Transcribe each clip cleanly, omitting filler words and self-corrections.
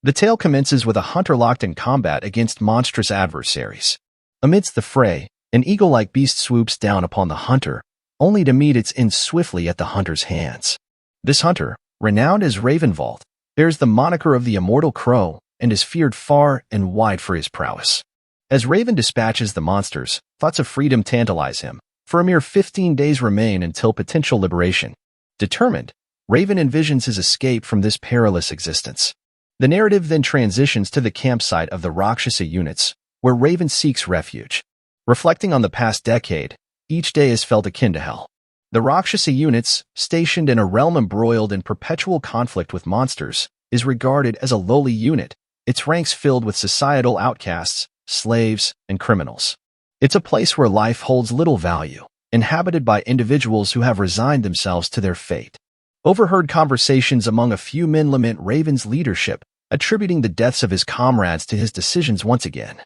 The tale commences with a hunter locked in combat against monstrous adversaries. Amidst the fray, an eagle-like beast swoops down upon the hunter, only to meet its end swiftly at the hunter's hands. This hunter, renowned as Valt, bears the moniker of the immortal crow and is feared far and wide for his prowess. As Raven dispatches the monsters, thoughts of freedom tantalize him, for a mere 15 days remain until potential liberation. Determined, Raven envisions his escape from this perilous existence. The narrative then transitions to the campsite of the Rakshasa units, where Raven seeks refuge. Reflecting on the past decade, each day is felt akin to hell. The Rakshasa units, stationed in a realm embroiled in perpetual conflict with monsters, is regarded as a lowly unit, its ranks filled with societal outcasts, slaves, and criminals. It's a place where life holds little value, inhabited by individuals who have resigned themselves to their fate. Overheard conversations among a few men lament Raven's leadership, attributing the deaths of his comrades to his decisions once again.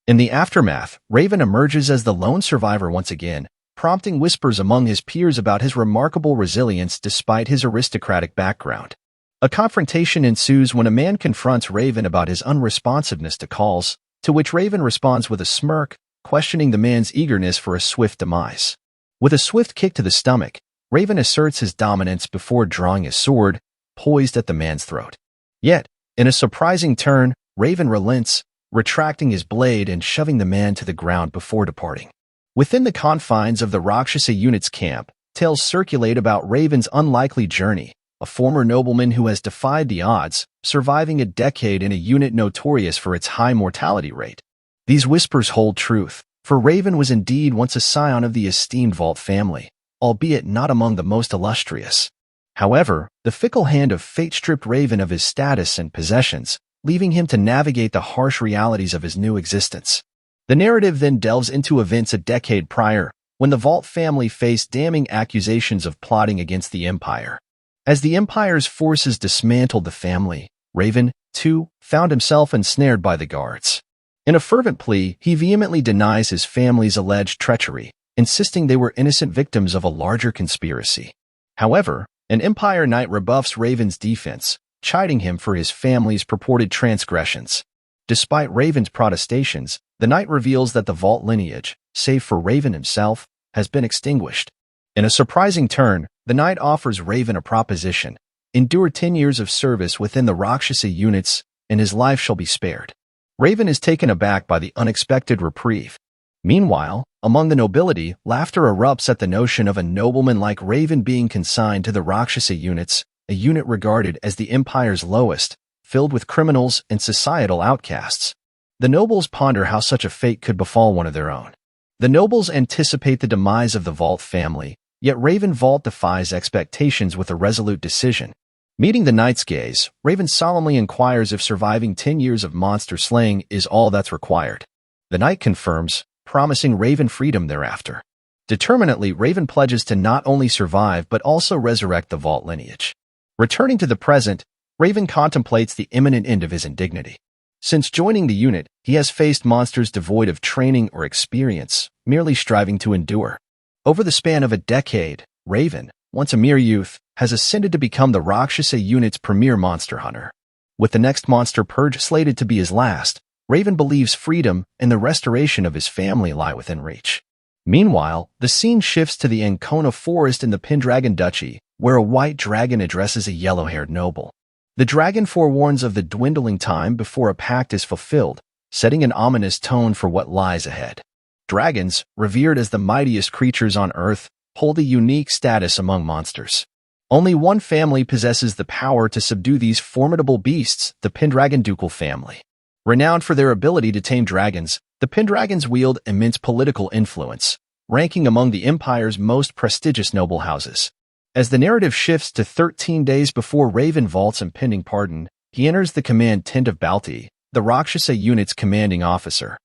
In the aftermath, Raven emerges as the lone survivor once again, prompting whispers among his peers about his remarkable resilience despite his aristocratic background. A confrontation ensues when a man confronts Raven about his unresponsiveness to calls, to which Raven responds with a smirk, questioning the man's eagerness for a swift demise. With a swift kick to the stomach, Raven asserts his dominance before drawing his sword, poised at the man's throat. Yet, in a surprising turn, Raven relents, retracting his blade and shoving the man to the ground before departing. Within the confines of the Rakshasa unit's camp, tales circulate about Raven's unlikely journey, a former nobleman who has defied the odds, surviving a decade in a unit notorious for its high mortality rate. These whispers hold truth, for Raven was indeed once a scion of the esteemed Valt family, albeit not among the most illustrious. However, the fickle hand of fate stripped Raven of his status and possessions, leaving him to navigate the harsh realities of his new existence. The narrative then delves into events a decade prior, when the Valt family faced damning accusations of plotting against the Empire. As the Empire's forces dismantled the family, Raven, too, found himself ensnared by the guards. In a fervent plea, he vehemently denies his family's alleged treachery, insisting they were innocent victims of a larger conspiracy. However, an Empire knight rebuffs Raven's defense, chiding him for his family's purported transgressions. Despite Raven's protestations, the knight reveals that the Valt lineage, save for Raven himself, has been extinguished. In a surprising turn, the knight offers Raven a proposition: endure 10 years of service within the Rakshasa units, and his life shall be spared. Raven is taken aback by the unexpected reprieve. Meanwhile, among the nobility, laughter erupts at the notion of a nobleman like Raven being consigned to the Rakshasa units, a unit regarded as the Empire's lowest, filled with criminals and societal outcasts. The nobles ponder how such a fate could befall one of their own. The nobles anticipate the demise of the Valt family, yet Raven Valt defies expectations with a resolute decision. Meeting the knight's gaze, Raven solemnly inquires if surviving 10 years of monster slaying is all that's required. The knight confirms, promising Raven freedom thereafter. Determinedly, Raven pledges to not only survive but also resurrect the Valt lineage. Returning to the present, Raven contemplates the imminent end of his indignity. Since joining the unit, he has faced monsters devoid of training or experience, merely striving to endure. Over the span of a decade, Raven, once a mere youth, has ascended to become the Rakshasa unit's premier monster hunter. With the next monster purge slated to be his last, Raven believes freedom and the restoration of his family lie within reach. Meanwhile, the scene shifts to the Ancona forest in the Pendragon Duchy, where a white dragon addresses a yellow-haired noble. The dragon forewarns of the dwindling time before a pact is fulfilled, setting an ominous tone for what lies ahead. Dragons, revered as the mightiest creatures on Earth, hold a unique status among monsters. Only one family possesses the power to subdue these formidable beasts, the Pendragon ducal family. Renowned for their ability to tame dragons, the Pendragons wield immense political influence, ranking among the Empire's most prestigious noble houses. As the narrative shifts to 13 days before Raven Valt's impending pardon, he enters the command tent of Balti, the Rakshasa unit's commanding officer.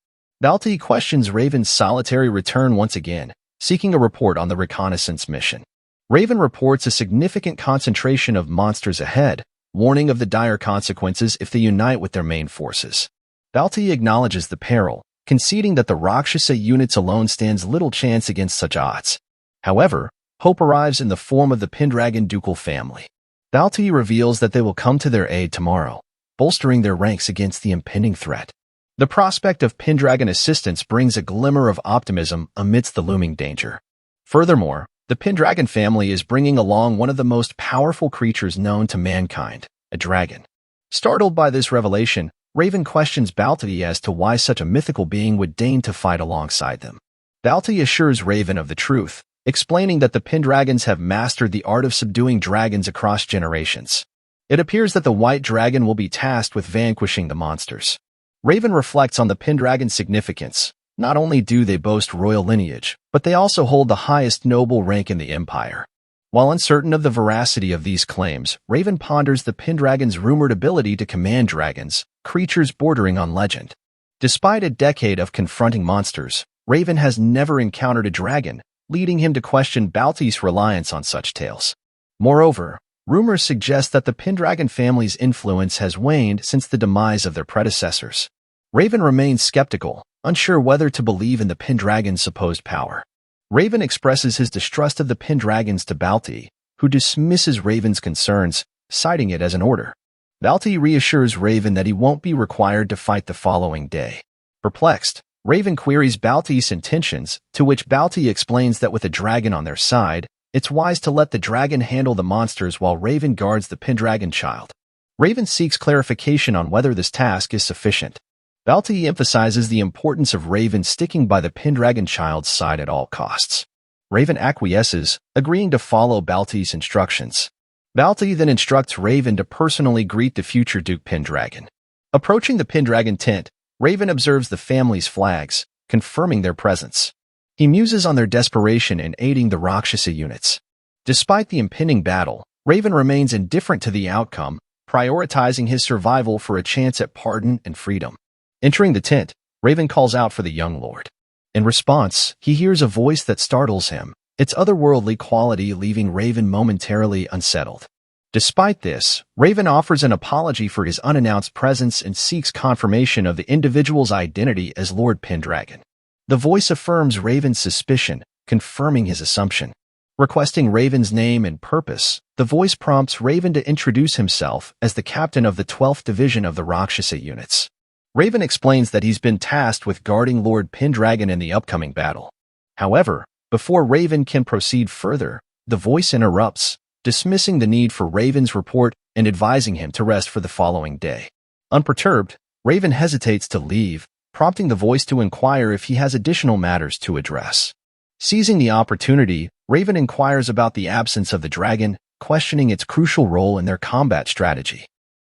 Balti questions Raven's solitary return once again, seeking a report on the reconnaissance mission. Raven reports a significant concentration of monsters ahead, warning of the dire consequences if they unite with their main forces. Balti acknowledges the peril, conceding that the Rakshasa units alone stands little chance against such odds. However, hope arrives in the form of the Pendragon ducal family. Balti reveals that they will come to their aid tomorrow, bolstering their ranks against the impending threat. The prospect of Pendragon assistance brings a glimmer of optimism amidst the looming danger. Furthermore, the Pendragon family is bringing along one of the most powerful creatures known to mankind, a dragon. Startled by this revelation, Raven questions Balti as to why such a mythical being would deign to fight alongside them. Balti assures Raven of the truth, explaining that the Pendragons have mastered the art of subduing dragons across generations. It appears that the white dragon will be tasked with vanquishing the monsters. Raven reflects on the Pendragon's significance. Not only do they boast royal lineage, but they also hold the highest noble rank in the empire. While uncertain of the veracity of these claims, Raven ponders the Pendragon's rumored ability to command dragons, creatures bordering on legend. Despite a decade of confronting monsters, Raven has never encountered a dragon, leading him to question Balti's reliance on such tales. Moreover, rumors suggest that the Pendragon family's influence has waned since the demise of their predecessors. Raven remains skeptical, unsure whether to believe in the Pendragon's supposed power. Raven expresses his distrust of the Pendragons to Balti, who dismisses Raven's concerns, citing it as an order. Balti reassures Raven that he won't be required to fight the following day. Perplexed, Raven queries Balti's intentions, to which Balti explains that with a dragon on their side, it's wise to let the dragon handle the monsters while Raven guards the Pendragon child. Raven seeks clarification on whether this task is sufficient. Balti emphasizes the importance of Raven sticking by the Pendragon child's side at all costs. Raven acquiesces, agreeing to follow Balti's instructions. Balti then instructs Raven to personally greet the future Duke Pendragon. Approaching the Pendragon tent, Raven observes the family's flags, confirming their presence. He muses on their desperation in aiding the Rakshasa units. Despite the impending battle, Raven remains indifferent to the outcome, prioritizing his survival for a chance at pardon and freedom. Entering the tent, Raven calls out for the young lord. In response, he hears a voice that startles him, its otherworldly quality leaving Raven momentarily unsettled. Despite this, Raven offers an apology for his unannounced presence and seeks confirmation of the individual's identity as Lord Pendragon. The voice affirms Raven's suspicion, confirming his assumption. Requesting Raven's name and purpose, the voice prompts Raven to introduce himself as the captain of the 12th Division of the Rakshasa units. Raven explains that he's been tasked with guarding Lord Pendragon in the upcoming battle. However, before Raven can proceed further, the voice interrupts, dismissing the need for Raven's report and advising him to rest for the following day. Unperturbed, Raven hesitates to leave, prompting the voice to inquire if he has additional matters to address. Seizing the opportunity, Raven inquires about the absence of the dragon, questioning its crucial role in their combat strategy.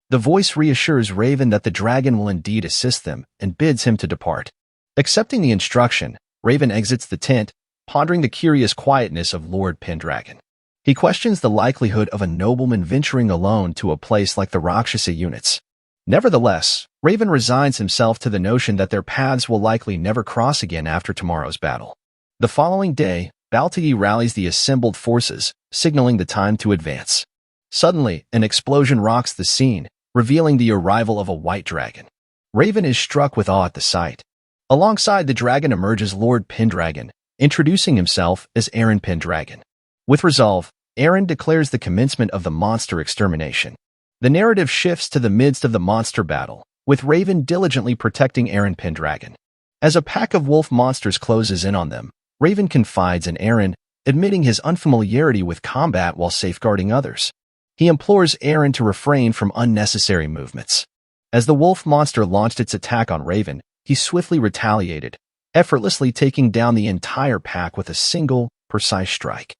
The voice reassures Raven that the dragon will indeed assist them and bids him to depart. Accepting the instruction, Raven exits the tent, pondering the curious quietness of Lord Pendragon. He questions the likelihood of a nobleman venturing alone to a place like the Rakshasa units. Nevertheless, Raven resigns himself to the notion that their paths will likely never cross again after tomorrow's battle. The following day, Balti rallies the assembled forces, signaling the time to advance. Suddenly, an explosion rocks the scene, revealing the arrival of a white dragon. Raven is struck with awe at the sight. Alongside the dragon emerges Lord Pendragon, introducing himself as Eren Pendragon. With resolve, Eren declares the commencement of the monster extermination. The narrative shifts to the midst of the monster battle, with Raven diligently protecting Eren Pendragon. As a pack of wolf monsters closes in on them, Raven confides in Eren, admitting his unfamiliarity with combat while safeguarding others. He implores Eren to refrain from unnecessary movements. As the wolf monster launched its attack on Raven, he swiftly retaliated, effortlessly taking down the entire pack with a single, precise strike.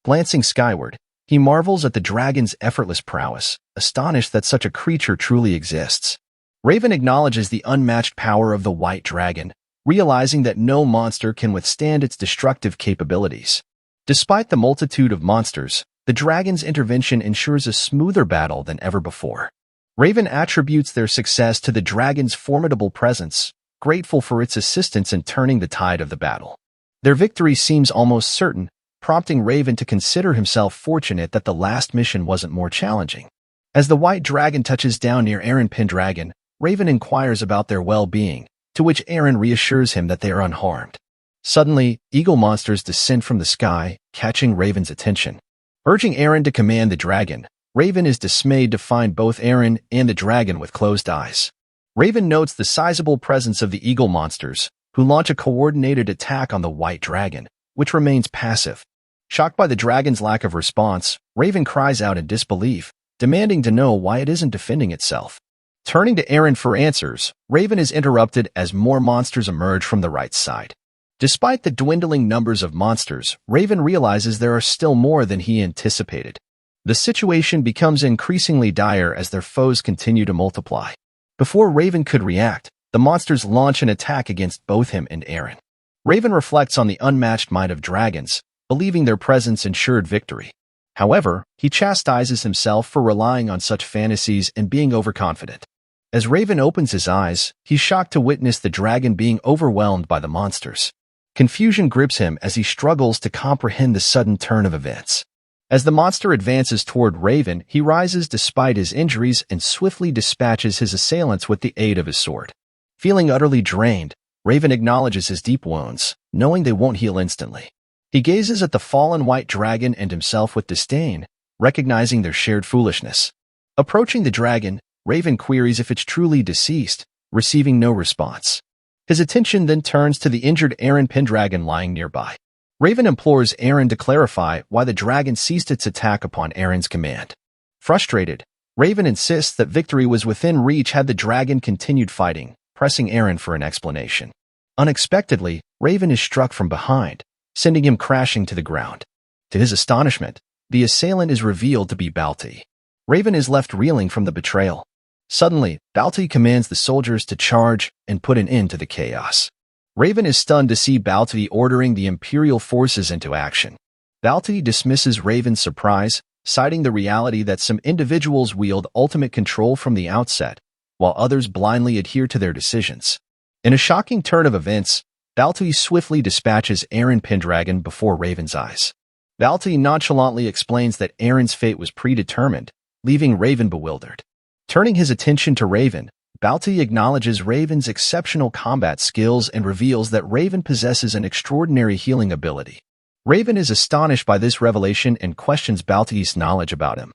Glancing skyward, he marvels at the dragon's effortless prowess, astonished that such a creature truly exists. Raven acknowledges the unmatched power of the white dragon, realizing that no monster can withstand its destructive capabilities. Despite the multitude of monsters, the dragon's intervention ensures a smoother battle than ever before. Raven attributes their success to the dragon's formidable presence, grateful for its assistance in turning the tide of the battle. Their victory seems almost certain, prompting Raven to consider himself fortunate that the last mission wasn't more challenging. As the white dragon touches down near Eren Pendragon, Raven inquires about their well-being, to which Eren reassures him that they are unharmed. Suddenly, eagle monsters descend from the sky, catching Raven's attention. Urging Eren to command the dragon, Raven is dismayed to find both Eren and the dragon with closed eyes. Raven notes the sizable presence of the eagle monsters, who launch a coordinated attack on the white dragon, which remains passive. Shocked by the dragon's lack of response, Raven cries out in disbelief, demanding to know why it isn't defending itself. Turning to Eren for answers, Raven is interrupted as more monsters emerge from the right side. Despite the dwindling numbers of monsters, Raven realizes there are still more than he anticipated. The situation becomes increasingly dire as their foes continue to multiply. Before Raven could react, the monsters launch an attack against both him and Eren. Raven reflects on the unmatched might of dragons, believing their presence ensured victory. However, he chastises himself for relying on such fantasies and being overconfident. As Raven opens his eyes, he's shocked to witness the dragon being overwhelmed by the monsters. Confusion grips him as he struggles to comprehend the sudden turn of events. As the monster advances toward Raven, he rises despite his injuries and swiftly dispatches his assailants with the aid of his sword. Feeling utterly drained, Raven acknowledges his deep wounds, knowing they won't heal instantly. He gazes at the fallen white dragon and himself with disdain, recognizing their shared foolishness. Approaching the dragon, Raven queries if it's truly deceased, receiving no response. His attention then turns to the injured Eren Pendragon lying nearby. Raven implores Eren to clarify why the dragon ceased its attack upon Eren's command. Frustrated, Raven insists that victory was within reach had the dragon continued fighting, pressing Eren for an explanation. Unexpectedly, Raven is struck from behind, sending him crashing to the ground. To his astonishment, the assailant is revealed to be Valt. Raven is left reeling from the betrayal. Suddenly, Valt commands the soldiers to charge and put an end to the chaos. Raven is stunned to see Valt ordering the Imperial forces into action. Valt dismisses Raven's surprise, citing the reality that some individuals wield ultimate control from the outset, while others blindly adhere to their decisions. In a shocking turn of events, Valt swiftly dispatches Eren Pendragon before Raven's eyes. Valt nonchalantly explains that Eren's fate was predetermined, leaving Raven bewildered. Turning his attention to Raven, Valt acknowledges Raven's exceptional combat skills and reveals that Raven possesses an extraordinary healing ability. Raven is astonished by this revelation and questions Valt's knowledge about him.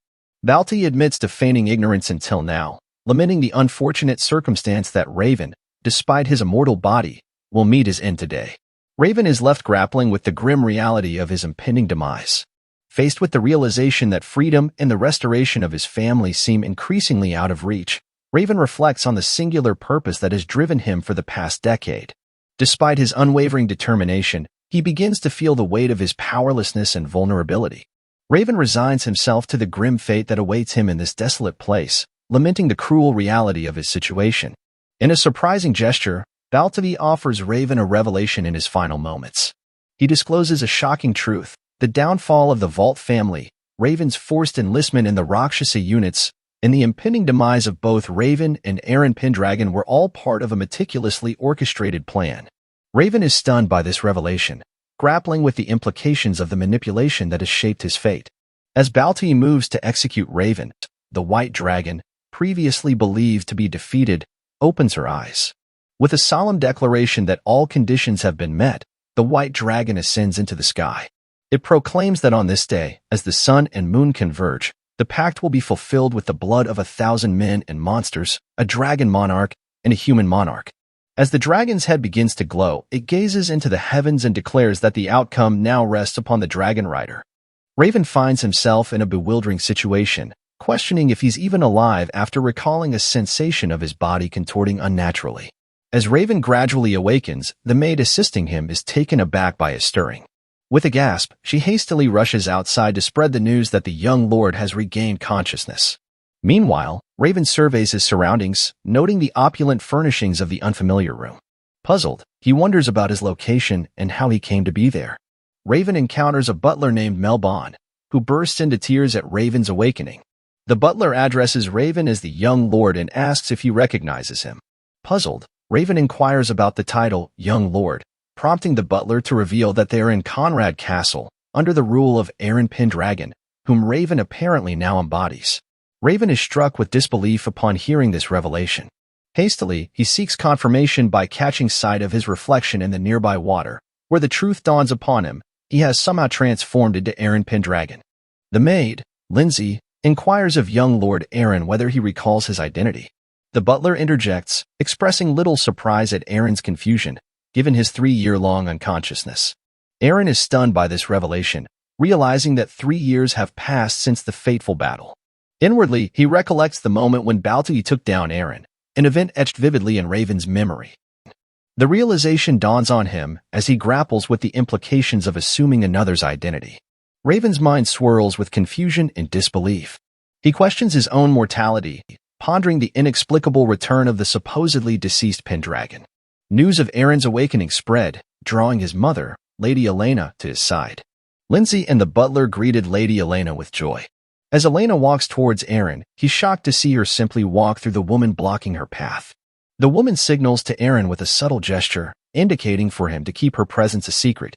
Valt admits to feigning ignorance until now, lamenting the unfortunate circumstance that Raven, despite his immortal body, will meet his end today. Raven is left grappling with the grim reality of his impending demise. Faced with the realization that freedom and the restoration of his family seem increasingly out of reach, Raven reflects on the singular purpose that has driven him for the past decade. Despite his unwavering determination, he begins to feel the weight of his powerlessness and vulnerability. Raven resigns himself to the grim fate that awaits him in this desolate place, lamenting the cruel reality of his situation. In a surprising gesture, Valt offers Raven a revelation in his final moments. He discloses a shocking truth: the downfall of the Valt family, Raven's forced enlistment in the Rakshasa units, and the impending demise of both Raven and Eren Pendragon were all part of a meticulously orchestrated plan. Raven is stunned by this revelation, grappling with the implications of the manipulation that has shaped his fate. As Valt moves to execute Raven, the white dragon, previously believed to be defeated, opens her eyes. With a solemn declaration that all conditions have been met, the white dragon ascends into the sky. It proclaims that on this day, as the sun and moon converge, the pact will be fulfilled with the blood of 1,000 men and monsters, a dragon monarch, and a human monarch. As the dragon's head begins to glow, it gazes into the heavens and declares that the outcome now rests upon the dragon rider. Raven finds himself in a bewildering situation, questioning if he's even alive after recalling a sensation of his body contorting unnaturally. As Raven gradually awakens, the maid assisting him is taken aback by his stirring. With a gasp, she hastily rushes outside to spread the news that the young lord has regained consciousness. Meanwhile, Raven surveys his surroundings, noting the opulent furnishings of the unfamiliar room. Puzzled, he wonders about his location and how he came to be there. Raven encounters a butler named Melban, who bursts into tears at Raven's awakening. The butler addresses Raven as the young lord and asks if he recognizes him. Puzzled, Raven inquires about the title, Young Lord, prompting the butler to reveal that they are in Conrad Castle, under the rule of Eren Pendragon, whom Raven apparently now embodies. Raven is struck with disbelief upon hearing this revelation. Hastily, he seeks confirmation by catching sight of his reflection in the nearby water, where the truth dawns upon him: he has somehow transformed into Eren Pendragon. The maid, Lindsay, inquires of young Lord Eren whether he recalls his identity. The butler interjects, expressing little surprise at Eren's confusion, given his 3-year-long unconsciousness. Eren is stunned by this revelation, realizing that 3 years have passed since the fateful battle. Inwardly, he recollects the moment when Balti took down Eren, an event etched vividly in Raven's memory. The realization dawns on him as he grapples with the implications of assuming another's identity. Raven's mind swirls with confusion and disbelief. He questions his own mortality, pondering the inexplicable return of the supposedly deceased Pendragon. News of Eren's awakening spread, drawing his mother, Lady Elena, to his side. Lindsay and the butler greeted Lady Elena with joy. As Elena walks towards Eren, he's shocked to see her simply walk through the woman blocking her path. The woman signals to Eren with a subtle gesture, indicating for him to keep her presence a secret.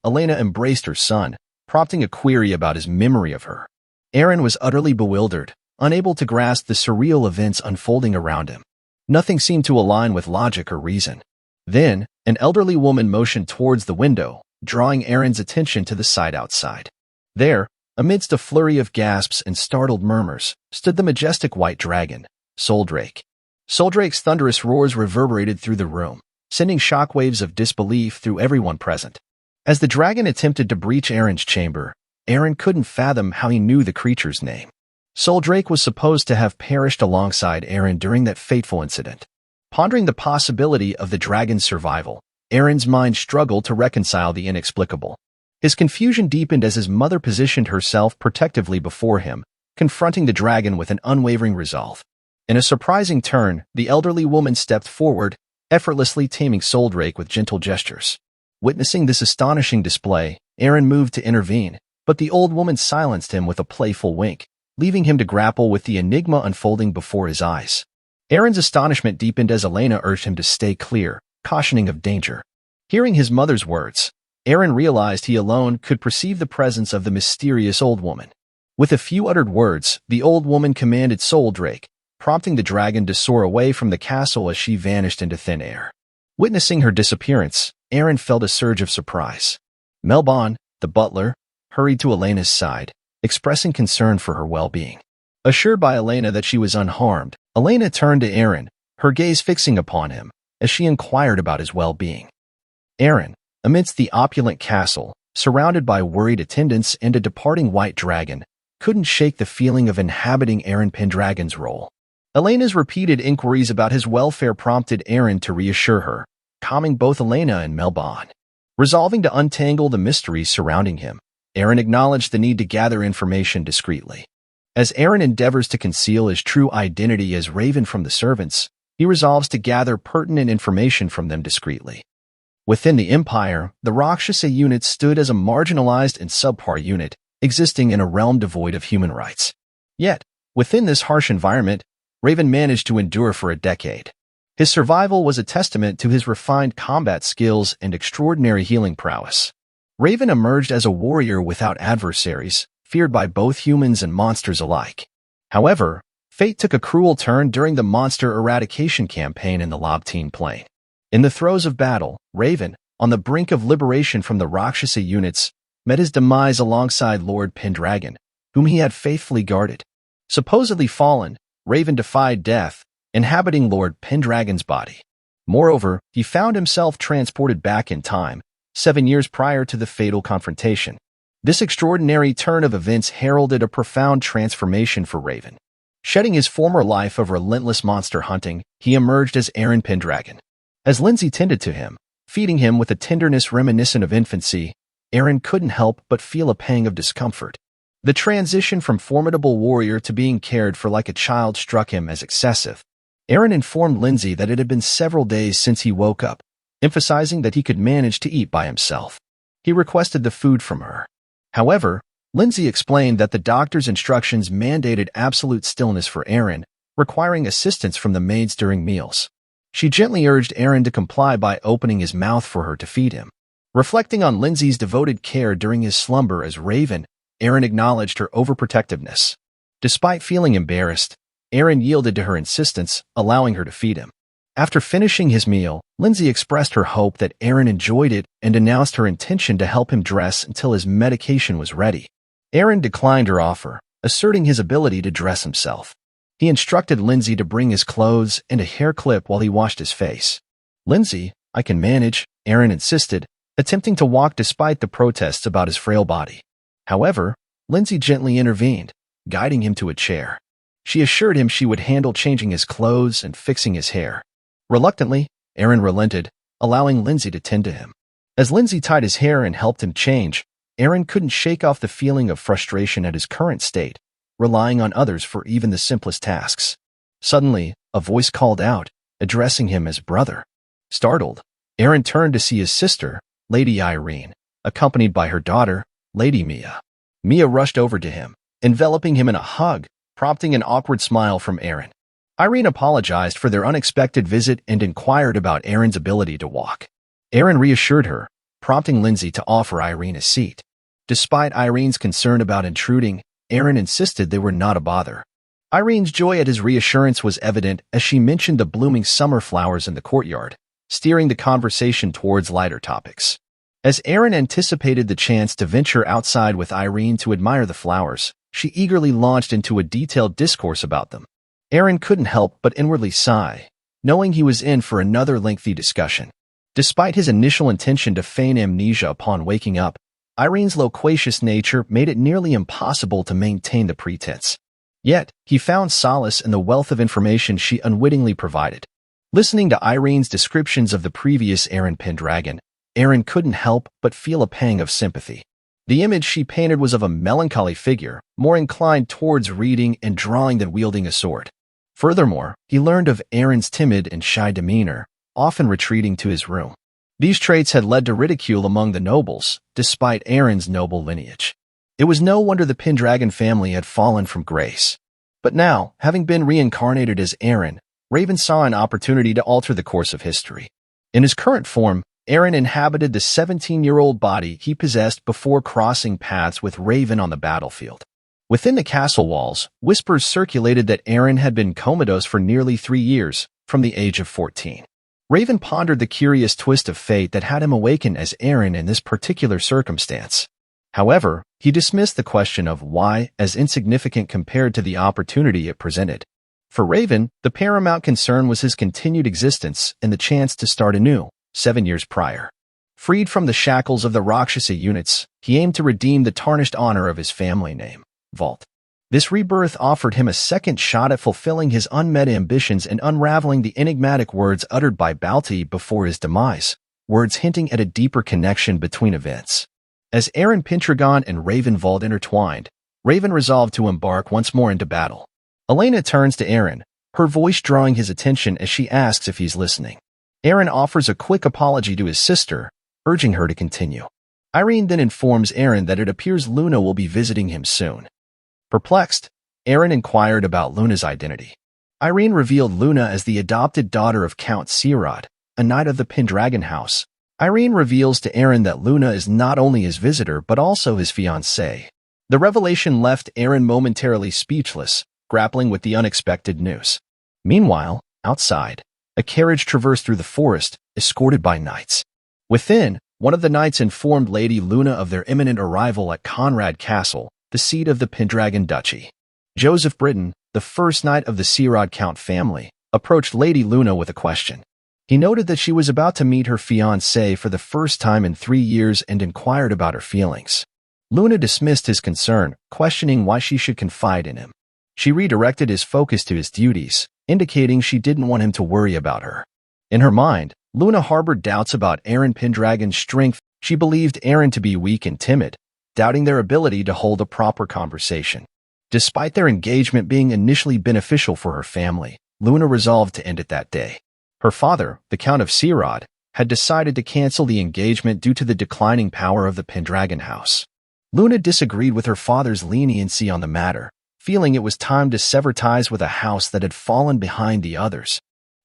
Elena embraced her son, prompting a query about his memory of her. Eren was utterly bewildered, unable to grasp the surreal events unfolding around him. Nothing seemed to align with logic or reason. Then, an elderly woman motioned towards the window, drawing Eren's attention to the sight outside. There, amidst a flurry of gasps and startled murmurs, stood the majestic white dragon, Soldrake. Soldrake's thunderous roars reverberated through the room, sending shockwaves of disbelief through everyone present. As the dragon attempted to breach Eren's chamber, Eren couldn't fathom how he knew the creature's name. Soldrake was supposed to have perished alongside Eren during that fateful incident. Pondering the possibility of the dragon's survival, Eren's mind struggled to reconcile the inexplicable. His confusion deepened as his mother positioned herself protectively before him, confronting the dragon with an unwavering resolve. In a surprising turn, the elderly woman stepped forward, effortlessly taming Soldrake with gentle gestures. Witnessing this astonishing display, Eren moved to intervene, but the old woman silenced him with a playful wink, leaving him to grapple with the enigma unfolding before his eyes. Eren's astonishment deepened as Elena urged him to stay clear, cautioning of danger. Hearing his mother's words, Eren realized he alone could perceive the presence of the mysterious old woman. With a few uttered words, the old woman commanded Soldrake, prompting the dragon to soar away from the castle as she vanished into thin air. Witnessing her disappearance, Eren felt a surge of surprise. Melbon, the butler, hurried to Elena's side, expressing concern for her well-being. Assured by Elena that she was unharmed, Elena turned to Eren, her gaze fixing upon him, as she inquired about his well-being. Eren, amidst the opulent castle, surrounded by worried attendants and a departing white dragon, couldn't shake the feeling of inhabiting Eren Pendragon's role. Elena's repeated inquiries about his welfare prompted Eren to reassure her, calming both Elena and Melbon. Resolving to untangle the mysteries surrounding him, Eren acknowledged the need to gather information discreetly. As Eren endeavors to conceal his true identity as Raven from the servants, he resolves to gather pertinent information from them discreetly. Within the Empire, the Rakshasa unit stood as a marginalized and subpar unit, existing in a realm devoid of human rights. Yet, within this harsh environment, Raven managed to endure for a decade. His survival was a testament to his refined combat skills and extraordinary healing prowess. Raven emerged as a warrior without adversaries, feared by both humans and monsters alike. However, fate took a cruel turn during the monster eradication campaign in the Lobteen Plain. In the throes of battle, Raven, on the brink of liberation from the Rakshasa units, met his demise alongside Lord Pendragon, whom he had faithfully guarded. Supposedly fallen, Raven defied death, inhabiting Lord Pendragon's body. Moreover, he found himself transported back in time, 7 years prior to the fatal confrontation. This extraordinary turn of events heralded a profound transformation for Raven. Shedding his former life of relentless monster hunting, he emerged as Eren Pendragon. As Lindsay tended to him, feeding him with a tenderness reminiscent of infancy, Eren couldn't help but feel a pang of discomfort. The transition from formidable warrior to being cared for like a child struck him as excessive. Eren informed Lindsay that it had been several days since he woke up, emphasizing that he could manage to eat by himself. He requested the food from her. However, Lindsay explained that the doctor's instructions mandated absolute stillness for Eren, requiring assistance from the maids during meals. She gently urged Eren to comply by opening his mouth for her to feed him. Reflecting on Lindsay's devoted care during his slumber as Raven, Eren acknowledged her overprotectiveness. Despite feeling embarrassed, Eren yielded to her insistence, allowing her to feed him. After finishing his meal, Lindsay expressed her hope that Eren enjoyed it and announced her intention to help him dress until his medication was ready. Eren declined her offer, asserting his ability to dress himself. He instructed Lindsay to bring his clothes and a hair clip while he washed his face. "Lindsay, I can manage," Eren insisted, attempting to walk despite the protests about his frail body. However, Lindsay gently intervened, guiding him to a chair. She assured him she would handle changing his clothes and fixing his hair. Reluctantly, Eren relented, allowing Lindsay to tend to him. As Lindsay tied his hair and helped him change, Eren couldn't shake off the feeling of frustration at his current state, relying on others for even the simplest tasks. Suddenly, a voice called out, addressing him as brother. Startled, Eren turned to see his sister, Lady Irene, accompanied by her daughter, Lady Mia. Mia rushed over to him, enveloping him in a hug, prompting an awkward smile from Eren. Irene apologized for their unexpected visit and inquired about Eren's ability to walk. Eren reassured her, prompting Lindsay to offer Irene a seat. Despite Irene's concern about intruding, Eren insisted they were not a bother. Irene's joy at his reassurance was evident as she mentioned the blooming summer flowers in the courtyard, steering the conversation towards lighter topics. As Eren anticipated the chance to venture outside with Irene to admire the flowers, she eagerly launched into a detailed discourse about them. Eren couldn't help but inwardly sigh, knowing he was in for another lengthy discussion. Despite his initial intention to feign amnesia upon waking up, Irene's loquacious nature made it nearly impossible to maintain the pretense. Yet, he found solace in the wealth of information she unwittingly provided. Listening to Irene's descriptions of the previous Eren Pendragon, Eren couldn't help but feel a pang of sympathy. The image she painted was of a melancholy figure, more inclined towards reading and drawing than wielding a sword. Furthermore, he learned of Eren's timid and shy demeanor, often retreating to his room. These traits had led to ridicule among the nobles, despite Eren's noble lineage. It was no wonder the Pendragon family had fallen from grace. But now, having been reincarnated as Eren, Raven saw an opportunity to alter the course of history. In his current form, Eren inhabited the 17-year-old body he possessed before crossing paths with Raven on the battlefield. Within the castle walls, whispers circulated that Eren had been comatose for nearly 3 years, from the age of 14. Raven pondered the curious twist of fate that had him awaken as Eren in this particular circumstance. However, he dismissed the question of why as insignificant compared to the opportunity it presented. For Raven, the paramount concern was his continued existence and the chance to start anew, 7 years prior. Freed from the shackles of the Rakshasa units, he aimed to redeem the tarnished honor of his family name, Valt. This rebirth offered him a second shot at fulfilling his unmet ambitions and unraveling the enigmatic words uttered by Balti before his demise, words hinting at a deeper connection between events. As Eren Pendragon and Raven Valt intertwined, Raven resolved to embark once more into battle. Elena turns to Eren, her voice drawing his attention as she asks if he's listening. Eren offers a quick apology to his sister, urging her to continue. Irene then informs Eren that it appears Luna will be visiting him soon. Perplexed, Eren inquired about Luna's identity. Irene revealed Luna as the adopted daughter of Count Sirod, a knight of the Pendragon house. Irene reveals to Eren that Luna is not only his visitor but also his fiancée. The revelation left Eren momentarily speechless, grappling with the unexpected news. Meanwhile, outside, a carriage traversed through the forest, escorted by knights. Within, one of the knights informed Lady Luna of their imminent arrival at Conrad Castle, the seat of the Pendragon Duchy. Joseph Britton, the first knight of the Sirod Count family, approached Lady Luna with a question. He noted that she was about to meet her fiancé for the first time in 3 years and inquired about her feelings. Luna dismissed his concern, questioning why she should confide in him. She redirected his focus to his duties, indicating she didn't want him to worry about her. In her mind, Luna harbored doubts about Eren Pendragon's strength. She believed Eren to be weak and timid, doubting their ability to hold a proper conversation. Despite their engagement being initially beneficial for her family, Luna resolved to end it that day. Her father, the Count of Sirod, had decided to cancel the engagement due to the declining power of the Pendragon house. Luna disagreed with her father's leniency on the matter, feeling it was time to sever ties with a house that had fallen behind the others.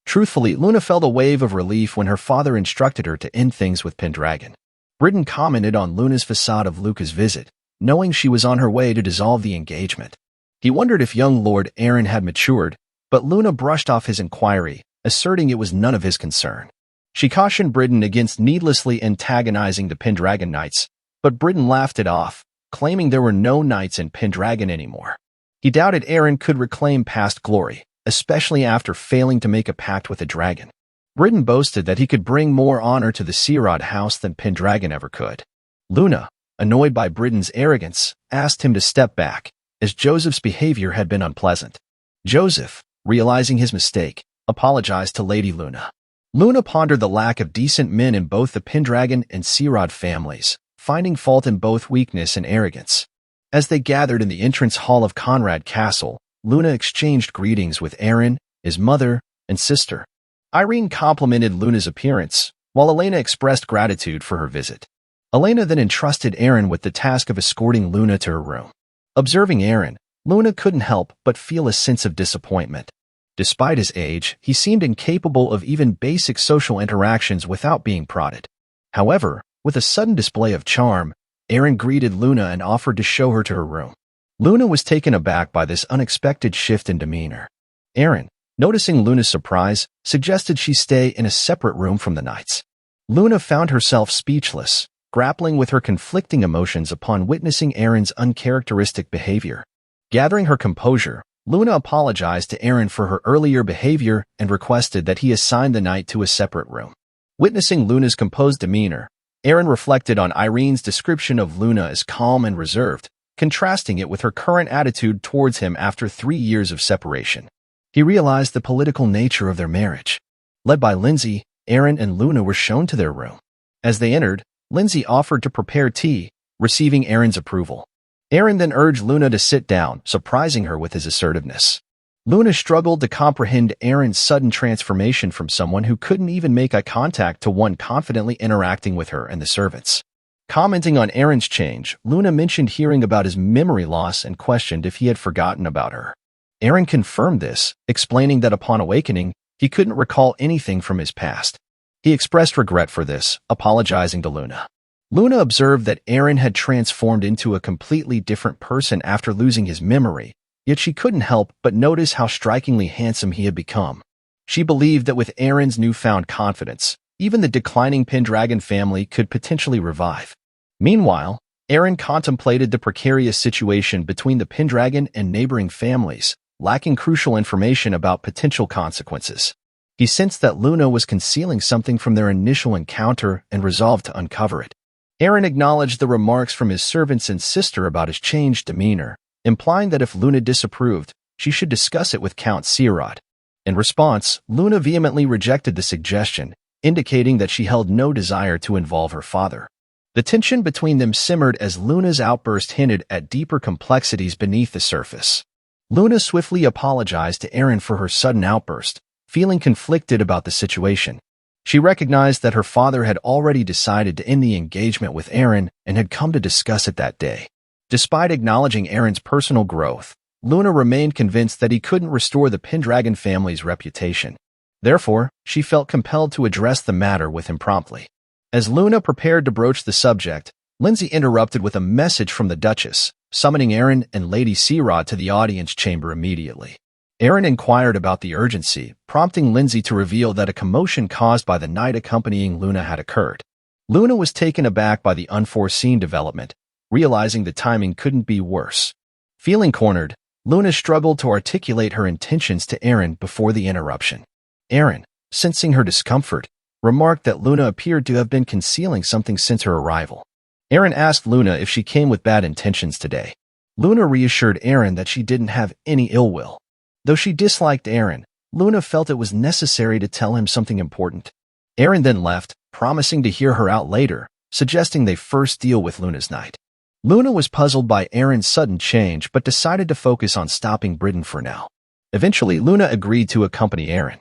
Truthfully, Luna felt a wave of relief when her father instructed her to end things with Pendragon. Britton commented on Luna's facade of Luca's visit, knowing she was on her way to dissolve the engagement. He wondered if young Lord Eren had matured, but Luna brushed off his inquiry, asserting it was none of his concern. She cautioned Britton against needlessly antagonizing the Pendragon Knights, but Britton laughed it off, claiming there were no knights in Pendragon anymore. He doubted Eren could reclaim past glory, especially after failing to make a pact with a dragon. Britain boasted that he could bring more honor to the Searod house than Pendragon ever could. Luna, annoyed by Britain's arrogance, asked him to step back, as Joseph's behavior had been unpleasant. Joseph, realizing his mistake, apologized to Lady Luna. Luna pondered the lack of decent men in both the Pendragon and Searod families, finding fault in both weakness and arrogance. As they gathered in the entrance hall of Conrad Castle, Luna exchanged greetings with Eren, his mother, and sister. Irene complimented Luna's appearance, while Elena expressed gratitude for her visit. Elena then entrusted Eren with the task of escorting Luna to her room. Observing Eren, Luna couldn't help but feel a sense of disappointment. Despite his age, he seemed incapable of even basic social interactions without being prodded. However, with a sudden display of charm, Eren greeted Luna and offered to show her to her room. Luna was taken aback by this unexpected shift in demeanor. Eren, noticing Luna's surprise, suggested she stay in a separate room from the knights. Luna found herself speechless, grappling with her conflicting emotions upon witnessing Eren's uncharacteristic behavior. Gathering her composure, Luna apologized to Eren for her earlier behavior and requested that he assign the knight to a separate room. Witnessing Luna's composed demeanor, Eren reflected on Irene's description of Luna as calm and reserved, contrasting it with her current attitude towards him after 3 years of separation. He realized the political nature of their marriage. Led by Lindsay, Eren and Luna were shown to their room. As they entered, Lindsay offered to prepare tea, receiving Eren's approval. Eren then urged Luna to sit down, surprising her with his assertiveness. Luna struggled to comprehend Eren's sudden transformation from someone who couldn't even make eye contact to one confidently interacting with her and the servants. Commenting on Eren's change, Luna mentioned hearing about his memory loss and questioned if he had forgotten about her. Eren confirmed this, explaining that upon awakening, he couldn't recall anything from his past. He expressed regret for this, apologizing to Luna. Luna observed that Eren had transformed into a completely different person after losing his memory, yet she couldn't help but notice how strikingly handsome he had become. She believed that with Eren's newfound confidence, even the declining Pendragon family could potentially revive. Meanwhile, Eren contemplated the precarious situation between the Pendragon and neighboring families, lacking crucial information about potential consequences. He sensed that Luna was concealing something from their initial encounter and resolved to uncover it. Eren acknowledged the remarks from his servants and sister about his changed demeanor, implying that if Luna disapproved, she should discuss it with Count Searod. In response, Luna vehemently rejected the suggestion, indicating that she held no desire to involve her father. The tension between them simmered as Luna's outburst hinted at deeper complexities beneath the surface. Luna swiftly apologized to Eren for her sudden outburst, feeling conflicted about the situation. She recognized that her father had already decided to end the engagement with Eren and had come to discuss it that day. Despite acknowledging Eren's personal growth, Luna remained convinced that he couldn't restore the Pendragon family's reputation. Therefore, she felt compelled to address the matter with him promptly. As Luna prepared to broach the subject, Lindsay interrupted with a message from the Duchess, summoning Eren and Lady Searod to the audience chamber immediately. Eren inquired about the urgency, prompting Lindsay to reveal that a commotion caused by the knight accompanying Luna had occurred. Luna was taken aback by the unforeseen development, realizing the timing couldn't be worse. Feeling cornered, Luna struggled to articulate her intentions to Eren before the interruption. Eren, sensing her discomfort, remarked that Luna appeared to have been concealing something since her arrival. Eren asked Luna if she came with bad intentions today. Luna reassured Eren that she didn't have any ill will. Though she disliked Eren, Luna felt it was necessary to tell him something important. Eren then left, promising to hear her out later, suggesting they first deal with Luna's knight. Luna was puzzled by Eren's sudden change but decided to focus on stopping Britain for now. Eventually, Luna agreed to accompany Eren.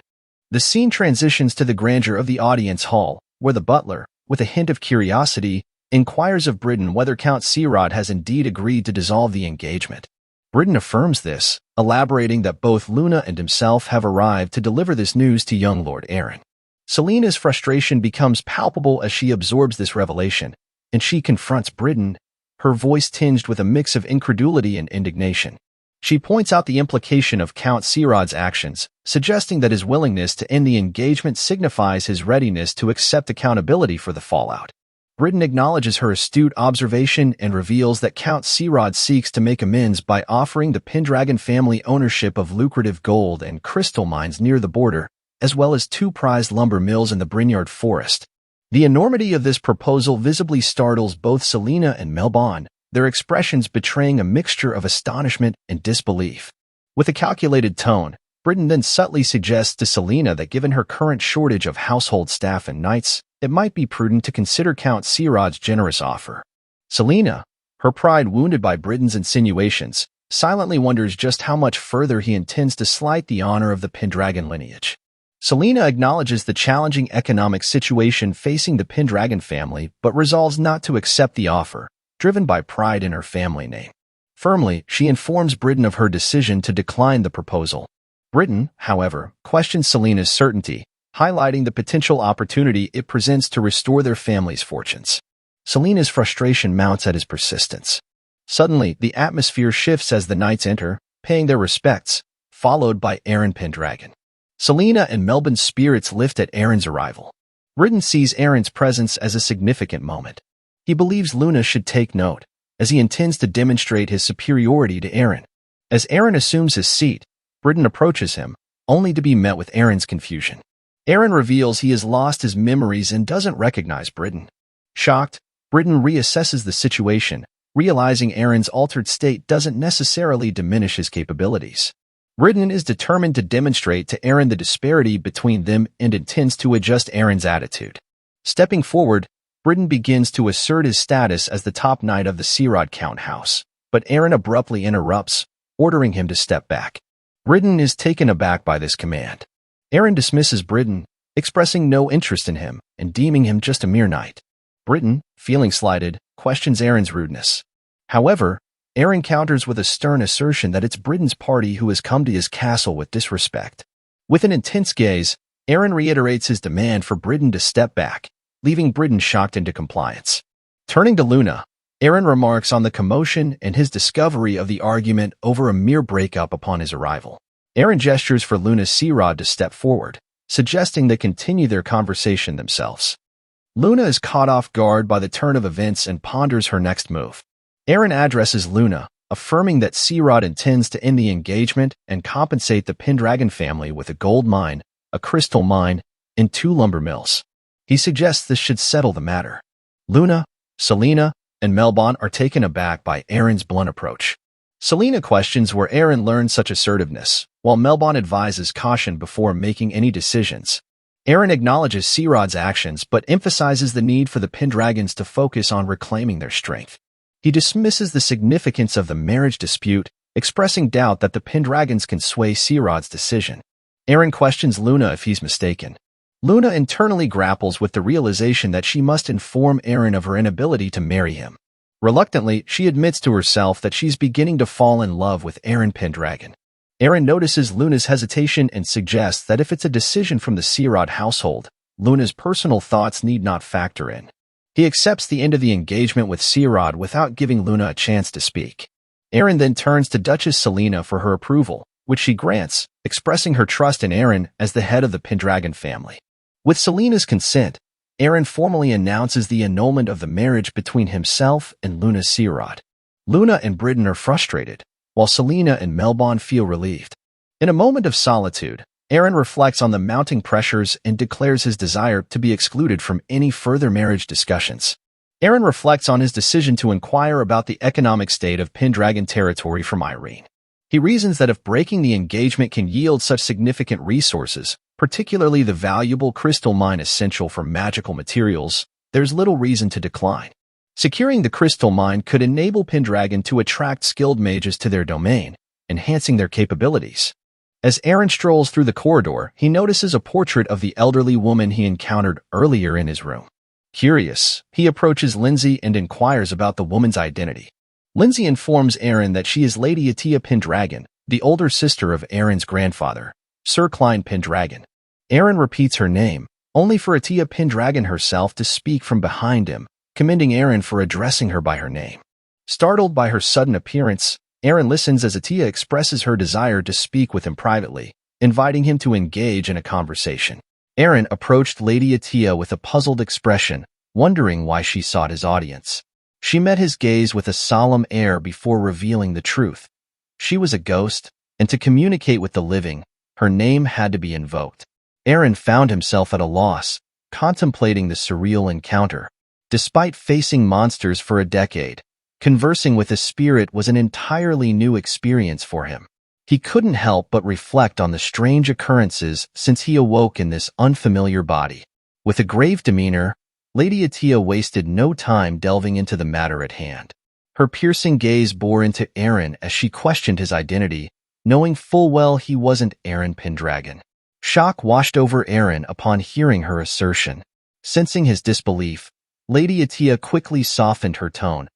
The scene transitions to the grandeur of the audience hall, where the butler, with a hint of curiosity, inquires of Britain whether Count Searod has indeed agreed to dissolve the engagement. Britain affirms this, elaborating that both Luna and himself have arrived to deliver this news to young Lord Eren. Selena's frustration becomes palpable as she absorbs this revelation, and she confronts Britain, her voice tinged with a mix of incredulity and indignation. She points out the implication of Count Searod's actions, suggesting that his willingness to end the engagement signifies his readiness to accept accountability for the fallout. Britain acknowledges her astute observation and reveals that Count Sirod seeks to make amends by offering the Pendragon family ownership of lucrative gold and crystal mines near the border, as well as 2 prized lumber mills in the Brynjard forest. The enormity of this proposal visibly startles both Selena and Melbon, their expressions betraying a mixture of astonishment and disbelief. With a calculated tone, Britain then subtly suggests to Selena that given her current shortage of household staff and knights, it might be prudent to consider Count Sirod's generous offer. Selena, her pride wounded by Britain's insinuations, silently wonders just how much further he intends to slight the honor of the Pendragon lineage. Selena acknowledges the challenging economic situation facing the Pendragon family but resolves not to accept the offer, driven by pride in her family name. Firmly, she informs Britain of her decision to decline the proposal. Britain, however, questions Selena's certainty, highlighting the potential opportunity it presents to restore their family's fortunes. Selena's frustration mounts at his persistence. Suddenly, the atmosphere shifts as the knights enter, paying their respects, followed by Eren Pendragon. Selena and Melbon's spirits lift at Eren's arrival. Britain sees Eren's presence as a significant moment. He believes Luna should take note, as he intends to demonstrate his superiority to Eren. As Eren assumes his seat, Britain approaches him, only to be met with Eren's confusion. Eren reveals he has lost his memories and doesn't recognize Britain. Shocked, Britain reassesses the situation, realizing Eren's altered state doesn't necessarily diminish his capabilities. Britain is determined to demonstrate to Eren the disparity between them and intends to adjust Eren's attitude. Stepping forward, Britain begins to assert his status as the top knight of the Sirod Count house, but Eren abruptly interrupts, ordering him to step back. Britain is taken aback by this command. Eren dismisses Britain, expressing no interest in him and deeming him just a mere knight. Britain, feeling slighted, questions Eren's rudeness. However, Eren counters with a stern assertion that it's Britain's party who has come to his castle with disrespect. With an intense gaze, Eren reiterates his demand for Britain to step back, leaving Britain shocked into compliance. Turning to Luna, Eren remarks on the commotion and his discovery of the argument over a mere breakup upon his arrival. Eren gestures for Luna Sirod to step forward, suggesting they continue their conversation themselves. Luna is caught off guard by the turn of events and ponders her next move. Eren addresses Luna, affirming that Sirod intends to end the engagement and compensate the Pendragon family with a gold mine, a crystal mine, and 2 lumber mills. He suggests this should settle the matter. Luna, Selena, and Melbon are taken aback by Eren's blunt approach. Selena questions where Eren learned such assertiveness, while Melbon advises caution before making any decisions. Eren acknowledges Sirod's actions but emphasizes the need for the Pendragons to focus on reclaiming their strength. He dismisses the significance of the marriage dispute, expressing doubt that the Pendragons can sway Sirod's decision. Eren questions Luna if he's mistaken. Luna internally grapples with the realization that she must inform Eren of her inability to marry him. Reluctantly, she admits to herself that she's beginning to fall in love with Eren Pendragon. Eren notices Luna's hesitation and suggests that if it's a decision from the Sirod household, Luna's personal thoughts need not factor in. He accepts the end of the engagement with Sirod without giving Luna a chance to speak. Eren then turns to Duchess Selena for her approval, which she grants, expressing her trust in Eren as the head of the Pendragon family. With Selena's consent, Eren formally announces the annulment of the marriage between himself and Luna Sirod. Luna and Britain are frustrated, while Selena and Melbon feel relieved. In a moment of solitude, Eren reflects on the mounting pressures and declares his desire to be excluded from any further marriage discussions. Eren reflects on his decision to inquire about the economic state of Pendragon territory from Irene. He reasons that if breaking the engagement can yield such significant resources, particularly the valuable crystal mine essential for magical materials, there's little reason to decline. Securing the crystal mine could enable Pendragon to attract skilled mages to their domain, enhancing their capabilities. As Eren strolls through the corridor, he notices a portrait of the elderly woman he encountered earlier in his room. Curious, he approaches Lindsay and inquires about the woman's identity. Lindsay informs Eren that she is Lady Atia Pendragon, the older sister of Eren's grandfather, Sir Klein Pendragon. Eren repeats her name, only for Atia Pendragon herself to speak from behind him, commending Eren for addressing her by her name. Startled by her sudden appearance, Eren listens as Atia expresses her desire to speak with him privately, inviting him to engage in a conversation. Eren approached Lady Atia with a puzzled expression, wondering why she sought his audience. She met his gaze with a solemn air before revealing the truth. She was a ghost, and to communicate with the living, her name had to be invoked. Eren found himself at a loss, contemplating the surreal encounter. Despite facing monsters for a decade, conversing with a spirit was an entirely new experience for him. He couldn't help but reflect on the strange occurrences since he awoke in this unfamiliar body. With a grave demeanor, Lady Atia wasted no time delving into the matter at hand. Her piercing gaze bore into Eren as she questioned his identity, knowing full well he wasn't Eren Pendragon. Shock washed over Eren upon hearing her assertion. Sensing his disbelief, Lady Atia quickly softened her tone,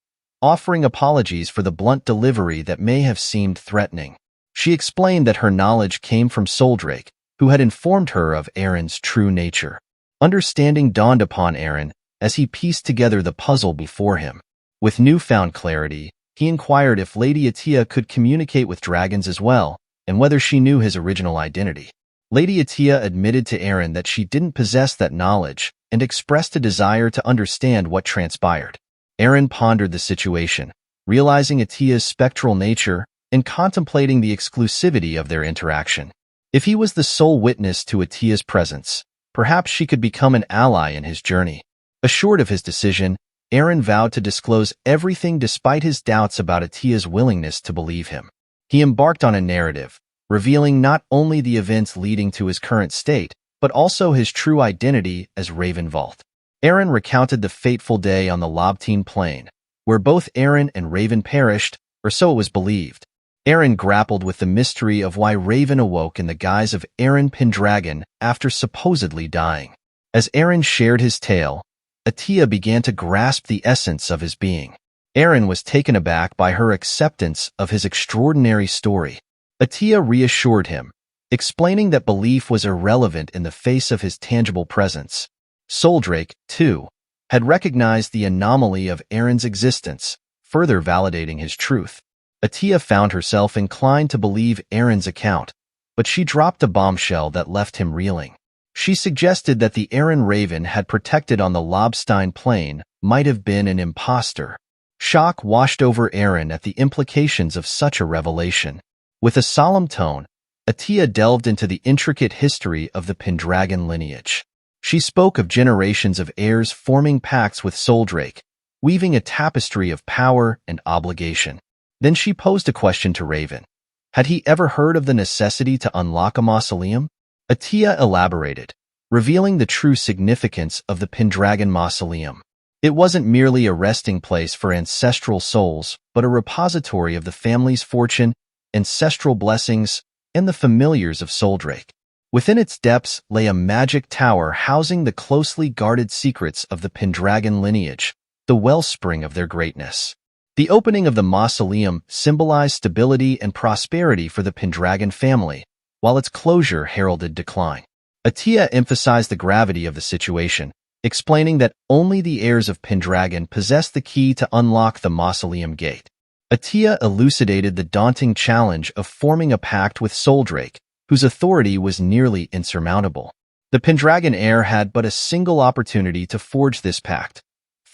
offering apologies for the blunt delivery that may have seemed threatening. She explained that her knowledge came from Soldrake, who had informed her of Eren's true nature. Understanding dawned upon Eren as he pieced together the puzzle before him. With newfound clarity, he inquired if Lady Atia could communicate with dragons as well, and whether she knew his original identity. Lady Atia admitted to Eren that she didn't possess that knowledge and expressed a desire to understand what transpired. Eren pondered the situation, realizing Atia's spectral nature and contemplating the exclusivity of their interaction. If he was the sole witness to Atia's presence, perhaps she could become an ally in his journey. Assured of his decision, Eren vowed to disclose everything despite his doubts about Atia's willingness to believe him. He embarked on a narrative, revealing not only the events leading to his current state, but also his true identity as Valt. Eren recounted the fateful day on the Lobtine Plain, where both Eren and Raven perished, or so it was believed. Eren grappled with the mystery of why Raven awoke in the guise of Eren Pendragon after supposedly dying. As Eren shared his tale, Atia began to grasp the essence of his being. Eren was taken aback by her acceptance of his extraordinary story. Atia reassured him, explaining that belief was irrelevant in the face of his tangible presence. Soldrake, too, had recognized the anomaly of Eren's existence, further validating his truth. Atia found herself inclined to believe Eren's account, but she dropped a bombshell that left him reeling. She suggested that the Eren Raven had protected on the Lobtine Plain might have been an impostor. Shock washed over Eren at the implications of such a revelation. With a solemn tone, Atia delved into the intricate history of the Pendragon lineage. She spoke of generations of heirs forming pacts with Soldrake, weaving a tapestry of power and obligation. Then she posed a question to Raven. Had he ever heard of the necessity to unlock a mausoleum? Atia elaborated, revealing the true significance of the Pendragon mausoleum. It wasn't merely a resting place for ancestral souls, but a repository of the family's fortune, ancestral blessings, and the familiars of Soldrake. Within its depths lay a magic tower housing the closely guarded secrets of the Pendragon lineage, the wellspring of their greatness. The opening of the mausoleum symbolized stability and prosperity for the Pendragon family, while its closure heralded decline. Atia emphasized the gravity of the situation, explaining that only the heirs of Pendragon possessed the key to unlock the mausoleum gate. Atia elucidated the daunting challenge of forming a pact with Soldrake, whose authority was nearly insurmountable. The Pendragon heir had but a single opportunity to forge this pact.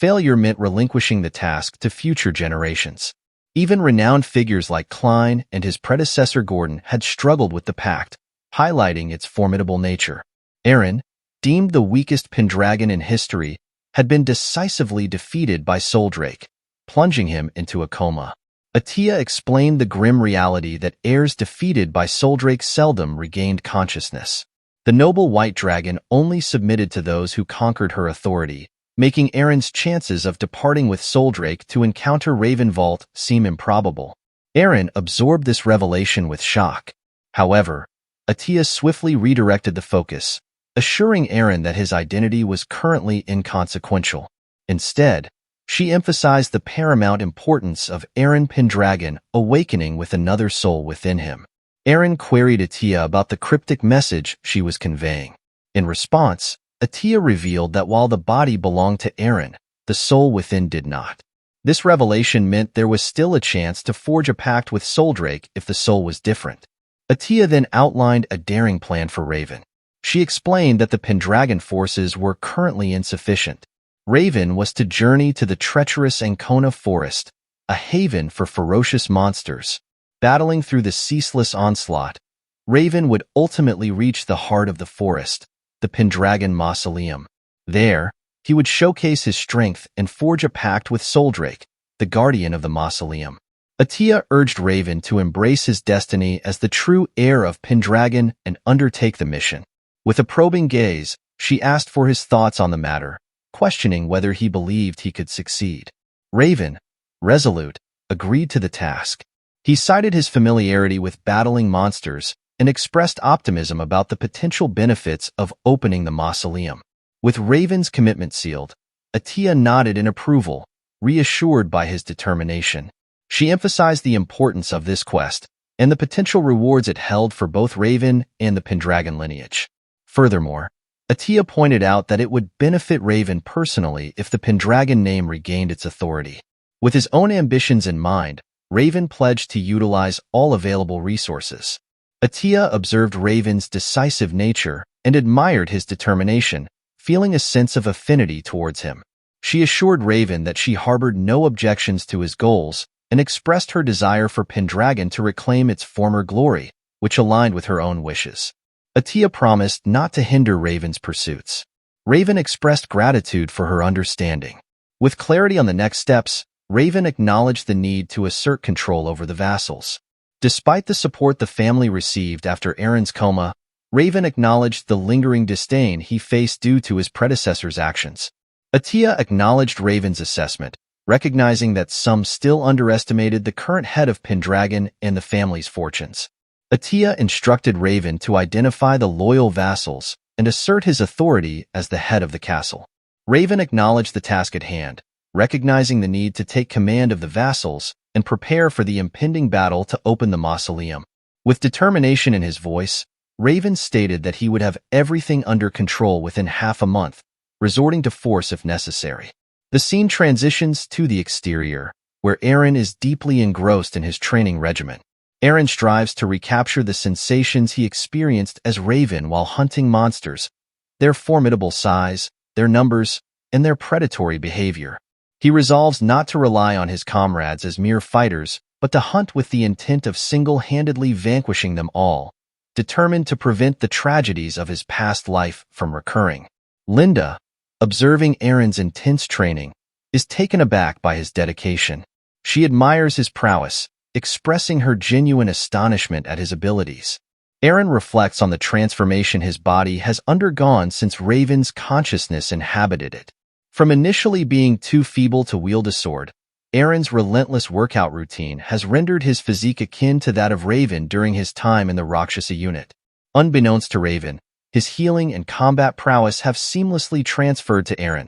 Failure meant relinquishing the task to future generations. Even renowned figures like Klein and his predecessor Gordon had struggled with the pact, highlighting its formidable nature. Eren, deemed the weakest Pendragon in history, had been decisively defeated by Soldrake, plunging him into a coma. Atia explained the grim reality that heirs defeated by Soldrake seldom regained consciousness. The noble white dragon only submitted to those who conquered her authority, making Eren's chances of departing with Soldrake to encounter Valt seem improbable. Eren absorbed this revelation with shock. However, Atia swiftly redirected the focus, assuring Eren that his identity was currently inconsequential. Instead, she emphasized the paramount importance of Eren Pendragon awakening with another soul within him. Eren queried Atia about the cryptic message she was conveying. In response, Atia revealed that while the body belonged to Eren, the soul within did not. This revelation meant there was still a chance to forge a pact with Soldrake if the soul was different. Atia then outlined a daring plan for Raven. She explained that the Pendragon forces were currently insufficient. Raven was to journey to the treacherous Ancona forest, a haven for ferocious monsters. Battling through the ceaseless onslaught, Raven would ultimately reach the heart of the forest, the Pendragon Mausoleum. There, he would showcase his strength and forge a pact with Soldrake, the guardian of the mausoleum. Atia urged Raven to embrace his destiny as the true heir of Pendragon and undertake the mission. With a probing gaze, she asked for his thoughts on the matter, questioning whether he believed he could succeed. Raven, resolute, agreed to the task. He cited his familiarity with battling monsters and expressed optimism about the potential benefits of opening the mausoleum. With Raven's commitment sealed, Atia nodded in approval, reassured by his determination. She emphasized the importance of this quest and the potential rewards it held for both Raven and the Pendragon lineage. Furthermore, Atia pointed out that it would benefit Raven personally if the Pendragon name regained its authority. With his own ambitions in mind, Raven pledged to utilize all available resources. Atia observed Raven's decisive nature and admired his determination, feeling a sense of affinity towards him. She assured Raven that she harbored no objections to his goals and expressed her desire for Pendragon to reclaim its former glory, which aligned with her own wishes. Atia promised not to hinder Raven's pursuits. Raven expressed gratitude for her understanding. With clarity on the next steps, Raven acknowledged the need to assert control over the vassals. Despite the support the family received after Eren's coma, Raven acknowledged the lingering disdain he faced due to his predecessor's actions. Atia acknowledged Raven's assessment, recognizing that some still underestimated the current head of Pendragon and the family's fortunes. Atia instructed Raven to identify the loyal vassals and assert his authority as the head of the castle. Raven acknowledged the task at hand, recognizing the need to take command of the vassals and prepare for the impending battle to open the mausoleum. With determination in his voice, Raven stated that he would have everything under control within half a month, resorting to force if necessary. The scene transitions to the exterior, where Eren is deeply engrossed in his training regimen. Eren strives to recapture the sensations he experienced as Raven while hunting monsters, their formidable size, their numbers, and their predatory behavior. He resolves not to rely on his comrades as mere fighters, but to hunt with the intent of single-handedly vanquishing them all, determined to prevent the tragedies of his past life from recurring. Linda, observing Eren's intense training, is taken aback by his dedication. She admires his prowess, expressing her genuine astonishment at his abilities. Eren reflects on the transformation his body has undergone since Raven's consciousness inhabited it. From initially being too feeble to wield a sword, Eren's relentless workout routine has rendered his physique akin to that of Raven during his time in the Rakshasa unit. Unbeknownst to Raven, his healing and combat prowess have seamlessly transferred to Eren,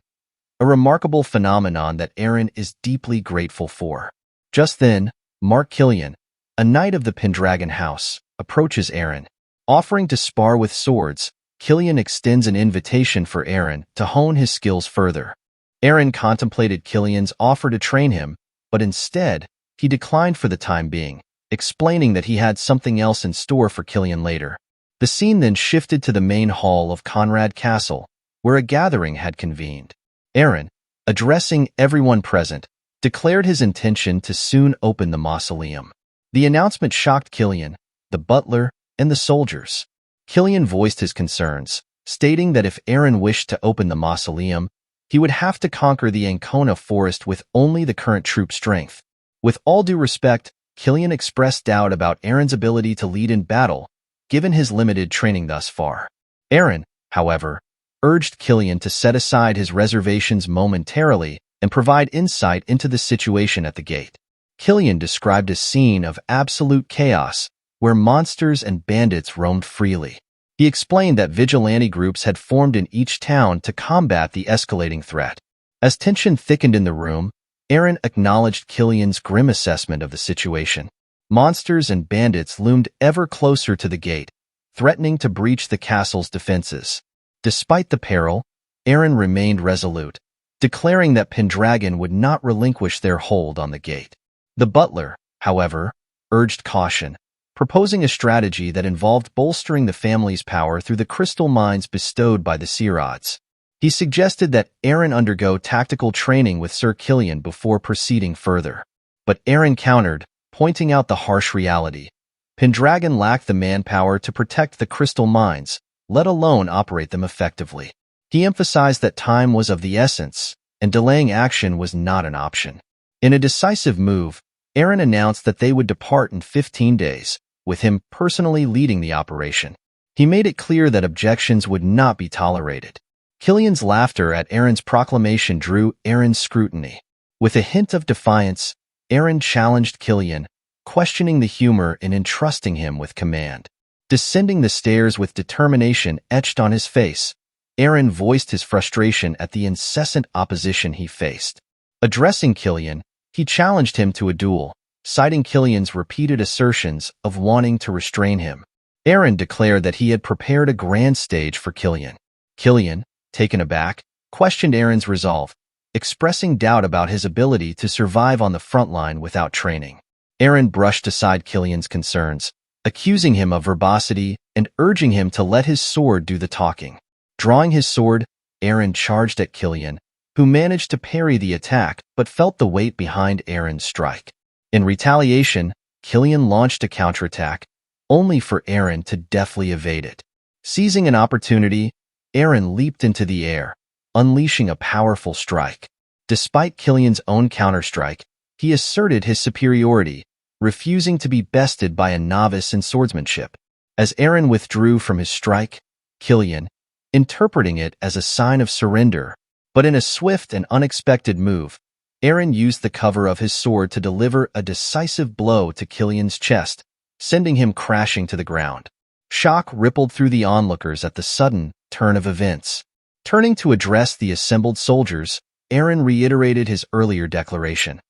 a remarkable phenomenon that Eren is deeply grateful for. Just then, Mark Killian, a knight of the Pendragon house, approaches Eren. Offering to spar with swords, Killian extends an invitation for Eren to hone his skills further. Eren contemplated Killian's offer to train him, but instead, he declined for the time being, explaining that he had something else in store for Killian later. The scene then shifted to the main hall of Conrad Castle, where a gathering had convened. Eren, addressing everyone present, declared his intention to soon open the mausoleum. The announcement shocked Killian, the butler, and the soldiers. Killian voiced his concerns, stating that if Eren wished to open the mausoleum, he would have to conquer the Ancona forest with only the current troop strength. With all due respect, Killian expressed doubt about Eren's ability to lead in battle, given his limited training thus far. Eren, however, urged Killian to set aside his reservations momentarily and provide insight into the situation at the gate. Killian described a scene of absolute chaos, where monsters and bandits roamed freely. He explained that vigilante groups had formed in each town to combat the escalating threat. As tension thickened in the room, Eren acknowledged Killian's grim assessment of the situation. Monsters and bandits loomed ever closer to the gate, threatening to breach the castle's defenses. Despite the peril, Eren remained resolute, declaring that Pendragon would not relinquish their hold on the gate. The butler, however, urged caution, proposing a strategy that involved bolstering the family's power through the crystal mines bestowed by the Seerods. He suggested that Eren undergo tactical training with Sir Killian before proceeding further. But Eren countered, pointing out the harsh reality. Pendragon lacked the manpower to protect the crystal mines, let alone operate them effectively. He emphasized that time was of the essence, and delaying action was not an option. In a decisive move, Eren announced that they would depart in 15 days, with him personally leading the operation. He made it clear that objections would not be tolerated. Killian's laughter at Eren's proclamation drew Eren's scrutiny. With a hint of defiance, Eren challenged Killian, questioning the humor in entrusting him with command. Descending the stairs with determination etched on his face, Eren voiced his frustration at the incessant opposition he faced. Addressing Killian, he challenged him to a duel, citing Killian's repeated assertions of wanting to restrain him. Eren declared that he had prepared a grand stage for Killian. Killian, taken aback, questioned Eren's resolve, expressing doubt about his ability to survive on the front line without training. Eren brushed aside Killian's concerns, accusing him of verbosity and urging him to let his sword do the talking. Drawing his sword, Eren charged at Killian, who managed to parry the attack but felt the weight behind Eren's strike. In retaliation, Killian launched a counterattack, only for Eren to deftly evade it. Seizing an opportunity, Eren leaped into the air, unleashing a powerful strike. Despite Killian's own counterstrike, he asserted his superiority, refusing to be bested by a novice in swordsmanship. As Eren withdrew from his strike, Killian, interpreting it as a sign of surrender, but in a swift and unexpected move, Eren used the cover of his sword to deliver a decisive blow to Killian's chest, sending him crashing to the ground. Shock rippled through the onlookers at the sudden turn of events. Turning to address the assembled soldiers, Eren reiterated his earlier declaration.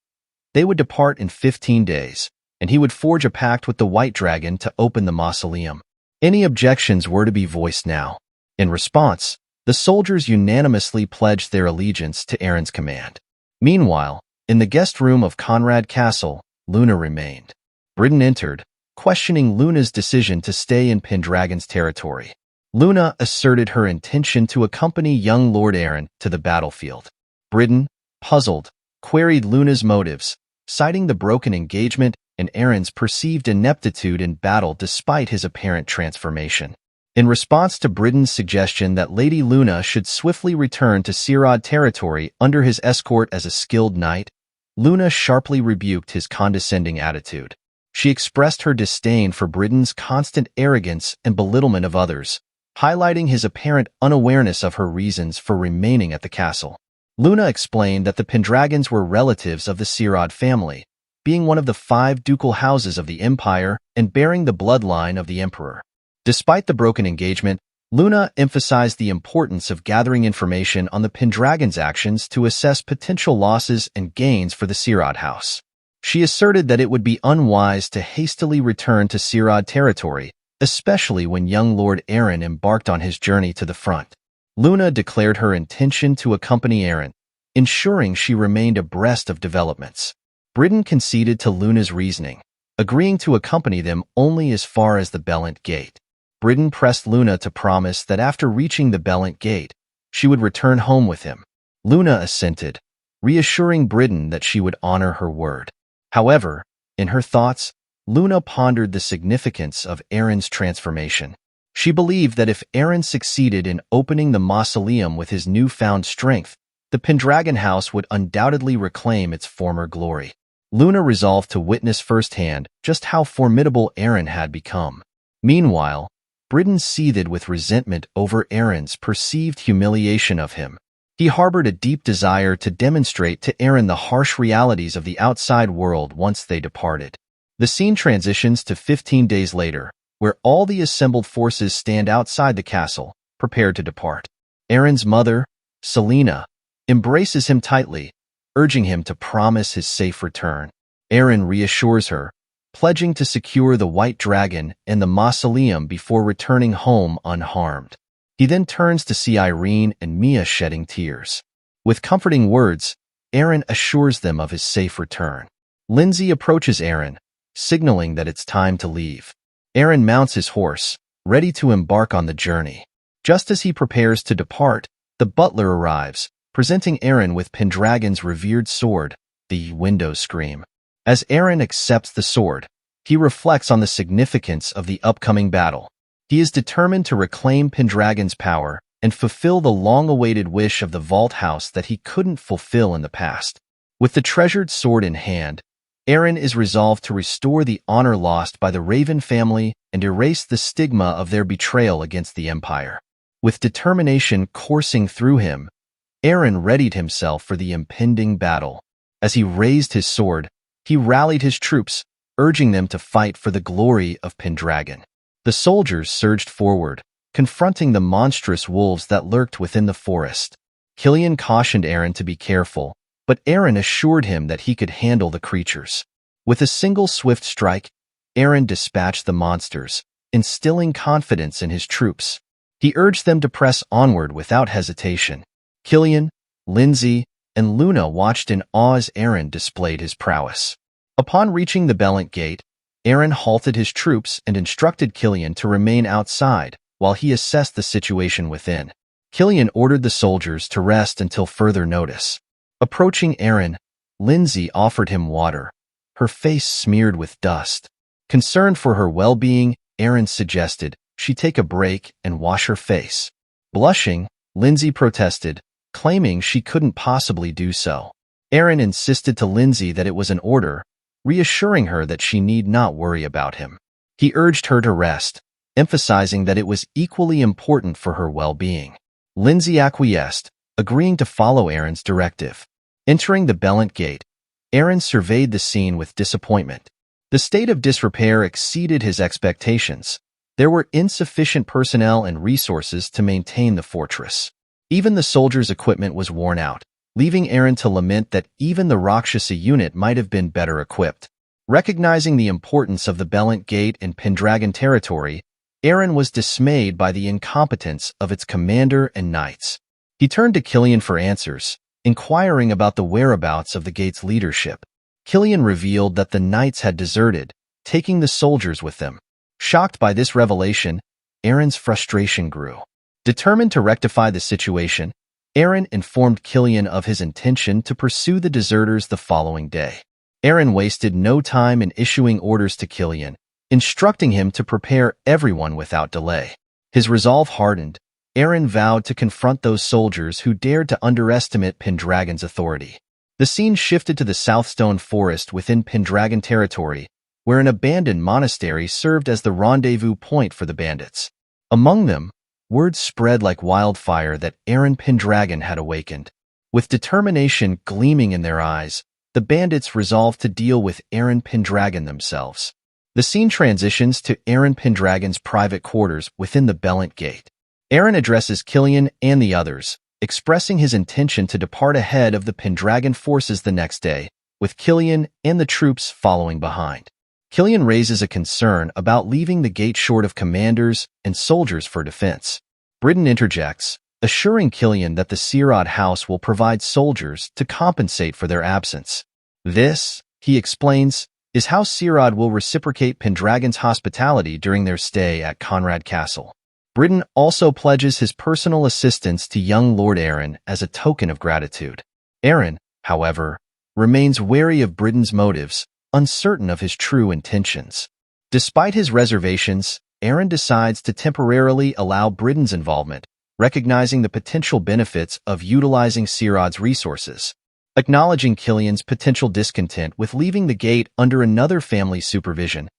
They would depart in 15 days, and he would forge a pact with the White Dragon to open the mausoleum. Any objections were to be voiced now. In response, the soldiers unanimously pledged their allegiance to Eren's command. Meanwhile, in the guest room of Conrad Castle, Luna remained. Britain entered, questioning Luna's decision to stay in Pendragon's territory. Luna asserted her intention to accompany young Lord Eren to the battlefield. Britain, puzzled, queried Luna's motives, citing the broken engagement and Eren's perceived ineptitude in battle despite his apparent transformation. In response to Britain's suggestion that Lady Luna should swiftly return to Sirad territory under his escort as a skilled knight, Luna sharply rebuked his condescending attitude. She expressed her disdain for Britain's constant arrogance and belittlement of others, highlighting his apparent unawareness of her reasons for remaining at the castle. Luna explained that the Pendragons were relatives of the Sirad family, being one of the 5 ducal houses of the empire and bearing the bloodline of the emperor. Despite the broken engagement, Luna emphasized the importance of gathering information on the Pendragon's actions to assess potential losses and gains for the Sirad house. She asserted that it would be unwise to hastily return to Sirad territory, especially when young Lord Eren embarked on his journey to the front. Luna declared her intention to accompany Eren, ensuring she remained abreast of developments. Britain conceded to Luna's reasoning, agreeing to accompany them only as far as the Bellant Gate. Britain pressed Luna to promise that after reaching the Bellant Gate, she would return home with him. Luna assented, reassuring Britain that she would honor her word. However, in her thoughts, Luna pondered the significance of Eren's transformation. She believed that if Eren succeeded in opening the mausoleum with his newfound strength, the Pendragon house would undoubtedly reclaim its former glory. Luna resolved to witness firsthand just how formidable Eren had become. Meanwhile, Britain seethed with resentment over Eren's perceived humiliation of him. He harbored a deep desire to demonstrate to Eren the harsh realities of the outside world once they departed. The scene transitions to 15 days later, where all the assembled forces stand outside the castle, prepared to depart. Eren's mother, Selena, embraces him tightly, urging him to promise his safe return. Eren reassures her, pledging to secure the White Dragon and the mausoleum before returning home unharmed. He then turns to see Irene and Mia shedding tears. With comforting words, Eren assures them of his safe return. Lindsay approaches Eren, signaling that it's time to leave. Eren mounts his horse, ready to embark on the journey. Just as he prepares to depart, The butler arrives, presenting Eren with Pendragon's revered sword, the Window Scream. As Eren accepts the sword, he reflects on the significance of the upcoming battle. He is determined to reclaim Pendragon's power and fulfill the long-awaited wish of the Valt house that he couldn't fulfill in the past. With the treasured sword in hand, Eren is resolved to restore the honor lost by the Raven family and erase the stigma of their betrayal against the Empire. With determination coursing through him, Eren readied himself for the impending battle. As he raised his sword, he rallied his troops, urging them to fight for the glory of Pendragon. The soldiers surged forward, confronting the monstrous wolves that lurked within the forest. Killian cautioned Eren to be careful, but Eren assured him that he could handle the creatures. With a single swift strike, Eren dispatched the monsters, instilling confidence in his troops. He urged them to press onward without hesitation. Killian, Lindsay, and Luna watched in awe as Eren displayed his prowess. Upon reaching the Belent Gate, Eren halted his troops and instructed Killian to remain outside while he assessed the situation within. Killian ordered the soldiers to rest until further notice. Approaching Eren, Lindsay offered him water, her face smeared with dust. Concerned for her well-being, Eren suggested she take a break and wash her face. Blushing, Lindsay protested, claiming she couldn't possibly do so. Eren insisted to Lindsay that it was an order, reassuring her that she need not worry about him. He urged her to rest, emphasizing that it was equally important for her well-being. Lindsay acquiesced, agreeing to follow Eren's directive. Entering the Belent Gate, Eren surveyed the scene with disappointment. The state of disrepair exceeded his expectations. There were insufficient personnel and resources to maintain the fortress. Even the soldiers' equipment was worn out, leaving Eren to lament that even the Rakshasa unit might have been better equipped. Recognizing the importance of the Belent Gate in Pendragon territory, Eren was dismayed by the incompetence of its commander and knights. He turned to Killian for answers, inquiring about the whereabouts of the gate's leadership. Killian revealed that the knights had deserted, taking the soldiers with them. Shocked by this revelation, Eren's frustration grew. Determined to rectify the situation, Eren informed Killian of his intention to pursue the deserters the following day. Eren wasted no time in issuing orders to Killian, instructing him to prepare everyone without delay. His resolve hardened. Eren vowed to confront those soldiers who dared to underestimate Pendragon's authority. The scene shifted to the Southstone Forest within Pendragon territory, where an abandoned monastery served as the rendezvous point for the bandits. Among them, word spread like wildfire that Eren Pendragon had awakened. With determination gleaming in their eyes, the bandits resolved to deal with Eren Pendragon themselves. The scene transitions to Eren Pendragon's private quarters within the Belent Gate. Eren addresses Killian and the others, expressing his intention to depart ahead of the Pendragon forces the next day, with Killian and the troops following behind. Killian raises a concern about leaving the gate short of commanders and soldiers for defense. Britain interjects, assuring Killian that the Sirad house will provide soldiers to compensate for their absence. This, he explains, is how Sirad will reciprocate Pendragon's hospitality during their stay at Conrad Castle. Britain also pledges his personal assistance to young Lord Eren as a token of gratitude. Eren, however, remains wary of Britain's motives, uncertain of his true intentions. Despite his reservations, Eren decides to temporarily allow Britain's involvement, recognizing the potential benefits of utilizing Sirad's resources. Acknowledging Killian's potential discontent with leaving the gate under another family's supervision,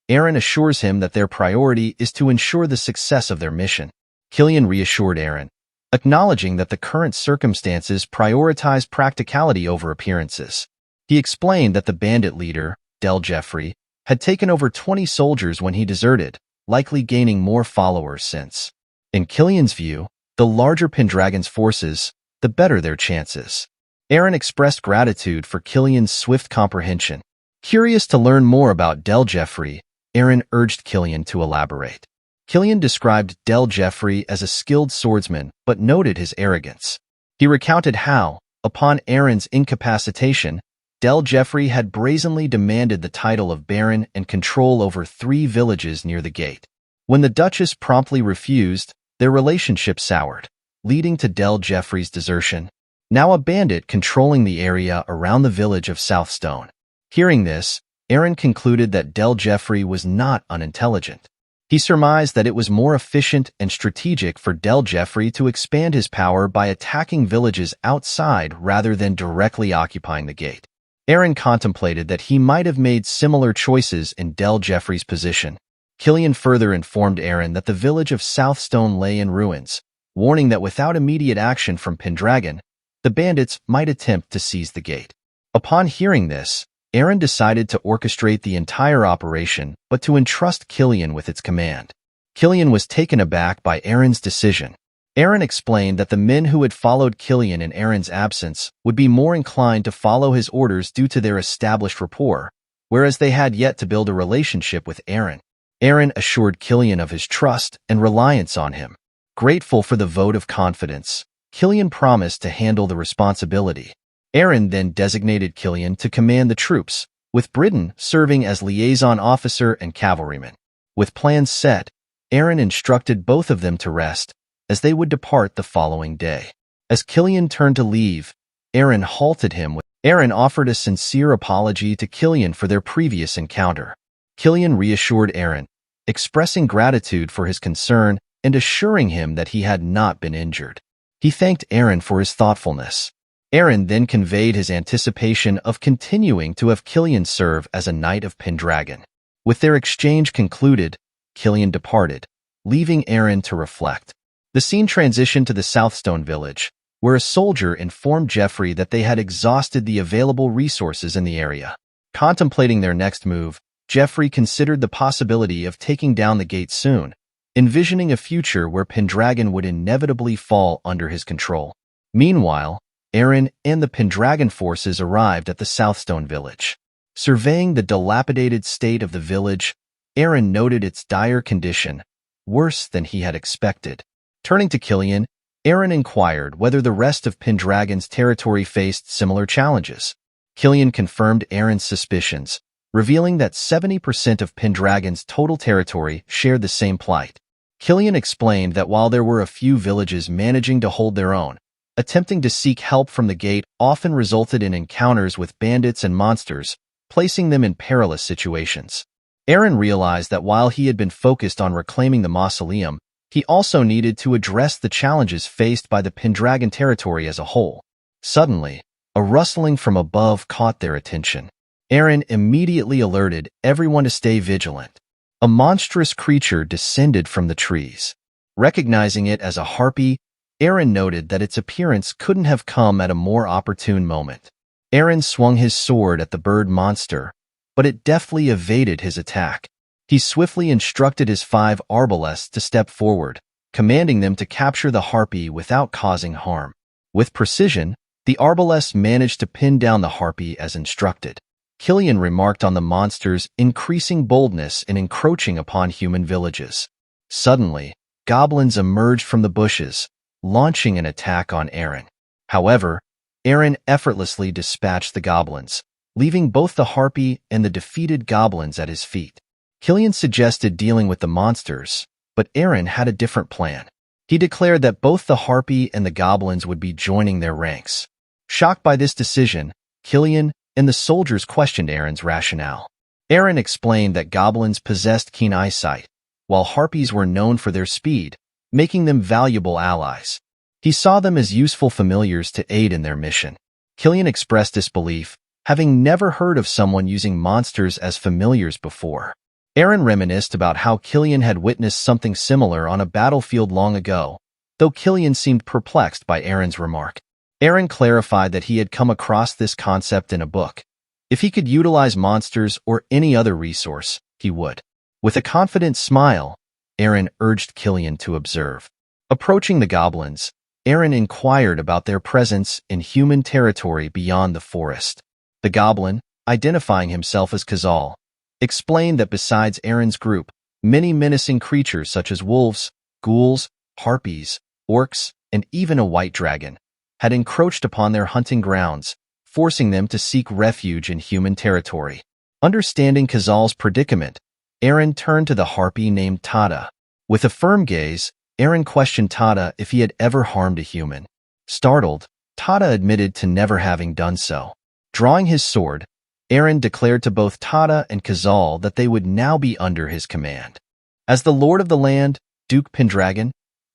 Eren assures him that their priority is to ensure the success of their mission. Killian reassured Eren, acknowledging that the current circumstances prioritize practicality over appearances. He explained that the bandit leader, Del Jeffrey, had taken over 20 soldiers when he deserted, likely gaining more followers since. In Killian's view, the larger Pendragon's forces, the better their chances. Eren expressed gratitude for Killian's swift comprehension. Curious to learn more about Del Jeffrey, Eren urged Killian to elaborate. Killian described Del Jeffrey as a skilled swordsman, but noted his arrogance. He recounted how, upon Eren's incapacitation, Del Jeffrey had brazenly demanded the title of Baron and control over 3 villages near the gate. When the Duchess promptly refused, their relationship soured. leading to Del Jeffrey's desertion, now a bandit controlling the area around the village of Southstone. Hearing this, Eren concluded that Del Jeffrey was not unintelligent. He surmised that it was more efficient and strategic for Del Jeffrey to expand his power by attacking villages outside rather than directly occupying the gate. Eren contemplated that he might have made similar choices in Del Jeffrey's position. Killian further informed Eren that the village of Southstone lay in ruins, warning that without immediate action from Pendragon, the bandits might attempt to seize the gate. Upon hearing this, Eren decided to orchestrate the entire operation, but to entrust Killian with its command. Killian was taken aback by Eren's decision. Eren explained that the men who had followed Killian in Eren's absence would be more inclined to follow his orders due to their established rapport, whereas they had yet to build a relationship with Eren. Eren assured Killian of his trust and reliance on him. Grateful for the vote of confidence, Killian promised to handle the responsibility. Eren then designated Killian to command the troops, with Britain serving as liaison officer and cavalryman. With plans set, Eren instructed both of them to rest, as they would depart the following day. As Killian turned to leave, Eren halted him. Eren offered a sincere apology to Killian for their previous encounter. Killian reassured Eren, expressing gratitude for his concern and assuring him that he had not been injured. He thanked Eren for his thoughtfulness. Eren then conveyed his anticipation of continuing to have Killian serve as a Knight of Pendragon. With their exchange concluded, Killian departed, leaving Eren to reflect. The scene transitioned to the Southstone village, where a soldier informed Jeffrey that they had exhausted the available resources in the area. Contemplating their next move, Jeffrey considered the possibility of taking down the gate soon, envisioning a future where Pendragon would inevitably fall under his control. Meanwhile, Eren and the Pendragon forces arrived at the Southstone village. Surveying the dilapidated state of the village, Eren noted its dire condition, worse than he had expected. Turning to Killian, Eren inquired whether the rest of Pendragon's territory faced similar challenges. Killian confirmed Eren's suspicions, revealing that 70% of Pendragon's total territory shared the same plight. Killian explained that while there were a few villages managing to hold their own, attempting to seek help from the gate often resulted in encounters with bandits and monsters, placing them in perilous situations. Eren realized that while he had been focused on reclaiming the mausoleum, he also needed to address the challenges faced by the Pendragon territory as a whole. Suddenly, a rustling from above caught their attention. Eren immediately alerted everyone to stay vigilant. A monstrous creature descended from the trees. Recognizing it as a harpy, Eren noted that its appearance couldn't have come at a more opportune moment. Eren swung his sword at the bird monster, but it deftly evaded his attack. He swiftly instructed his 5 arbalests to step forward, commanding them to capture the harpy without causing harm. With precision, the arbalests managed to pin down the harpy as instructed. Killian remarked on the monster's increasing boldness in encroaching upon human villages. Suddenly, goblins emerged from the bushes, launching an attack on Eren. However, Eren effortlessly dispatched the goblins, leaving both the harpy and the defeated goblins at his feet. Killian suggested dealing with the monsters, but Eren had a different plan. He declared that both the harpy and the goblins would be joining their ranks. Shocked by this decision, Killian and the soldiers questioned Eren's rationale. Eren explained that goblins possessed keen eyesight, while harpies were known for their speed, making them valuable allies. He saw them as useful familiars to aid in their mission. Killian expressed disbelief, having never heard of someone using monsters as familiars before. Eren reminisced about how Killian had witnessed something similar on a battlefield long ago, though Killian seemed perplexed by Eren's remark. Eren clarified that he had come across this concept in a book. If he could utilize monsters or any other resource, he would. With a confident smile, Eren urged Killian to observe. Approaching the goblins, Eren inquired about their presence in human territory beyond the forest. The goblin, identifying himself as Khazal, explained that besides Eren's group, many menacing creatures such as wolves, ghouls, harpies, orcs, and even a white dragon had encroached upon their hunting grounds, forcing them to seek refuge in human territory. Understanding Khazal's predicament, Eren turned to the harpy named Tada. With a firm gaze, Eren questioned Tada if he had ever harmed a human. Startled, Tada admitted to never having done so. Drawing his sword, Eren declared to both Tada and Khazal that they would now be under his command. As the Lord of the Land, Duke Pendragon,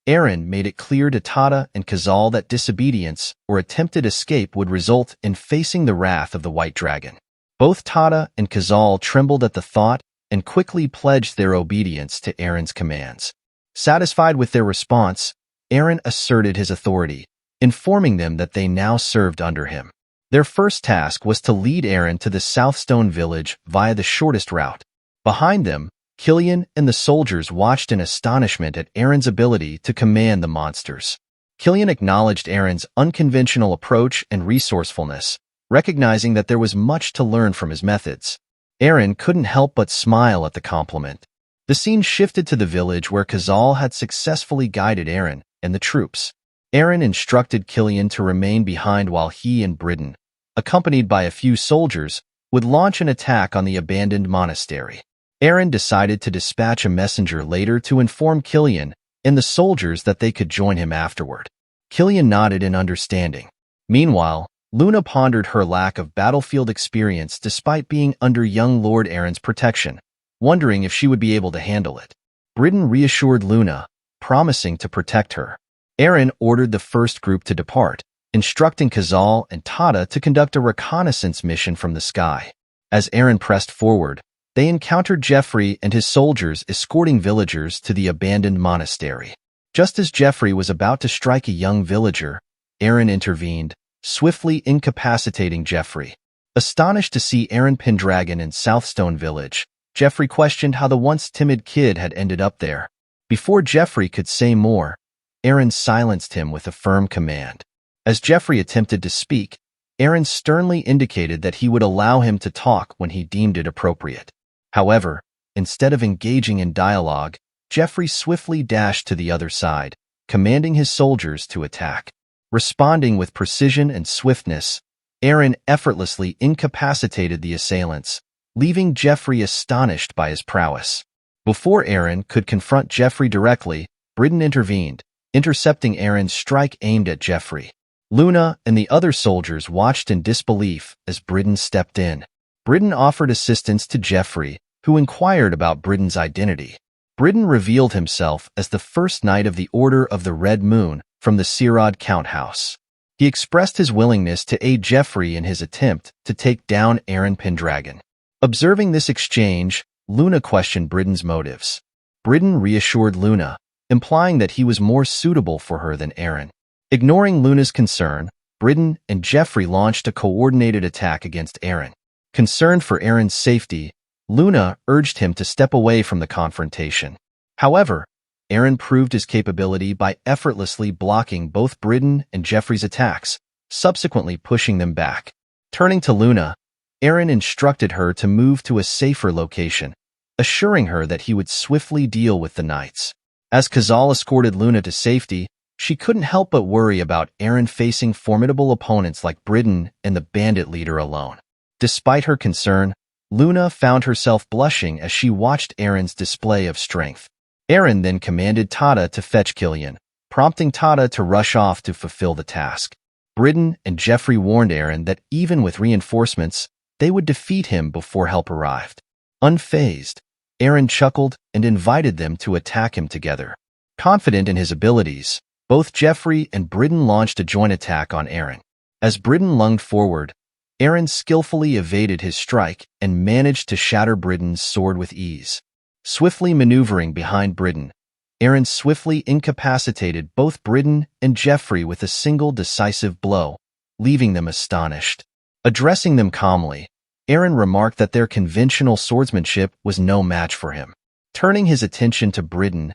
Eren made it clear to Tada and Khazal that disobedience or attempted escape would result in facing the wrath of the White Dragon. Both Tada and Khazal trembled at the thought and quickly pledged their obedience to Eren's commands. Satisfied with their response, Eren asserted his authority, informing them that they now served under him. Their first task was to lead Eren to the Southstone village via the shortest route. Behind them, Killian and the soldiers watched in astonishment at Eren's ability to command the monsters. Killian acknowledged Eren's unconventional approach and resourcefulness, recognizing that there was much to learn from his methods. Eren couldn't help but smile at the compliment. The scene shifted to the village where Khazal had successfully guided Eren and the troops. Eren instructed Killian to remain behind while he and Britain, accompanied by a few soldiers, would launch an attack on the abandoned monastery. Eren decided to dispatch a messenger later to inform Killian and the soldiers that they could join him afterward. Killian nodded in understanding. Meanwhile, Luna pondered her lack of battlefield experience despite being under young Lord Eren's protection, wondering if she would be able to handle it. Britain reassured Luna, promising to protect her. Eren ordered the first group to depart, instructing Khazal and Tada to conduct a reconnaissance mission from the sky. As Eren pressed forward, they encountered Jeffrey and his soldiers escorting villagers to the abandoned monastery. Just as Jeffrey was about to strike a young villager, Eren intervened, swiftly incapacitating Jeffrey. Astonished to see Eren Pendragon in Southstone village, Jeffrey questioned how the once timid kid had ended up there. Before Jeffrey could say more, Eren silenced him with a firm command. As Jeffrey attempted to speak, Eren sternly indicated that he would allow him to talk when he deemed it appropriate. However, instead of engaging in dialogue, Jeffrey swiftly dashed to the other side, commanding his soldiers to attack. Responding with precision and swiftness, Eren effortlessly incapacitated the assailants, leaving Jeffrey astonished by his prowess. Before Eren could confront Jeffrey directly, Britain intervened, intercepting Eren's strike aimed at Jeffrey. Luna and the other soldiers watched in disbelief as Britain stepped in. Britain offered assistance to Jeffrey, who inquired about Britain's identity. Britain revealed himself as the first knight of the Order of the Red Moon from the Sirad Count House. He expressed his willingness to aid Jeffrey in his attempt to take down Eren Pendragon. Observing this exchange, Luna questioned Britain's motives. Britain reassured Luna, implying that he was more suitable for her than Eren. Ignoring Luna's concern, Britain and Jeffrey launched a coordinated attack against Eren. Concerned for Eren's safety, Luna urged him to step away from the confrontation. However, Eren proved his capability by effortlessly blocking both Britain and Jeffrey's attacks, subsequently pushing them back. Turning to Luna, Eren instructed her to move to a safer location, assuring her that he would swiftly deal with the knights. As Khazal escorted Luna to safety, she couldn't help but worry about Eren facing formidable opponents like Britain and the bandit leader alone. Despite her concern, Luna found herself blushing as she watched Eren's display of strength. Eren then commanded Tada to fetch Killian, prompting Tada to rush off to fulfill the task. Britain and Jeffrey warned Eren that even with reinforcements, they would defeat him before help arrived. Unfazed, Eren chuckled and invited them to attack him together. Confident in his abilities, both Jeffrey and Britain launched a joint attack on Eren. As Britain lunged forward, Eren skillfully evaded his strike and managed to shatter Britain's sword with ease. Swiftly maneuvering behind Britain, Eren swiftly incapacitated both Britain and Jeffrey with a single decisive blow, leaving them astonished. Addressing them calmly, Eren remarked that their conventional swordsmanship was no match for him. Turning his attention to Britain,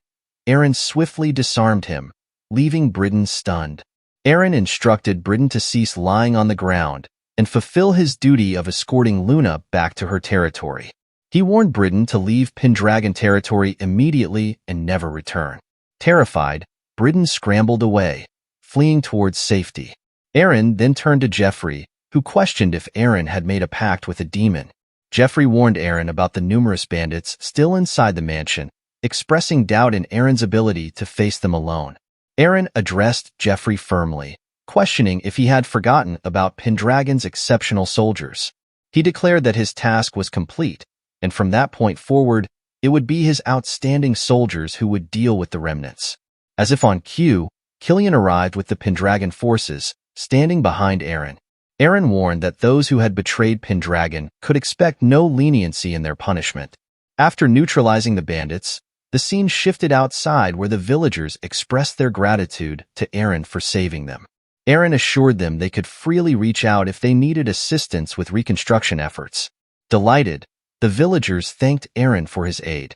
Eren swiftly disarmed him, leaving Britain stunned. Eren instructed Britain to cease lying on the ground and fulfill his duty of escorting Luna back to her territory. He warned Britain to leave Pendragon territory immediately and never return. Terrified, Britain scrambled away, fleeing towards safety. Eren then turned to Jeffrey, who questioned if Eren had made a pact with a demon. Jeffrey warned Eren about the numerous bandits still inside the mansion, expressing doubt in Eren's ability to face them alone. Eren addressed Jeffrey firmly, questioning if he had forgotten about Pendragon's exceptional soldiers. He declared that his task was complete, and from that point forward, it would be his outstanding soldiers who would deal with the remnants. As if on cue, Killian arrived with the Pendragon forces, standing behind Eren. Eren warned that those who had betrayed Pendragon could expect no leniency in their punishment. After neutralizing the bandits, the scene shifted outside where the villagers expressed their gratitude to Eren for saving them. Eren assured them they could freely reach out if they needed assistance with reconstruction efforts. Delighted, the villagers thanked Eren for his aid,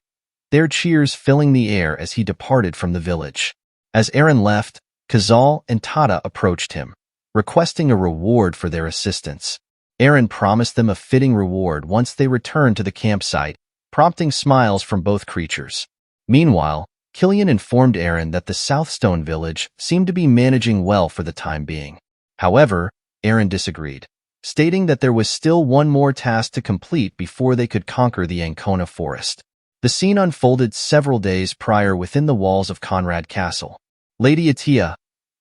their cheers filling the air as he departed from the village. As Eren left, Kazal and Tada approached him, requesting a reward for their assistance. Eren promised them a fitting reward once they returned to the campsite, prompting smiles from both creatures. Meanwhile, Killian informed Eren that the Southstone village seemed to be managing well for the time being. However, Eren disagreed, stating that there was still one more task to complete before they could conquer the Ancona forest. The scene unfolded several days prior within the walls of Conrad Castle. Lady Atia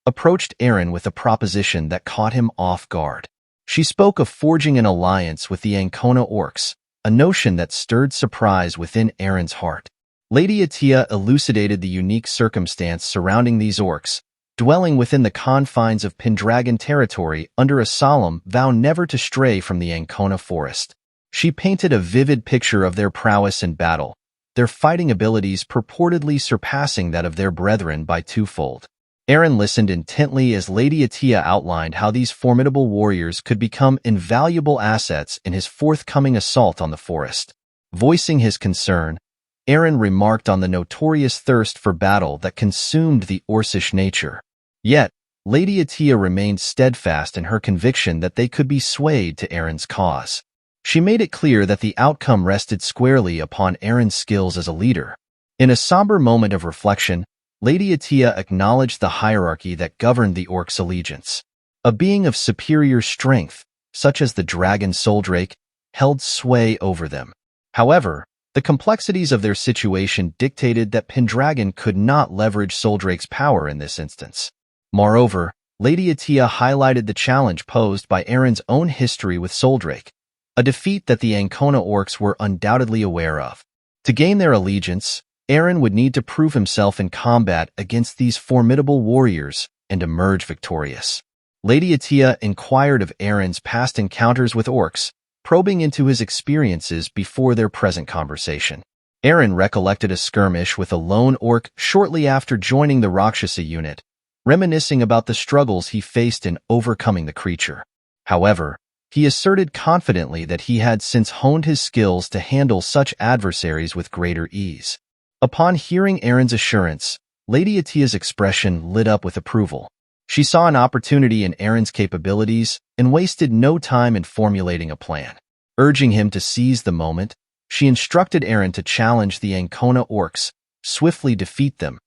approached Eren with a proposition that caught him off guard. She spoke of forging an alliance with the Ancona orcs, a notion that stirred surprise within Eren's heart. Lady Atia elucidated the unique circumstance surrounding these orcs, dwelling within the confines of Pendragon territory under a solemn vow never to stray from the Ancona forest. She painted a vivid picture of their prowess in battle, their fighting abilities purportedly surpassing that of their brethren by twofold. Eren listened intently as Lady Atia outlined how these formidable warriors could become invaluable assets in his forthcoming assault on the forest. Voicing his concern, Eren remarked on the notorious thirst for battle that consumed the Orcish nature. Yet, Lady Atia remained steadfast in her conviction that they could be swayed to Eren's cause. She made it clear that the outcome rested squarely upon Eren's skills as a leader. In a somber moment of reflection, Lady Atia acknowledged the hierarchy that governed the orcs' allegiance. A being of superior strength, such as the dragon Soldrake, held sway over them. However, the complexities of their situation dictated that Pendragon could not leverage Soldrake's power in this instance. Moreover, Lady Atia highlighted the challenge posed by Eren's own history with Soldrake, a defeat that the Ancona orcs were undoubtedly aware of. To gain their allegiance, Eren would need to prove himself in combat against these formidable warriors and emerge victorious. Lady Atia inquired of Eren's past encounters with orcs, probing into his experiences before their present conversation. Eren recollected a skirmish with a lone orc shortly after joining the Rakshasa unit, reminiscing about the struggles he faced in overcoming the creature. However, he asserted confidently that he had since honed his skills to handle such adversaries with greater ease. Upon hearing Eren's assurance, Lady Atia's expression lit up with approval. She saw an opportunity in Eren's capabilities and wasted no time in formulating a plan. Urging him to seize the moment, she instructed Eren to challenge the Ancona orcs, swiftly defeat them,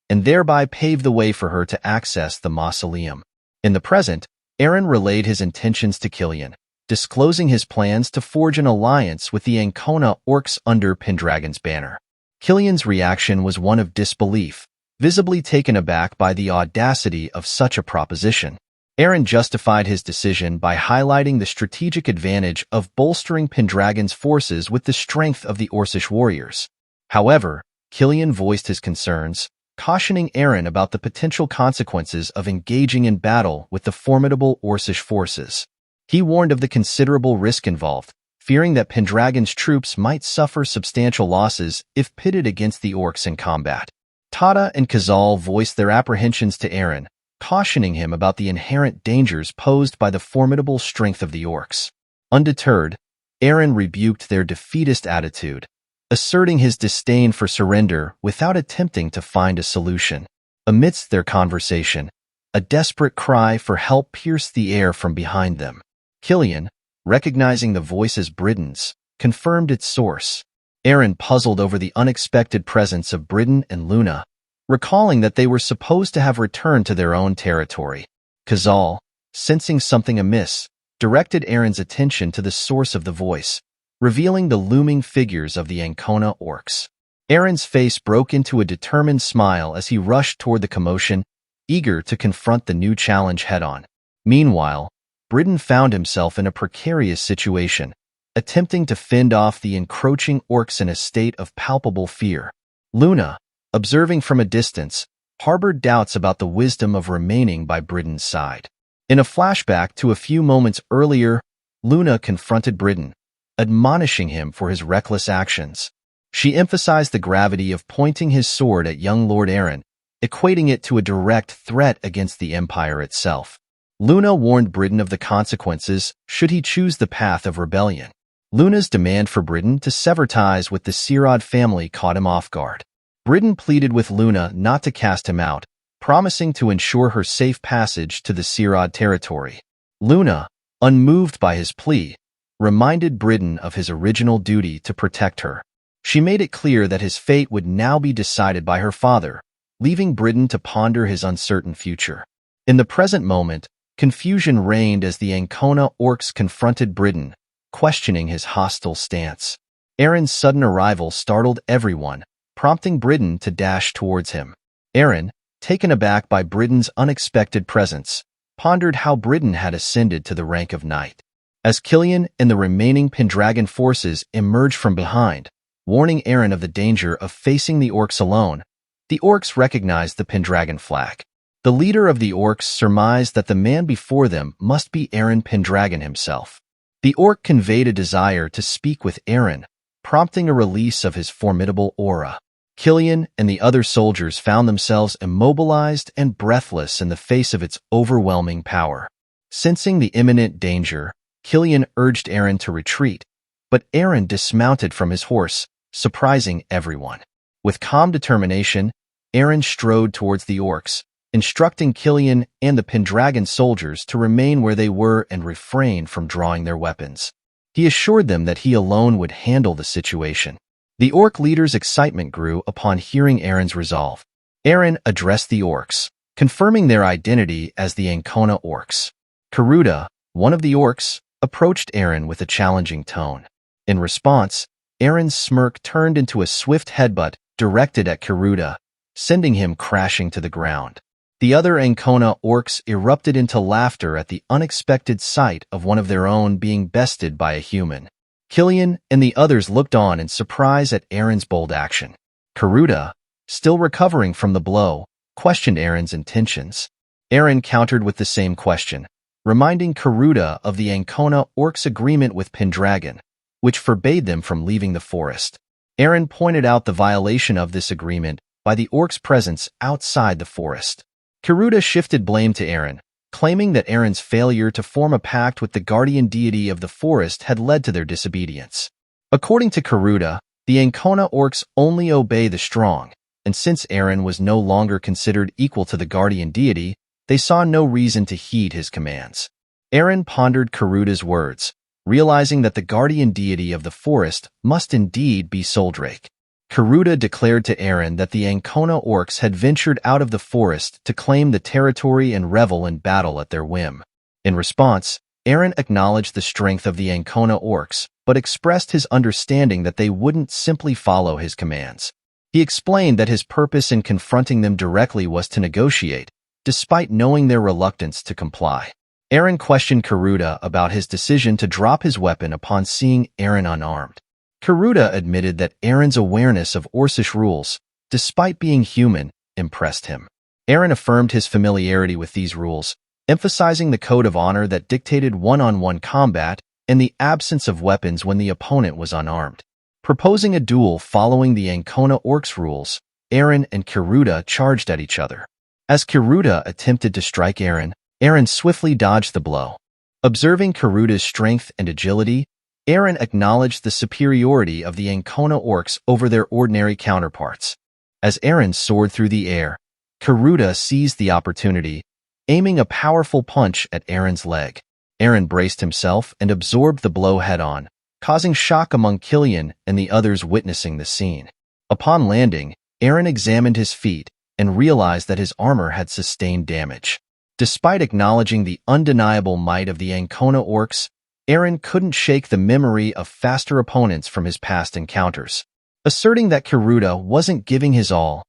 and thereby pave the way for her to access the mausoleum. In the present, Eren relayed his intentions to Killian, disclosing his plans to forge an alliance with the Ancona orcs under Pendragon's banner. Killian's reaction was one of disbelief, visibly taken aback by the audacity of such a proposition. Eren justified his decision by highlighting the strategic advantage of bolstering Pendragon's forces with the strength of the Orcish warriors. However, Killian voiced his concerns, cautioning Eren about the potential consequences of engaging in battle with the formidable Orcish forces. He warned of the considerable risk involved, fearing that Pendragon's troops might suffer substantial losses if pitted against the orcs in combat. Tada and Kazal voiced their apprehensions to Eren, cautioning him about the inherent dangers posed by the formidable strength of the orcs. Undeterred, Eren rebuked their defeatist attitude, asserting his disdain for surrender without attempting to find a solution. Amidst their conversation, a desperate cry for help pierced the air from behind them. Killian, recognizing the voice as Bridden's, confirmed its source. Eren puzzled over the unexpected presence of Bridden and Luna, recalling that they were supposed to have returned to their own territory. Kazal, sensing something amiss, directed Eren's attention to the source of the voice, revealing the looming figures of the Ancona orcs. Eren's face broke into a determined smile as he rushed toward the commotion, eager to confront the new challenge head-on. Meanwhile, Britain found himself in a precarious situation, attempting to fend off the encroaching orcs in a state of palpable fear. Luna, observing from a distance, harbored doubts about the wisdom of remaining by Britain's side. In a flashback to a few moments earlier, Luna confronted Britain, admonishing him for his reckless actions. She emphasized the gravity of pointing his sword at young Lord Eren, equating it to a direct threat against the Empire itself. Luna warned Britain of the consequences should he choose the path of rebellion. Luna's demand for Britain to sever ties with the Sirad family caught him off guard. Britain pleaded with Luna not to cast him out, promising to ensure her safe passage to the Sirad territory. Luna, unmoved by his plea, reminded Britain of his original duty to protect her. She made it clear that his fate would now be decided by her father, leaving Britain to ponder his uncertain future. In the present moment, confusion reigned as the Ancona orcs confronted Britain, questioning his hostile stance. Eren's sudden arrival startled everyone, prompting Britain to dash towards him. Eren, taken aback by Britain's unexpected presence, pondered how Britain had ascended to the rank of knight. As Killian and the remaining Pendragon forces emerged from behind, warning Eren of the danger of facing the orcs alone, the orcs recognized the Pendragon flag. The leader of the orcs surmised that the man before them must be Eren Pendragon himself. The orc conveyed a desire to speak with Eren, prompting a release of his formidable aura. Killian and the other soldiers found themselves immobilized and breathless in the face of its overwhelming power. Sensing the imminent danger, Killian urged Eren to retreat, but Eren dismounted from his horse, surprising everyone. With calm determination, Eren strode towards the orcs, instructing Killian and the Pendragon soldiers to remain where they were and refrain from drawing their weapons. He assured them that he alone would handle the situation. The orc leader's excitement grew upon hearing Eren's resolve. Eren addressed the orcs, confirming their identity as the Ancona orcs. Karuta, one of the orcs, approached Eren with a challenging tone. In response, Eren's smirk turned into a swift headbutt directed at Karuta, sending him crashing to the ground. The other Ancona orcs erupted into laughter at the unexpected sight of one of their own being bested by a human. Killian and the others looked on in surprise at Eren's bold action. Karuta, still recovering from the blow, questioned Eren's intentions. Eren countered with the same question, reminding Karuta of the Ancona orcs' agreement with Pendragon, which forbade them from leaving the forest. Eren pointed out the violation of this agreement by the orcs' presence outside the forest. Karuta shifted blame to Eren, claiming that Eren's failure to form a pact with the guardian deity of the forest had led to their disobedience. According to Karuta, the Ancona orcs only obey the strong, and since Eren was no longer considered equal to the guardian deity, they saw no reason to heed his commands. Eren pondered Karuta's words, realizing that the guardian deity of the forest must indeed be Soldrake. Karuta declared to Eren that the Ancona orcs had ventured out of the forest to claim the territory and revel in battle at their whim. In response, Eren acknowledged the strength of the Ancona orcs, but expressed his understanding that they wouldn't simply follow his commands. He explained that his purpose in confronting them directly was to negotiate, despite knowing their reluctance to comply. Eren questioned Karuta about his decision to drop his weapon upon seeing Eren unarmed. Karuta admitted that Eren's awareness of Orcish rules, despite being human, impressed him. Eren affirmed his familiarity with these rules, emphasizing the code of honor that dictated one-on-one combat and the absence of weapons when the opponent was unarmed. Proposing a duel following the Ancona orcs rules, Eren and Karuta charged at each other. As Karuta attempted to strike Eren, Eren swiftly dodged the blow. Observing Karuta's strength and agility, Eren acknowledged the superiority of the Ancona orcs over their ordinary counterparts. As Eren soared through the air, Karuta seized the opportunity, aiming a powerful punch at Eren's leg. Eren braced himself and absorbed the blow head-on, causing shock among Killian and the others witnessing the scene. Upon landing, Eren examined his feet and realized that his armor had sustained damage. Despite acknowledging the undeniable might of the Ancona orcs, Eren couldn't shake the memory of faster opponents from his past encounters. Asserting that Karuta wasn't giving his all,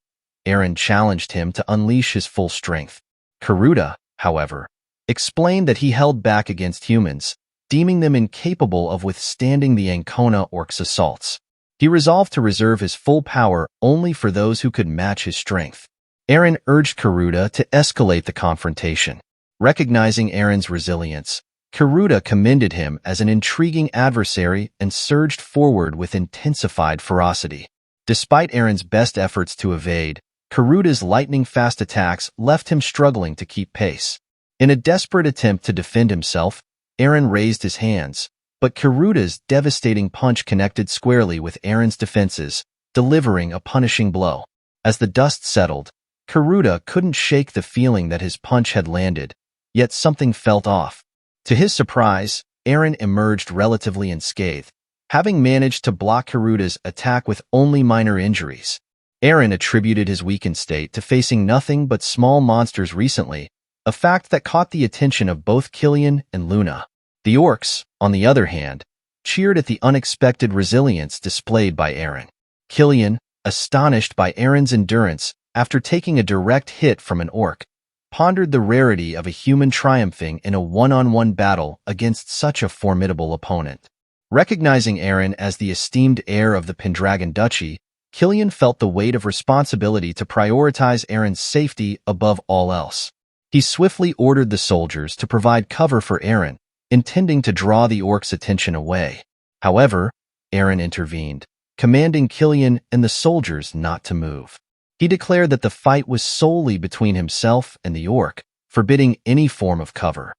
Eren challenged him to unleash his full strength. Karuta, however, explained that he held back against humans, deeming them incapable of withstanding the Ancona orcs' assaults. He resolved to reserve his full power only for those who could match his strength. Eren urged Karuta to escalate the confrontation. Recognizing Eren's resilience, Karuta commended him as an intriguing adversary and surged forward with intensified ferocity. Despite Eren's best efforts to evade, Karuta's lightning-fast attacks left him struggling to keep pace. In a desperate attempt to defend himself, Eren raised his hands, but Karuta's devastating punch connected squarely with Eren's defenses, delivering a punishing blow. As the dust settled, Karuta couldn't shake the feeling that his punch had landed, yet something felt off. To his surprise, Eren emerged relatively unscathed, having managed to block Karuta's attack with only minor injuries. Eren attributed his weakened state to facing nothing but small monsters recently, a fact that caught the attention of both Killian and Luna. The orcs, on the other hand, cheered at the unexpected resilience displayed by Eren. Killian, astonished by Eren's endurance after taking a direct hit from an orc, pondered the rarity of a human triumphing in a one-on-one battle against such a formidable opponent. Recognizing Eren as the esteemed heir of the Pendragon Duchy, Killian felt the weight of responsibility to prioritize Eren's safety above all else. He swiftly ordered the soldiers to provide cover for Eren, intending to draw the orcs' attention away. However, Eren intervened, commanding Killian and the soldiers not to move. He declared that the fight was solely between himself and the orc, forbidding any form of cover.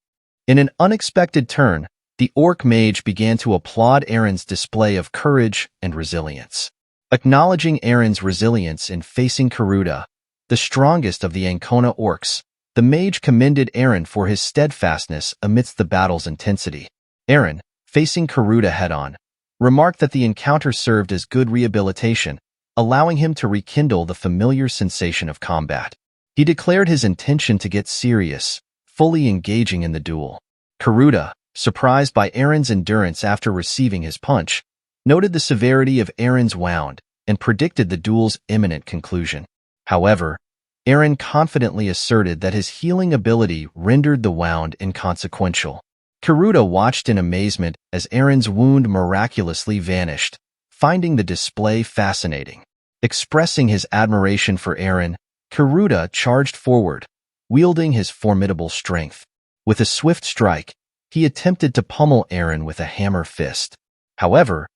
In an unexpected turn, the orc mage began to applaud Eren's display of courage and resilience. Acknowledging Eren's resilience in facing Karuta, the strongest of the Ancona orcs, the mage commended Eren for his steadfastness amidst the battle's intensity. Eren, facing Karuta head-on, remarked that the encounter served as good rehabilitation, allowing him to rekindle the familiar sensation of combat. He declared his intention to get serious, fully engaging in the duel. Karuta, surprised by Eren's endurance after receiving his punch, noted the severity of Eren's wound and predicted the duel's imminent conclusion. However, Eren confidently asserted that his healing ability rendered the wound inconsequential. Karuta watched in amazement as Eren's wound miraculously vanished, finding the display fascinating. Expressing his admiration for Eren, Karuta charged forward, wielding his formidable strength. With a swift strike, he attempted to pummel Eren with a hammer fist. However,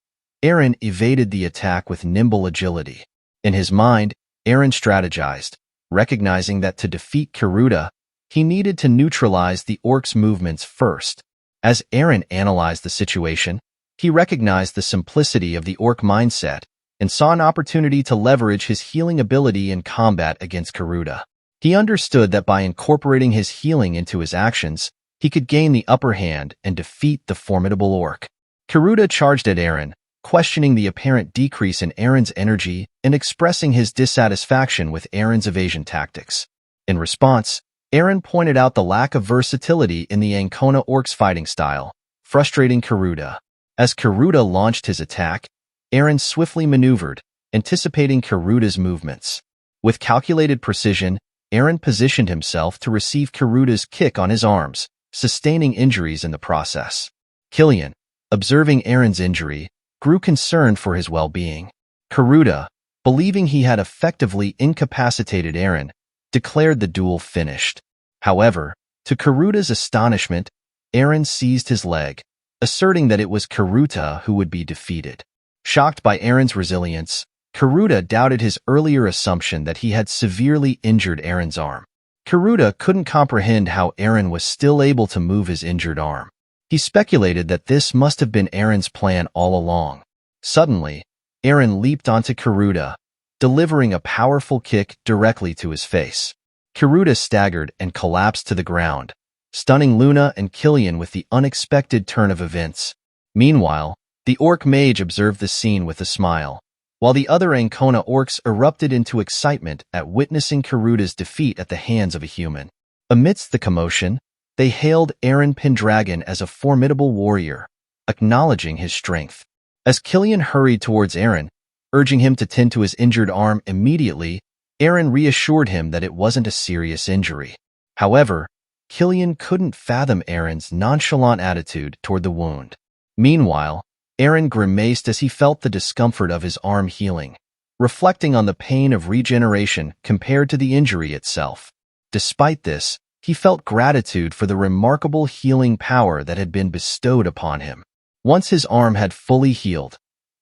Eren evaded the attack with nimble agility. In his mind, Eren strategized, recognizing that to defeat Karuta, he needed to neutralize the orc's movements first. As Eren analyzed the situation, he recognized the simplicity of the orc mindset and saw an opportunity to leverage his healing ability in combat against Karuta. He understood that by incorporating his healing into his actions, he could gain the upper hand and defeat the formidable orc. Karuta charged at Eren, questioning the apparent decrease in Eren's energy and expressing his dissatisfaction with Eren's evasion tactics. In response, Eren pointed out the lack of versatility in the Ancona orc's fighting style, frustrating Karuta. As Karuta launched his attack, Eren swiftly maneuvered, anticipating Karuta's movements. With calculated precision, Eren positioned himself to receive Karuta's kick on his arms, sustaining injuries in the process. Killian, observing Eren's injury, grew concerned for his well-being. Karuta, believing he had effectively incapacitated Eren, declared the duel finished. However, to Karuta's astonishment, Eren seized his leg, asserting that it was Karuta who would be defeated. Shocked by Eren's resilience, Karuta doubted his earlier assumption that he had severely injured Eren's arm. Karuta couldn't comprehend how Eren was still able to move his injured arm. He speculated that this must have been Eren's plan all along. Suddenly, Eren leaped onto Karuta, delivering a powerful kick directly to his face. Karuta staggered and collapsed to the ground, stunning Luna and Killian with the unexpected turn of events. Meanwhile, the orc mage observed the scene with a smile, while the other Ancona orcs erupted into excitement at witnessing Karuta's defeat at the hands of a human. Amidst the commotion, they hailed Eren Pendragon as a formidable warrior, acknowledging his strength. As Killian hurried towards Eren, Urging him to tend to his injured arm immediately, Eren reassured him that it wasn't a serious injury. However, Killian couldn't fathom Eren's nonchalant attitude toward the wound. Meanwhile, Eren grimaced as he felt the discomfort of his arm healing, reflecting on the pain of regeneration compared to the injury itself. Despite this, he felt gratitude for the remarkable healing power that had been bestowed upon him. Once his arm had fully healed,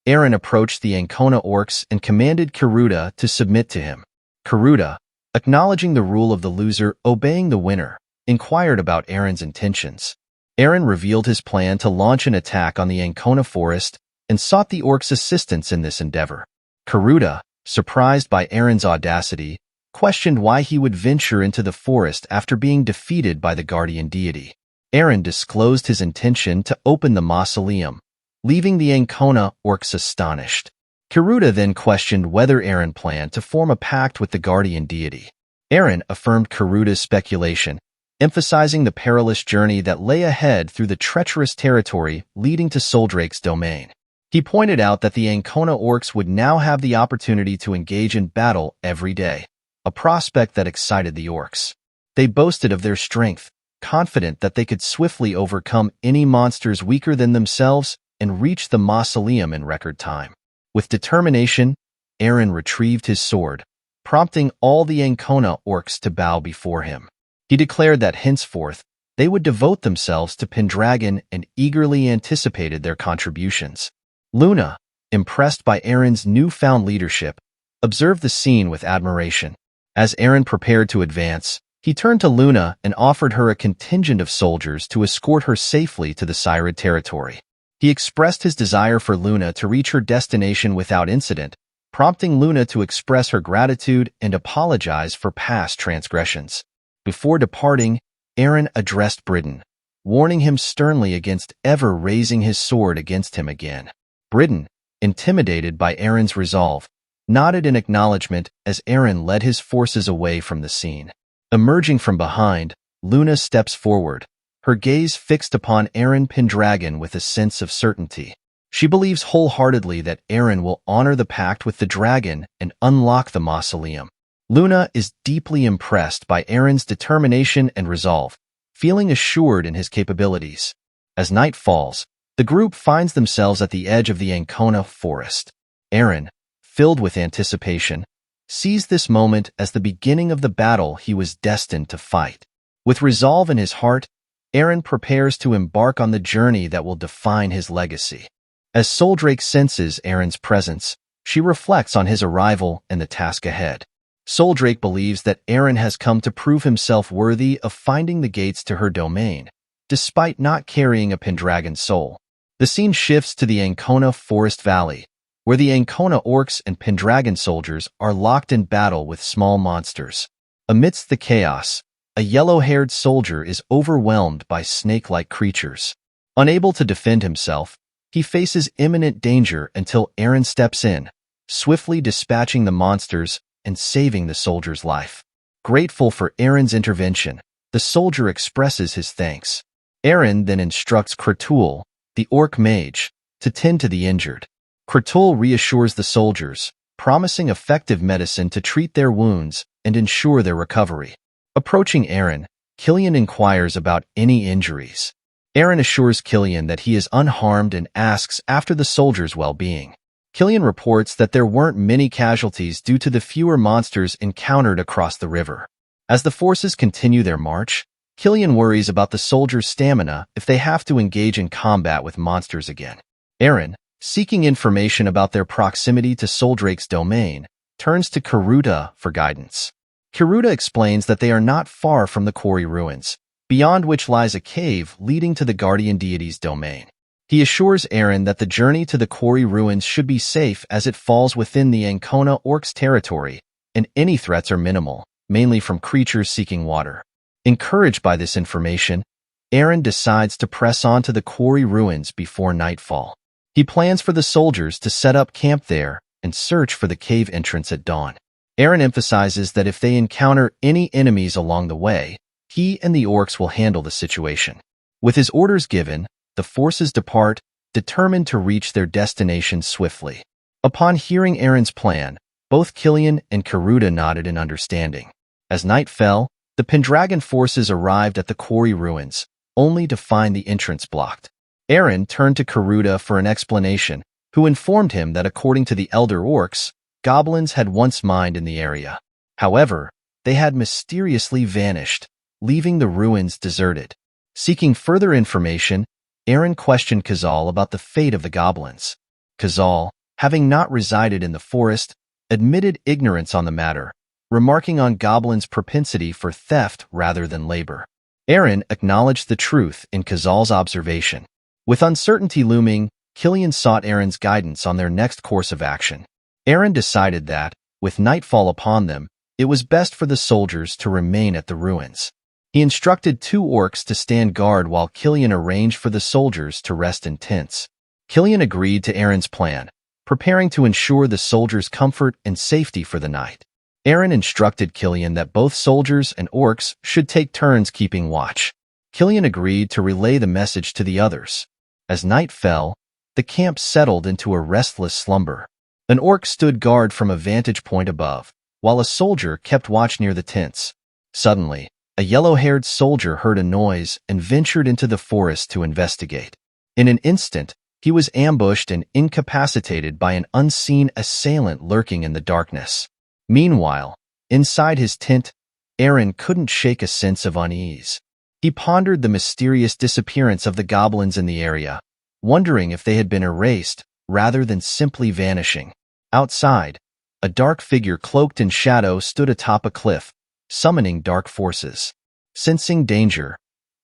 Eren approached the Ancona orcs and commanded Kiruda to submit to him. Kiruda, acknowledging the rule of the loser obeying the winner, inquired about Eren's intentions. Eren revealed his plan to launch an attack on the Ancona forest and sought the orcs' assistance in this endeavor. Kiruda, surprised by Eren's audacity, questioned why he would venture into the forest after being defeated by the guardian deity. Eren disclosed his intention to open the mausoleum, leaving the Ancona orcs astonished. Kiruda then questioned whether Eren planned to form a pact with the guardian deity. Eren affirmed Kiruda's speculation, emphasizing the perilous journey that lay ahead through the treacherous territory leading to Soldrake's domain. He pointed out that the Ancona orcs would now have the opportunity to engage in battle every day, a prospect that excited the orcs. They boasted of their strength, confident that they could swiftly overcome any monsters weaker than themselves and reach the mausoleum in record time. With determination, Eren retrieved his sword, prompting all the Ancona orcs to bow before him. He declared that henceforth, they would devote themselves to Pendragon and eagerly anticipated their contributions. Luna, impressed by Eren's newfound leadership, observed the scene with admiration. As Eren prepared to advance, he turned to Luna and offered her a contingent of soldiers to escort her safely to the Cyrid territory. He expressed his desire for Luna to reach her destination without incident, prompting Luna to express her gratitude and apologize for past transgressions. Before departing, Eren addressed Bridden, warning him sternly against ever raising his sword against him again. Bridden, intimidated by Eren's resolve, nodded in acknowledgement as Eren led his forces away from the scene. Emerging from behind, Luna steps forward, her gaze fixed upon Eren Pendragon with a sense of certainty. She believes wholeheartedly that Eren will honor the pact with the dragon and unlock the mausoleum. Luna is deeply impressed by Eren's determination and resolve, feeling assured in his capabilities. As night falls, the group finds themselves at the edge of the Ancona forest. Eren, filled with anticipation, sees this moment as the beginning of the battle he was destined to fight. With resolve in his heart, Eren prepares to embark on the journey that will define his legacy. As Soldrake senses Eren's presence, she reflects on his arrival and the task ahead. Soldrake believes that Eren has come to prove himself worthy of finding the gates to her domain, despite not carrying a Pendragon soul. The scene shifts to the Ancona Forest Valley, where the Ancona orcs and Pendragon soldiers are locked in battle with small monsters. Amidst the chaos, a yellow-haired soldier is overwhelmed by snake-like creatures. Unable to defend himself, he faces imminent danger until Eren steps in, swiftly dispatching the monsters and saving the soldier's life. Grateful for Eren's intervention, the soldier expresses his thanks. Eren then instructs Kratul, the orc mage, to tend to the injured. Kratul reassures the soldiers, promising effective medicine to treat their wounds and ensure their recovery. Approaching Eren, Killian inquires about any injuries. Eren assures Killian that he is unharmed and asks after the soldiers' well-being. Killian reports that there weren't many casualties due to the fewer monsters encountered across the river. As the forces continue their march, Killian worries about the soldiers' stamina if they have to engage in combat with monsters again. Eren, seeking information about their proximity to Soldrake's domain, turns to Kiruda for guidance. Kiruda explains that they are not far from the quarry ruins, beyond which lies a cave leading to the guardian deity's domain. He assures Eren that the journey to the quarry ruins should be safe as it falls within the Ancona orcs' territory, and any threats are minimal, mainly from creatures seeking water. Encouraged by this information, Eren decides to press on to the quarry ruins before nightfall. He plans for the soldiers to set up camp there and search for the cave entrance at dawn. Eren emphasizes that if they encounter any enemies along the way, he and the orcs will handle the situation. With his orders given, the forces depart, determined to reach their destination swiftly. Upon hearing Eren's plan, both Killian and Karuda nodded in understanding. As night fell, the Pendragon forces arrived at the quarry ruins, only to find the entrance blocked. Eren turned to Karuda for an explanation, who informed him that according to the elder orcs, goblins had once mined in the area. However, they had mysteriously vanished, leaving the ruins deserted. Seeking further information, Eren questioned Khazal about the fate of the goblins. Khazal, having not resided in the forest, admitted ignorance on the matter, remarking on goblins' propensity for theft rather than labor. Eren acknowledged the truth in Khazal's observation. With uncertainty looming, Killian sought Eren's guidance on their next course of action. Eren decided that, with nightfall upon them, it was best for the soldiers to remain at the ruins. He instructed 2 orcs to stand guard while Killian arranged for the soldiers to rest in tents. Killian agreed to Eren's plan, preparing to ensure the soldiers' comfort and safety for the night. Eren instructed Killian that both soldiers and orcs should take turns keeping watch. Killian agreed to relay the message to the others. As night fell, the camp settled into a restless slumber. An orc stood guard from a vantage point above, while a soldier kept watch near the tents. Suddenly, a yellow-haired soldier heard a noise and ventured into the forest to investigate. In an instant, he was ambushed and incapacitated by an unseen assailant lurking in the darkness. Meanwhile, inside his tent, Eren couldn't shake a sense of unease. He pondered the mysterious disappearance of the goblins in the area, wondering if they had been erased rather than simply vanishing. Outside, a dark figure cloaked in shadow stood atop a cliff, summoning dark forces. Sensing danger,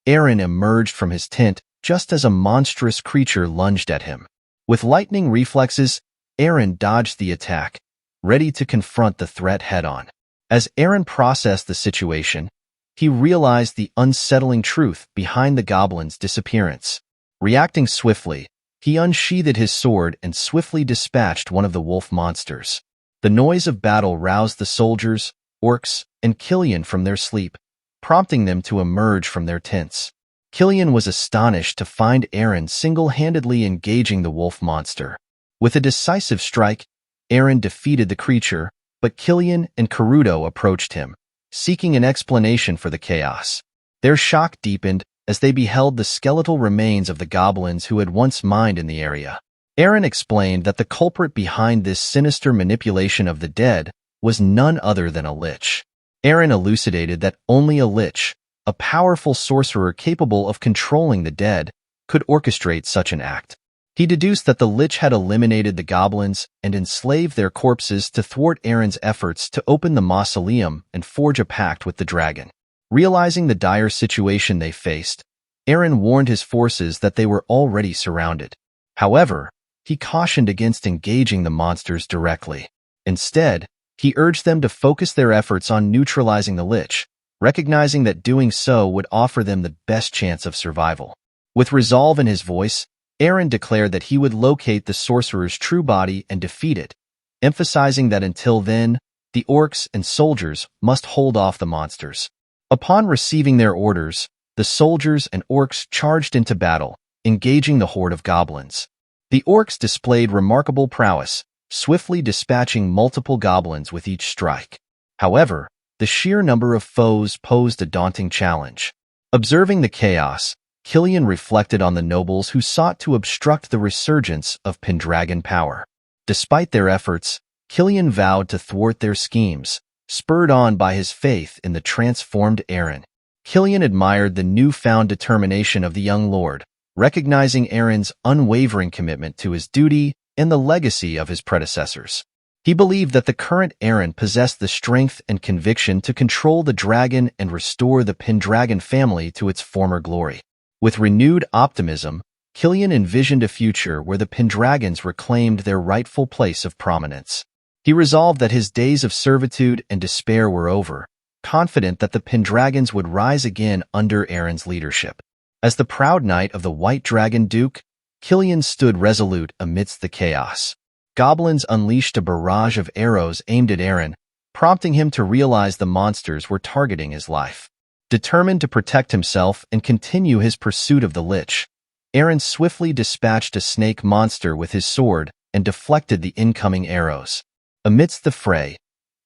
Eren emerged from his tent just as a monstrous creature lunged at him. With lightning reflexes, Eren dodged the attack, ready to confront the threat head-on. As Eren processed the situation, he realized the unsettling truth behind the goblin's disappearance. Reacting swiftly, he unsheathed his sword and swiftly dispatched one of the wolf monsters. The noise of battle roused the soldiers, orcs, and Killian from their sleep, prompting them to emerge from their tents. Killian was astonished to find Eren single-handedly engaging the wolf monster. With a decisive strike, Eren defeated the creature, but Killian and Karudo approached him, seeking an explanation for the chaos. Their shock deepened as they beheld the skeletal remains of the goblins who had once mined in the area. Eren explained that the culprit behind this sinister manipulation of the dead was none other than a lich. Eren elucidated that only a lich, a powerful sorcerer capable of controlling the dead, could orchestrate such an act. He deduced that the lich had eliminated the goblins and enslaved their corpses to thwart Eren's efforts to open the mausoleum and forge a pact with the dragon. Realizing the dire situation they faced, Eren warned his forces that they were already surrounded. However, he cautioned against engaging the monsters directly. Instead, he urged them to focus their efforts on neutralizing the lich, recognizing that doing so would offer them the best chance of survival. With resolve in his voice, Eren declared that he would locate the sorcerer's true body and defeat it, emphasizing that until then, the orcs and soldiers must hold off the monsters. Upon receiving their orders, the soldiers and orcs charged into battle, engaging the horde of goblins. The orcs displayed remarkable prowess, swiftly dispatching multiple goblins with each strike. However, the sheer number of foes posed a daunting challenge. Observing the chaos, Killian reflected on the nobles who sought to obstruct the resurgence of Pendragon power. Despite their efforts, Killian vowed to thwart their schemes, spurred on by his faith in the transformed Eren. Killian admired the newfound determination of the young lord, recognizing Eren's unwavering commitment to his duty and the legacy of his predecessors. He believed that the current Eren possessed the strength and conviction to control the dragon and restore the Pendragon family to its former glory. With renewed optimism, Killian envisioned a future where the Pendragons reclaimed their rightful place of prominence. He resolved that his days of servitude and despair were over, confident that the Pendragons would rise again under Eren's leadership. As the proud knight of the White Dragon Duke, Killian stood resolute amidst the chaos. Goblins unleashed a barrage of arrows aimed at Eren, prompting him to realize the monsters were targeting his life. Determined to protect himself and continue his pursuit of the lich, Eren swiftly dispatched a snake monster with his sword and deflected the incoming arrows. Amidst the fray,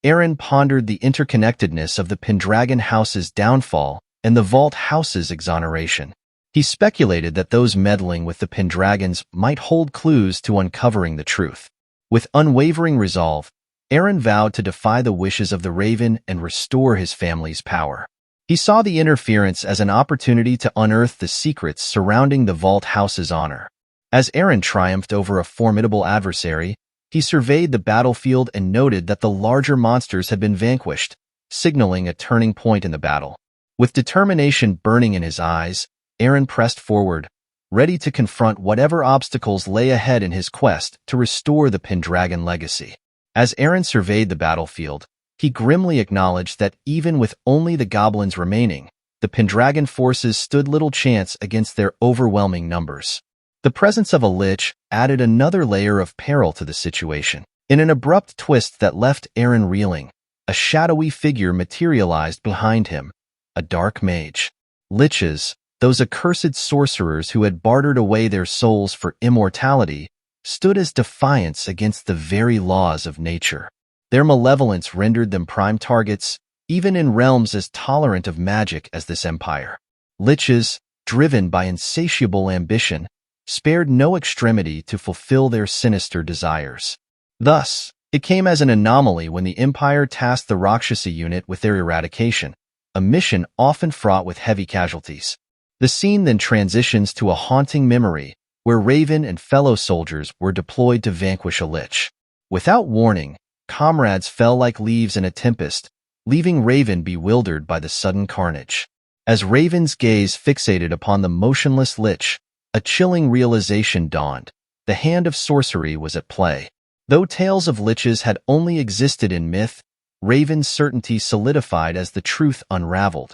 Eren pondered the interconnectedness of the Pendragon house's downfall and the Valt house's exoneration. He speculated that those meddling with the Pendragons might hold clues to uncovering the truth. With unwavering resolve, Eren vowed to defy the wishes of the Raven and restore his family's power. He saw the interference as an opportunity to unearth the secrets surrounding the Valt house's honor. As Eren triumphed over a formidable adversary, he surveyed the battlefield and noted that the larger monsters had been vanquished, signaling a turning point in the battle. With determination burning in his eyes, Eren pressed forward, ready to confront whatever obstacles lay ahead in his quest to restore the Pendragon legacy. As Eren surveyed the battlefield, he grimly acknowledged that even with only the goblins remaining, the Pendragon forces stood little chance against their overwhelming numbers. The presence of a lich added another layer of peril to the situation. In an abrupt twist that left Eren reeling, a shadowy figure materialized behind him, a dark mage. Liches, those accursed sorcerers who had bartered away their souls for immortality, stood as defiance against the very laws of nature. Their malevolence rendered them prime targets, even in realms as tolerant of magic as this empire. Liches, driven by insatiable ambition, spared no extremity to fulfill their sinister desires. Thus, it came as an anomaly when the Empire tasked the Rakshasa unit with their eradication, a mission often fraught with heavy casualties. The scene then transitions to a haunting memory, where Raven and fellow soldiers were deployed to vanquish a lich. Without warning, comrades fell like leaves in a tempest, leaving Raven bewildered by the sudden carnage. As Raven's gaze fixated upon the motionless lich, a chilling realization dawned. The hand of sorcery was at play. Though tales of liches had only existed in myth, Raven's certainty solidified as the truth unraveled.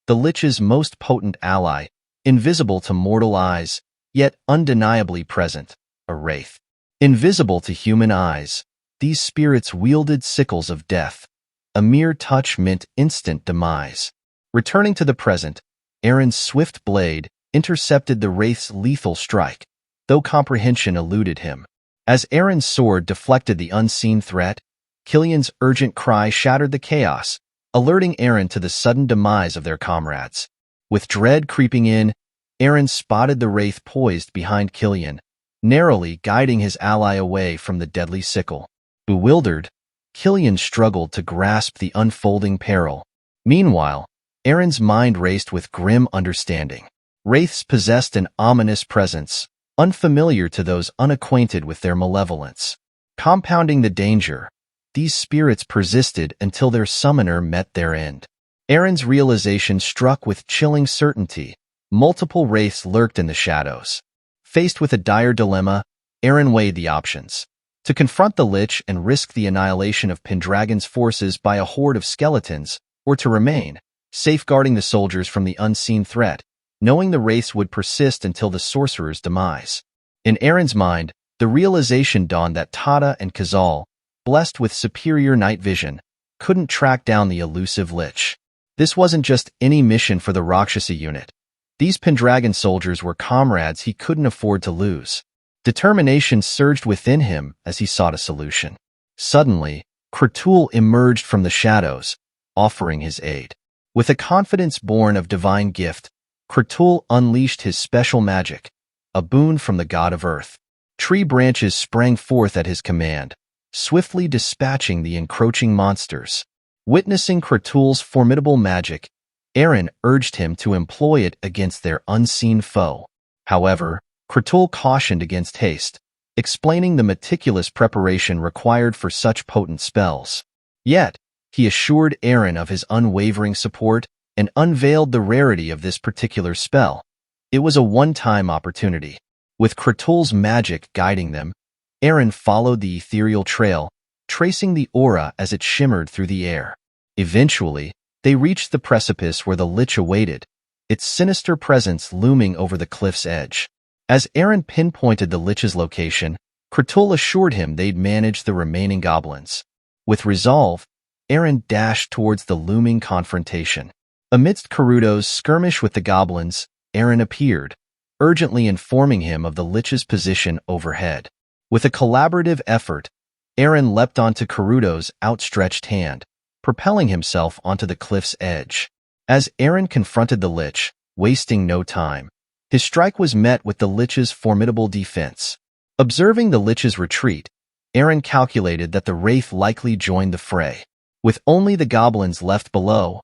The lich's most potent ally, invisible to mortal eyes, yet undeniably present, a wraith. Invisible to human eyes, these spirits wielded sickles of death. A mere touch meant instant demise. Returning to the present, Eren's swift blade intercepted the wraith's lethal strike, though comprehension eluded him. As Eren's sword deflected the unseen threat, Killian's urgent cry shattered the chaos, alerting Eren to the sudden demise of their comrades. With dread creeping in, Eren spotted the wraith poised behind Killian, narrowly guiding his ally away from the deadly sickle. Bewildered, Killian struggled to grasp the unfolding peril. Meanwhile, Eren's mind raced with grim understanding. Wraiths possessed an ominous presence, unfamiliar to those unacquainted with their malevolence. Compounding the danger, these spirits persisted until their summoner met their end. Eren's realization struck with chilling certainty. Multiple wraiths lurked in the shadows. Faced with a dire dilemma, Eren weighed the options. To confront the lich and risk the annihilation of Pendragon's forces by a horde of skeletons, or to remain, safeguarding the soldiers from the unseen threat, knowing the wraiths would persist until the sorcerer's demise. In Eren's mind, the realization dawned that Tada and Khazal, blessed with superior night vision, couldn't track down the elusive lich. This wasn't just any mission for the Rakshasa unit. These Pendragon soldiers were comrades he couldn't afford to lose. Determination surged within him as he sought a solution. Suddenly, Kratul emerged from the shadows, offering his aid. With a confidence born of divine gift, Kratul unleashed his special magic, a boon from the god of earth. Tree branches sprang forth at his command, swiftly dispatching the encroaching monsters. Witnessing Kratul's formidable magic, Eren urged him to employ it against their unseen foe. However, Kratul cautioned against haste, explaining the meticulous preparation required for such potent spells. Yet, he assured Eren of his unwavering support and unveiled the rarity of this particular spell. It was a one-time opportunity. With Kratul's magic guiding them, Eren followed the ethereal trail, tracing the aura as it shimmered through the air. Eventually, they reached the precipice where the lich awaited, its sinister presence looming over the cliff's edge. As Eren pinpointed the lich's location, Kratul assured him they'd manage the remaining goblins. With resolve, Eren dashed towards the looming confrontation. Amidst Karuto's skirmish with the goblins, Eren appeared, urgently informing him of the lich's position overhead. With a collaborative effort, Eren leapt onto Karuto's outstretched hand, propelling himself onto the cliff's edge. As Eren confronted the Lich, wasting no time, his strike was met with the Lich's formidable defense. Observing the Lich's retreat, Eren calculated that the Wraith likely joined the fray. With only the goblins left below,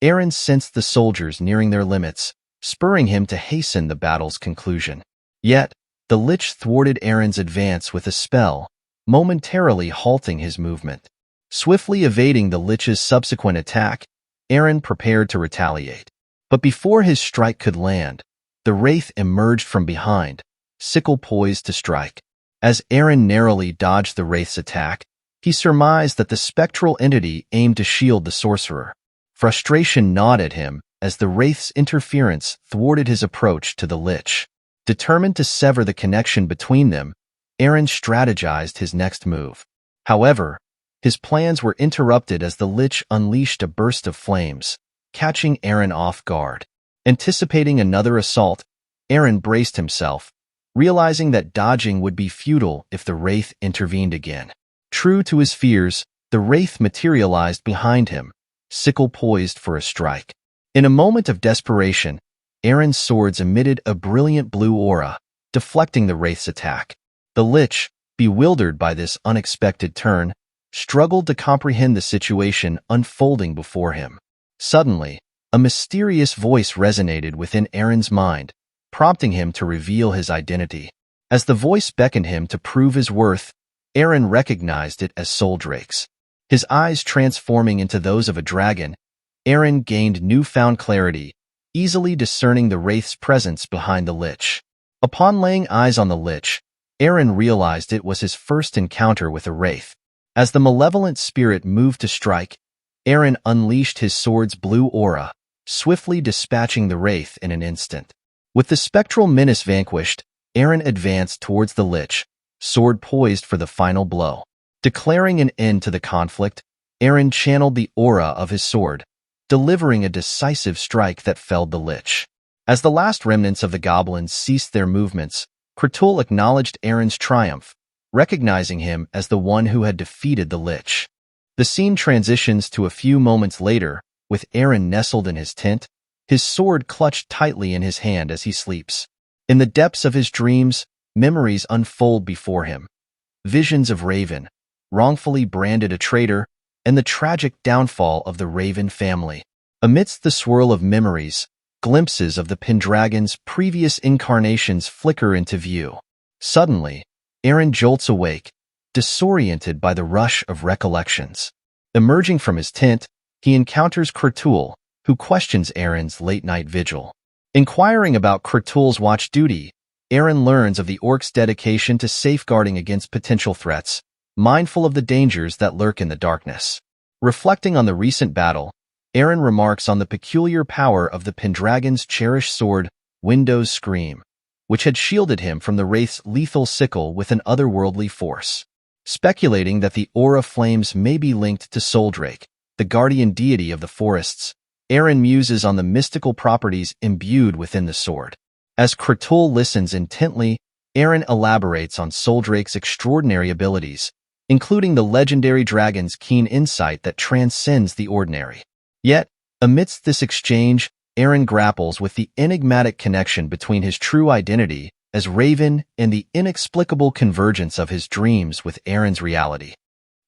Eren sensed the soldiers nearing their limits, spurring him to hasten the battle's conclusion. Yet, the Lich thwarted Eren's advance with a spell, momentarily halting his movement. Swiftly evading the Lich's subsequent attack, Eren prepared to retaliate. But before his strike could land, the Wraith emerged from behind, sickle poised to strike. As Eren narrowly dodged the Wraith's attack, he surmised that the spectral entity aimed to shield the sorcerer. Frustration gnawed at him as the Wraith's interference thwarted his approach to the Lich. Determined to sever the connection between them, Eren strategized his next move. However, his plans were interrupted as the Lich unleashed a burst of flames, catching Eren off guard. Anticipating another assault, Eren braced himself, realizing that dodging would be futile if the Wraith intervened again. True to his fears, the Wraith materialized behind him, sickle poised for a strike. In a moment of desperation, Eren's swords emitted a brilliant blue aura, deflecting the Wraith's attack. The Lich, bewildered by this unexpected turn, struggled to comprehend the situation unfolding before him. Suddenly, a mysterious voice resonated within Eren's mind, prompting him to reveal his identity. As the voice beckoned him to prove his worth, Eren recognized it as Soldrake's. His eyes transforming into those of a dragon, Eren gained newfound clarity, easily discerning the Wraith's presence behind the Lich. Upon laying eyes on the Lich, Eren realized it was his first encounter with a Wraith. As the malevolent spirit moved to strike, Eren unleashed his sword's blue aura, swiftly dispatching the Wraith in an instant. With the spectral menace vanquished, Eren advanced towards the Lich, sword poised for the final blow. Declaring an end to the conflict, Eren channeled the aura of his sword, delivering a decisive strike that felled the Lich. As the last remnants of the goblins ceased their movements, Kratul acknowledged Eren's triumph, recognizing him as the one who had defeated the Lich. The scene transitions to a few moments later, with Eren nestled in his tent, his sword clutched tightly in his hand as he sleeps. In the depths of his dreams, memories unfold before him. Visions of Raven, wrongfully branded a traitor, and the tragic downfall of the Raven family. Amidst the swirl of memories, glimpses of the Pendragon's previous incarnations flicker into view. Suddenly, Eren jolts awake, disoriented by the rush of recollections. Emerging from his tent, he encounters Kratul, who questions Eren's late-night vigil. Inquiring about Kratul's watch duty, Eren learns of the orc's dedication to safeguarding against potential threats, mindful of the dangers that lurk in the darkness. Reflecting on the recent battle, Eren remarks on the peculiar power of the Pendragon's cherished sword, Window's Scream, which had shielded him from the Wraith's lethal sickle with an otherworldly force. Speculating that the aura flames may be linked to Soldrake, the guardian deity of the forests, Eren muses on the mystical properties imbued within the sword. As Kratul listens intently, Eren elaborates on Soldrake's extraordinary abilities, including the legendary dragon's keen insight that transcends the ordinary. Yet, amidst this exchange, Eren grapples with the enigmatic connection between his true identity as Raven and the inexplicable convergence of his dreams with Eren's reality.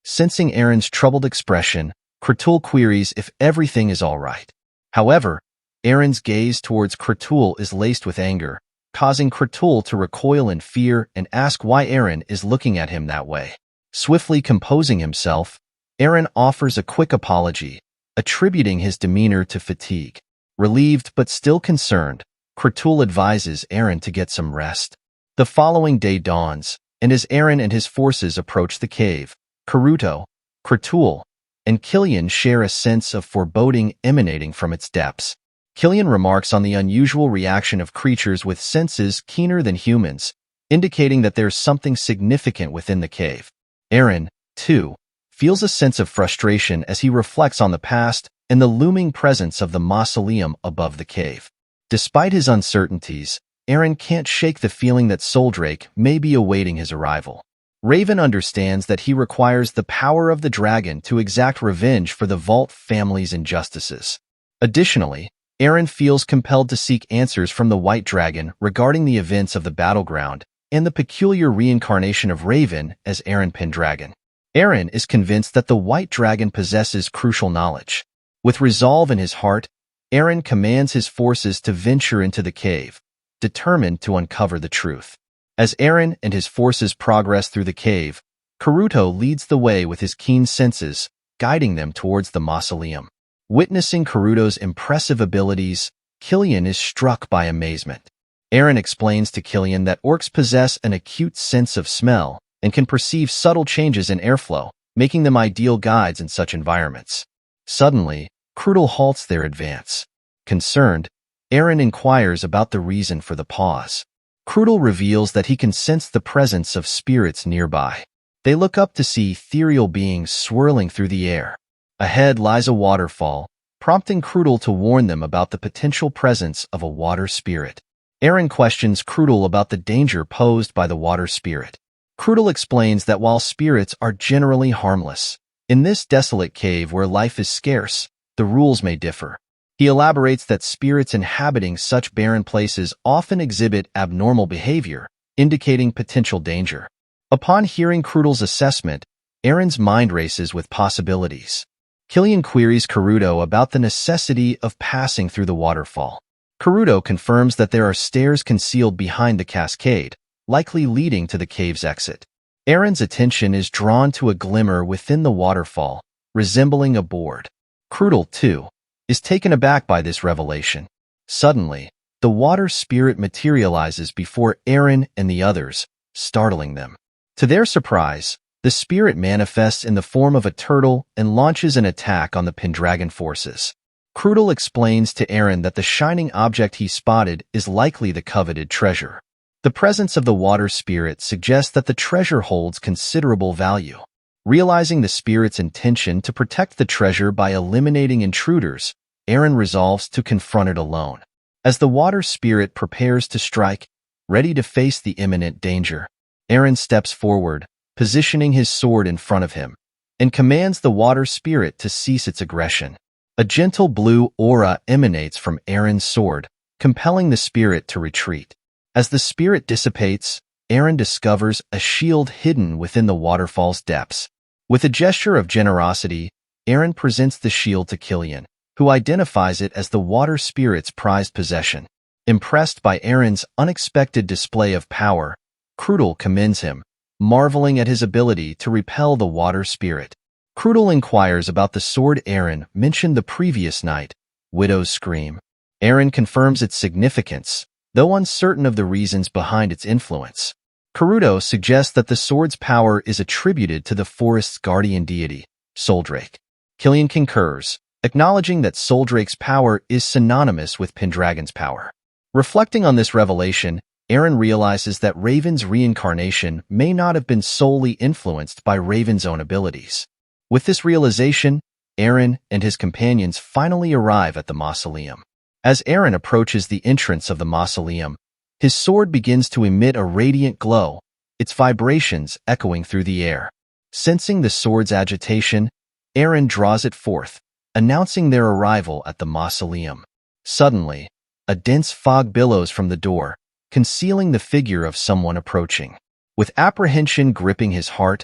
Sensing Eren's troubled expression, Kratul queries if everything is all right. However, Eren's gaze towards Kratul is laced with anger, causing Kratul to recoil in fear and ask why Eren is looking at him that way. Swiftly composing himself, Eren offers a quick apology, attributing his demeanor to fatigue. Relieved but still concerned, Kratul advises Eren to get some rest. The following day dawns, and as Eren and his forces approach the cave, Karuto, Kratul, and Killian share a sense of foreboding emanating from its depths. Killian remarks on the unusual reaction of creatures with senses keener than humans, indicating that there's something significant within the cave. Eren, too, feels a sense of frustration as he reflects on the past and the looming presence of the mausoleum above the cave. Despite his uncertainties, Eren can't shake the feeling that Soldrake may be awaiting his arrival. Raven understands that he requires the power of the dragon to exact revenge for the Valt family's injustices. Additionally, Eren feels compelled to seek answers from the White Dragon regarding the events of the battleground and the peculiar reincarnation of Raven as Eren Pendragon. Eren is convinced that the White Dragon possesses crucial knowledge. With resolve in his heart, Eren commands his forces to venture into the cave, determined to uncover the truth. As Eren and his forces progress through the cave, Karuto leads the way with his keen senses, guiding them towards the mausoleum. Witnessing Karuto's impressive abilities, Killian is struck by amazement. Eren explains to Killian that orcs possess an acute sense of smell and can perceive subtle changes in airflow, making them ideal guides in such environments. Suddenly, Karuto halts their advance. Concerned, Eren inquires about the reason for the pause. Karuto reveals that he can sense the presence of spirits nearby. They look up to see ethereal beings swirling through the air. Ahead lies a waterfall, prompting Karuto to warn them about the potential presence of a water spirit. Eren questions Karuto about the danger posed by the water spirit. Karuto explains that while spirits are generally harmless, in this desolate cave where life is scarce, the rules may differ. He elaborates that spirits inhabiting such barren places often exhibit abnormal behavior, indicating potential danger. Upon hearing Karuto's assessment, Eren's mind races with possibilities. Killian queries Karuto about the necessity of passing through the waterfall. Karuto confirms that there are stairs concealed behind the cascade, likely leading to the cave's exit. Eren's attention is drawn to a glimmer within the waterfall, resembling a board. Karuto, too, is taken aback by this revelation. Suddenly, the water spirit materializes before Eren and the others, startling them. To their surprise, the spirit manifests in the form of a turtle and launches an attack on the Pendragon forces. Karuto explains to Eren that the shining object he spotted is likely the coveted treasure. The presence of the water spirit suggests that the treasure holds considerable value. Realizing the spirit's intention to protect the treasure by eliminating intruders, Eren resolves to confront it alone. As the water spirit prepares to strike, ready to face the imminent danger, Eren steps forward, positioning his sword in front of him, and commands the water spirit to cease its aggression. A gentle blue aura emanates from Eren's sword, compelling the spirit to retreat. As the spirit dissipates, Eren discovers a shield hidden within the waterfall's depths. With a gesture of generosity, Eren presents the shield to Killian, who identifies it as the water spirit's prized possession. Impressed by Eren's unexpected display of power, Karuto commends him, marveling at his ability to repel the water spirit. Karuto inquires about the sword Eren mentioned the previous night, Widow's Scream. Eren confirms its significance, though uncertain of the reasons behind its influence. Karuto suggests that the sword's power is attributed to the forest's guardian deity, Soldrake. Killian concurs, acknowledging that Soldrake's power is synonymous with Pendragon's power. Reflecting on this revelation, Eren realizes that Raven's reincarnation may not have been solely influenced by Raven's own abilities. With this realization, Eren and his companions finally arrive at the mausoleum. As Eren approaches the entrance of the mausoleum, his sword begins to emit a radiant glow, its vibrations echoing through the air. Sensing the sword's agitation, Eren draws it forth, announcing their arrival at the mausoleum. Suddenly, a dense fog billows from the door, concealing the figure of someone approaching. With apprehension gripping his heart,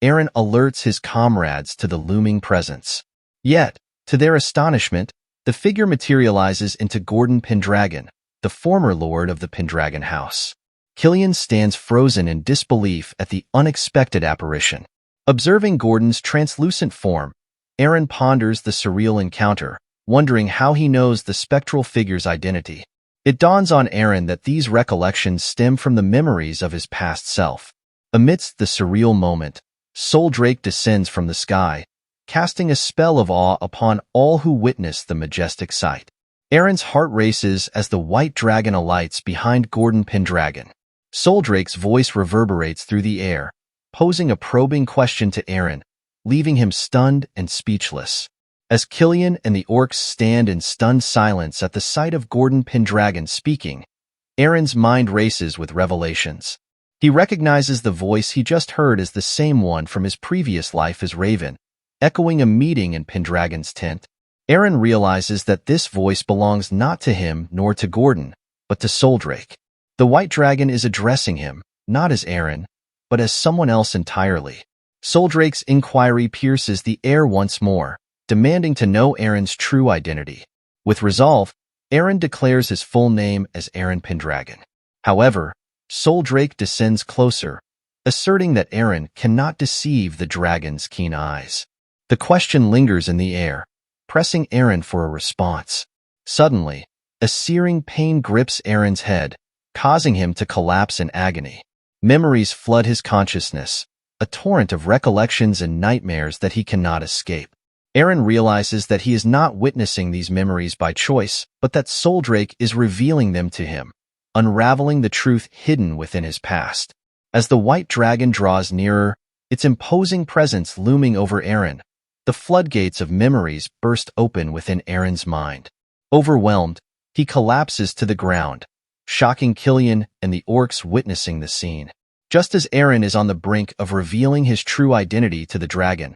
Eren alerts his comrades to the looming presence. Yet, to their astonishment, the figure materializes into Gordon Pendragon, the former lord of the Pendragon house. Killian stands frozen in disbelief at the unexpected apparition. Observing Gordon's translucent form, Eren ponders the surreal encounter, wondering how he knows the spectral figure's identity. It dawns on Eren that these recollections stem from the memories of his past self. Amidst the surreal moment, Soldrake descends from the sky, casting a spell of awe upon all who witness the majestic sight. Eren's heart races as the white dragon alights behind Gordon Pendragon. Soldrake's voice reverberates through the air, posing a probing question to Eren, leaving him stunned and speechless. As Killian and the orcs stand in stunned silence at the sight of Gordon Pendragon speaking, Eren's mind races with revelations. He recognizes the voice he just heard as the same one from his previous life as Raven, echoing a meeting in Pendragon's tent. Eren realizes that this voice belongs not to him nor to Gordon, but to Soldrake. The White Dragon is addressing him, not as Eren, but as someone else entirely. Soldrake's inquiry pierces the air once more, demanding to know Eren's true identity. With resolve, Eren declares his full name as Eren Pendragon. However, Soldrake descends closer, asserting that Eren cannot deceive the dragon's keen eyes. The question lingers in the air, pressing Eren for a response. Suddenly, a searing pain grips Eren's head, causing him to collapse in agony. Memories flood his consciousness, a torrent of recollections and nightmares that he cannot escape. Eren realizes that he is not witnessing these memories by choice, but that Soldrake is revealing them to him, unraveling the truth hidden within his past. As the White Dragon draws nearer, its imposing presence looming over Eren, the floodgates of memories burst open within Eren's mind. Overwhelmed, he collapses to the ground, shocking Killian and the orcs witnessing the scene. Just as Eren is on the brink of revealing his true identity to the dragon,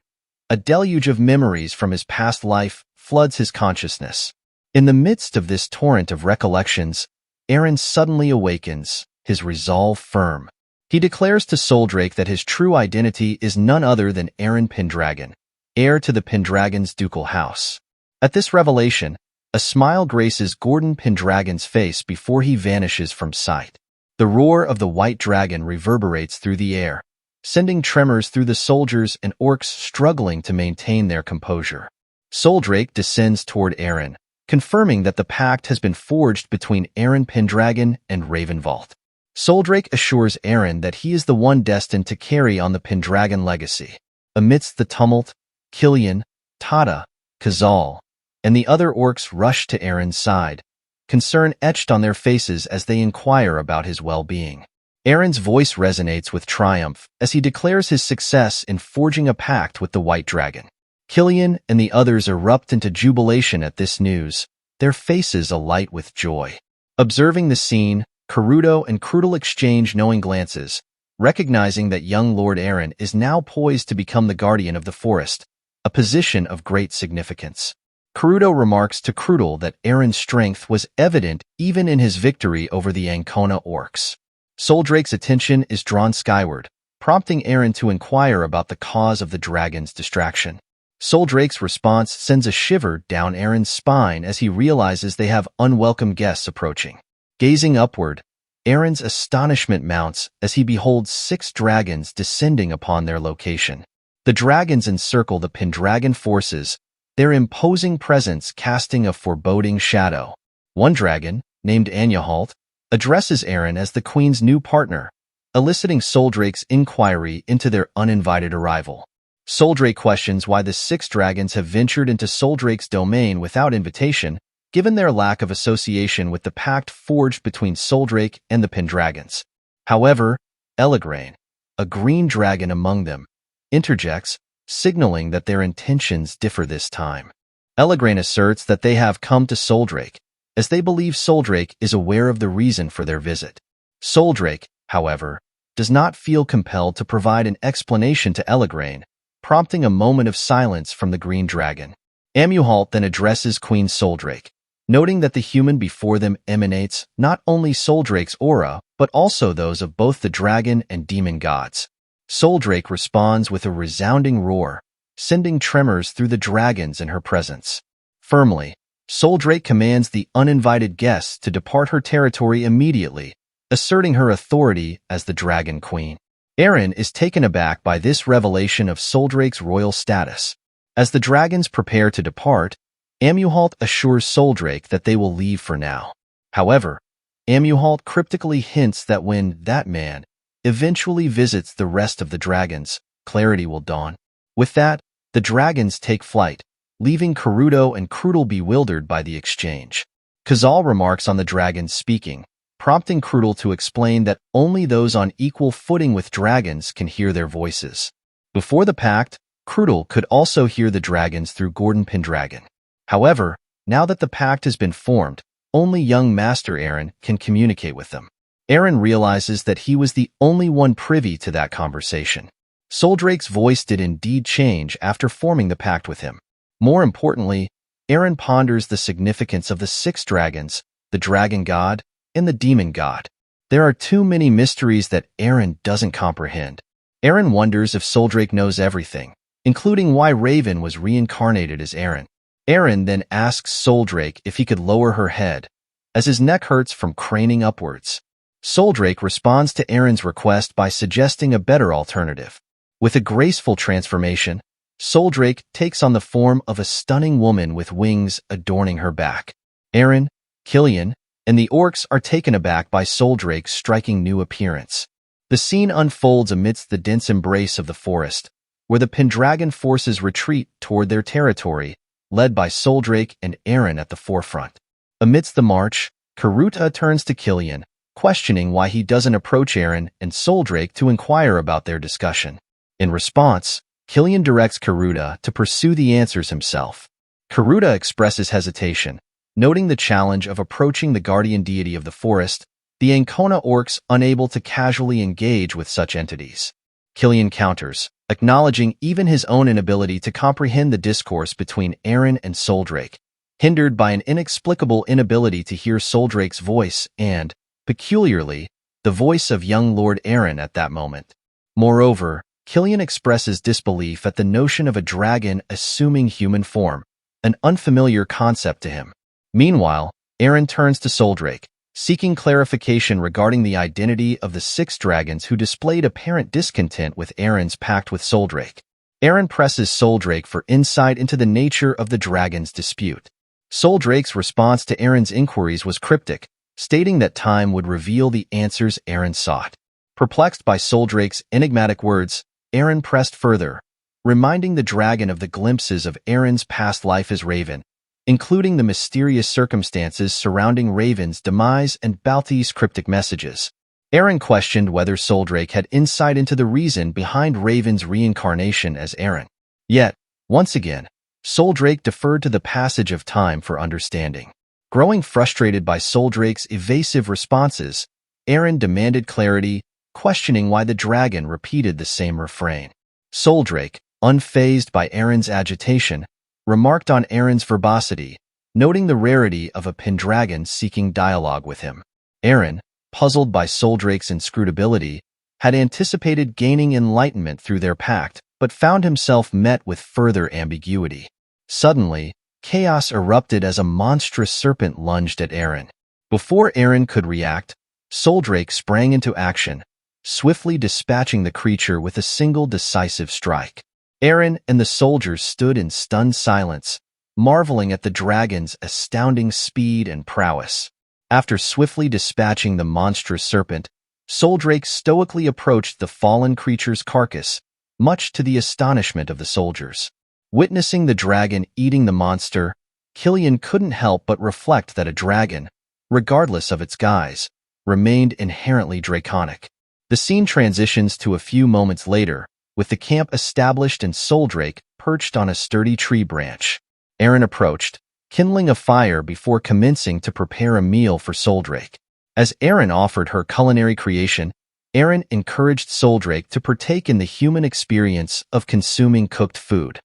a deluge of memories from his past life floods his consciousness. In the midst of this torrent of recollections, Eren suddenly awakens, his resolve firm. He declares to Soldrake that his true identity is none other than Eren Pendragon, heir to the Pendragon's ducal house. At this revelation, a smile graces Gordon Pendragon's face before he vanishes from sight. The roar of the White Dragon reverberates through the air, sending tremors through the soldiers and orcs struggling to maintain their composure. Soldrake descends toward Eren, confirming that the pact has been forged between Eren Pendragon and Raven Valt. Soldrake assures Eren that he is the one destined to carry on the Pendragon legacy. Amidst the tumult, Killian, Tata, Kazal, and the other orcs rush to Eren's side, concern etched on their faces as they inquire about his well-being. Eren's voice resonates with triumph as he declares his success in forging a pact with the White Dragon. Killian and the others erupt into jubilation at this news, their faces alight with joy. Observing the scene, Karuto and Krudel exchange knowing glances, recognizing that young Lord Eren is now poised to become the guardian of the forest, a position of great significance. Karuto remarks to Krudel that Eren's strength was evident even in his victory over the Ancona orcs. Soldrake's attention is drawn skyward, prompting Eren to inquire about the cause of the dragon's distraction. Soldrake's response sends a shiver down Eren's spine as he realizes they have unwelcome guests approaching. Gazing upward, Eren's astonishment mounts as he beholds 6 dragons descending upon their location. The dragons encircle the Pendragon forces, their imposing presence casting a foreboding shadow. One dragon, named Anyahalt, addresses Eren as the Queen's new partner, eliciting Soldrake's inquiry into their uninvited arrival. Soldrake questions why the 6 dragons have ventured into Soldrake's domain without invitation, given their lack of association with the pact forged between Soldrake and the Pendragons. However, Elagrain, a green dragon among them, interjects, signaling that their intentions differ this time. Elagrain asserts that they have come to Soldrake, as they believe Soldrake is aware of the reason for their visit. Soldrake, however, does not feel compelled to provide an explanation to Elagrain, prompting a moment of silence from the green dragon. Amuhalt then addresses Queen Soldrake, noting that the human before them emanates not only Soldrake's aura, but also those of both the dragon and demon gods. Soldrake responds with a resounding roar, sending tremors through the dragons in her presence. Firmly, Soldrake commands the uninvited guests to depart her territory immediately, asserting her authority as the Dragon Queen. Eren is taken aback by this revelation of Soldrake's royal status. As the dragons prepare to depart, Amuhalt assures Soldrake that they will leave for now. However, Amuhalt cryptically hints that when that man eventually visits the rest of the dragons, clarity will dawn. With that, the dragons take flight, leaving Karuto and Krudel bewildered by the exchange. Kazal remarks on the dragons speaking, prompting Krudel to explain that only those on equal footing with dragons can hear their voices. Before the pact, Krudel could also hear the dragons through Gordon Pendragon. However, now that the pact has been formed, only young Master Eren can communicate with them. Eren realizes that he was the only one privy to that conversation. Soldrake's voice did indeed change after forming the pact with him. More importantly, Eren ponders the significance of the 6 dragons, the dragon god and the demon god. There are too many mysteries that Eren doesn't comprehend. Eren wonders if Soldrake knows everything, including why Raven was reincarnated as Eren. Eren then asks Soldrake if he could lower her head, as his neck hurts from craning upwards. Soldrake responds to Eren's request by suggesting a better alternative. With a graceful transformation, Soldrake takes on the form of a stunning woman with wings adorning her back. Eren, Killian, and the orcs are taken aback by Soldrake's striking new appearance. The scene unfolds amidst the dense embrace of the forest, where the Pendragon forces retreat toward their territory, led by Soldrake and Eren at the forefront. Amidst the march, Karuta turns to Killian, questioning why he doesn't approach Eren and Soldrake to inquire about their discussion. In response, Killian directs Karuta to pursue the answers himself. Karuta expresses hesitation, noting the challenge of approaching the guardian deity of the forest, the Ancona orcs unable to casually engage with such entities. Killian counters, acknowledging even his own inability to comprehend the discourse between Eren and Soldrake, hindered by an inexplicable inability to hear Soldrake's voice and, peculiarly, the voice of young Lord Eren at that moment. Moreover, Killian expresses disbelief at the notion of a dragon assuming human form, an unfamiliar concept to him. Meanwhile, Eren turns to Soldrake, seeking clarification regarding the identity of the 6 dragons who displayed apparent discontent with Eren's pact with Soldrake. Eren presses Soldrake for insight into the nature of the dragon's dispute. Soldrake's response to Eren's inquiries was cryptic, stating that time would reveal the answers Eren sought. Perplexed by Soldrake's enigmatic words, Eren pressed further, reminding the dragon of the glimpses of Eren's past life as Raven, including the mysterious circumstances surrounding Raven's demise and Valt's cryptic messages. Eren questioned whether Soldrake had insight into the reason behind Raven's reincarnation as Eren. Yet, once again, Soldrake deferred to the passage of time for understanding. Growing frustrated by Soldrake's evasive responses, Eren demanded clarity, questioning why the dragon repeated the same refrain. Soldrake, unfazed by Eren's agitation, remarked on Eren's verbosity, noting the rarity of a Pendragon seeking dialogue with him. Eren, puzzled by Soldrake's inscrutability, had anticipated gaining enlightenment through their pact, but found himself met with further ambiguity. Suddenly, chaos erupted as a monstrous serpent lunged at Eren. Before Eren could react, Soldrake sprang into action, swiftly dispatching the creature with a single decisive strike. Eren and the soldiers stood in stunned silence, marveling at the dragon's astounding speed and prowess. After swiftly dispatching the monstrous serpent, Soldrake stoically approached the fallen creature's carcass, much to the astonishment of the soldiers. Witnessing the dragon eating the monster, Killian couldn't help but reflect that a dragon, regardless of its guise, remained inherently draconic. The scene transitions to a few moments later, with the camp established and Soldrake perched on a sturdy tree branch. Eren approached, kindling a fire before commencing to prepare a meal for Soldrake. As Eren offered her culinary creation, Eren encouraged Soldrake to partake in the human experience of consuming cooked food.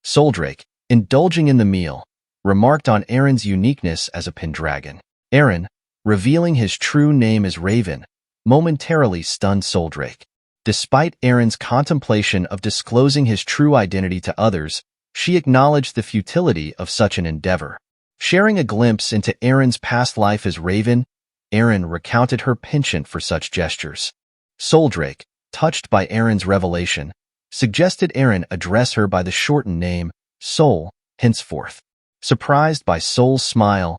Soldrake, indulging in the meal, remarked on Eren's uniqueness as a Pendragon. Eren, revealing his true name as Raven, momentarily stunned Soldrake. Despite Eren's contemplation of disclosing his true identity to others, she acknowledged the futility of such an endeavor. Sharing a glimpse into Eren's past life as Raven, Eren recounted her penchant for such gestures. Soldrake, touched by Eren's revelation, suggested Eren address her by the shortened name, Sol, henceforth. Surprised by Sol's smile,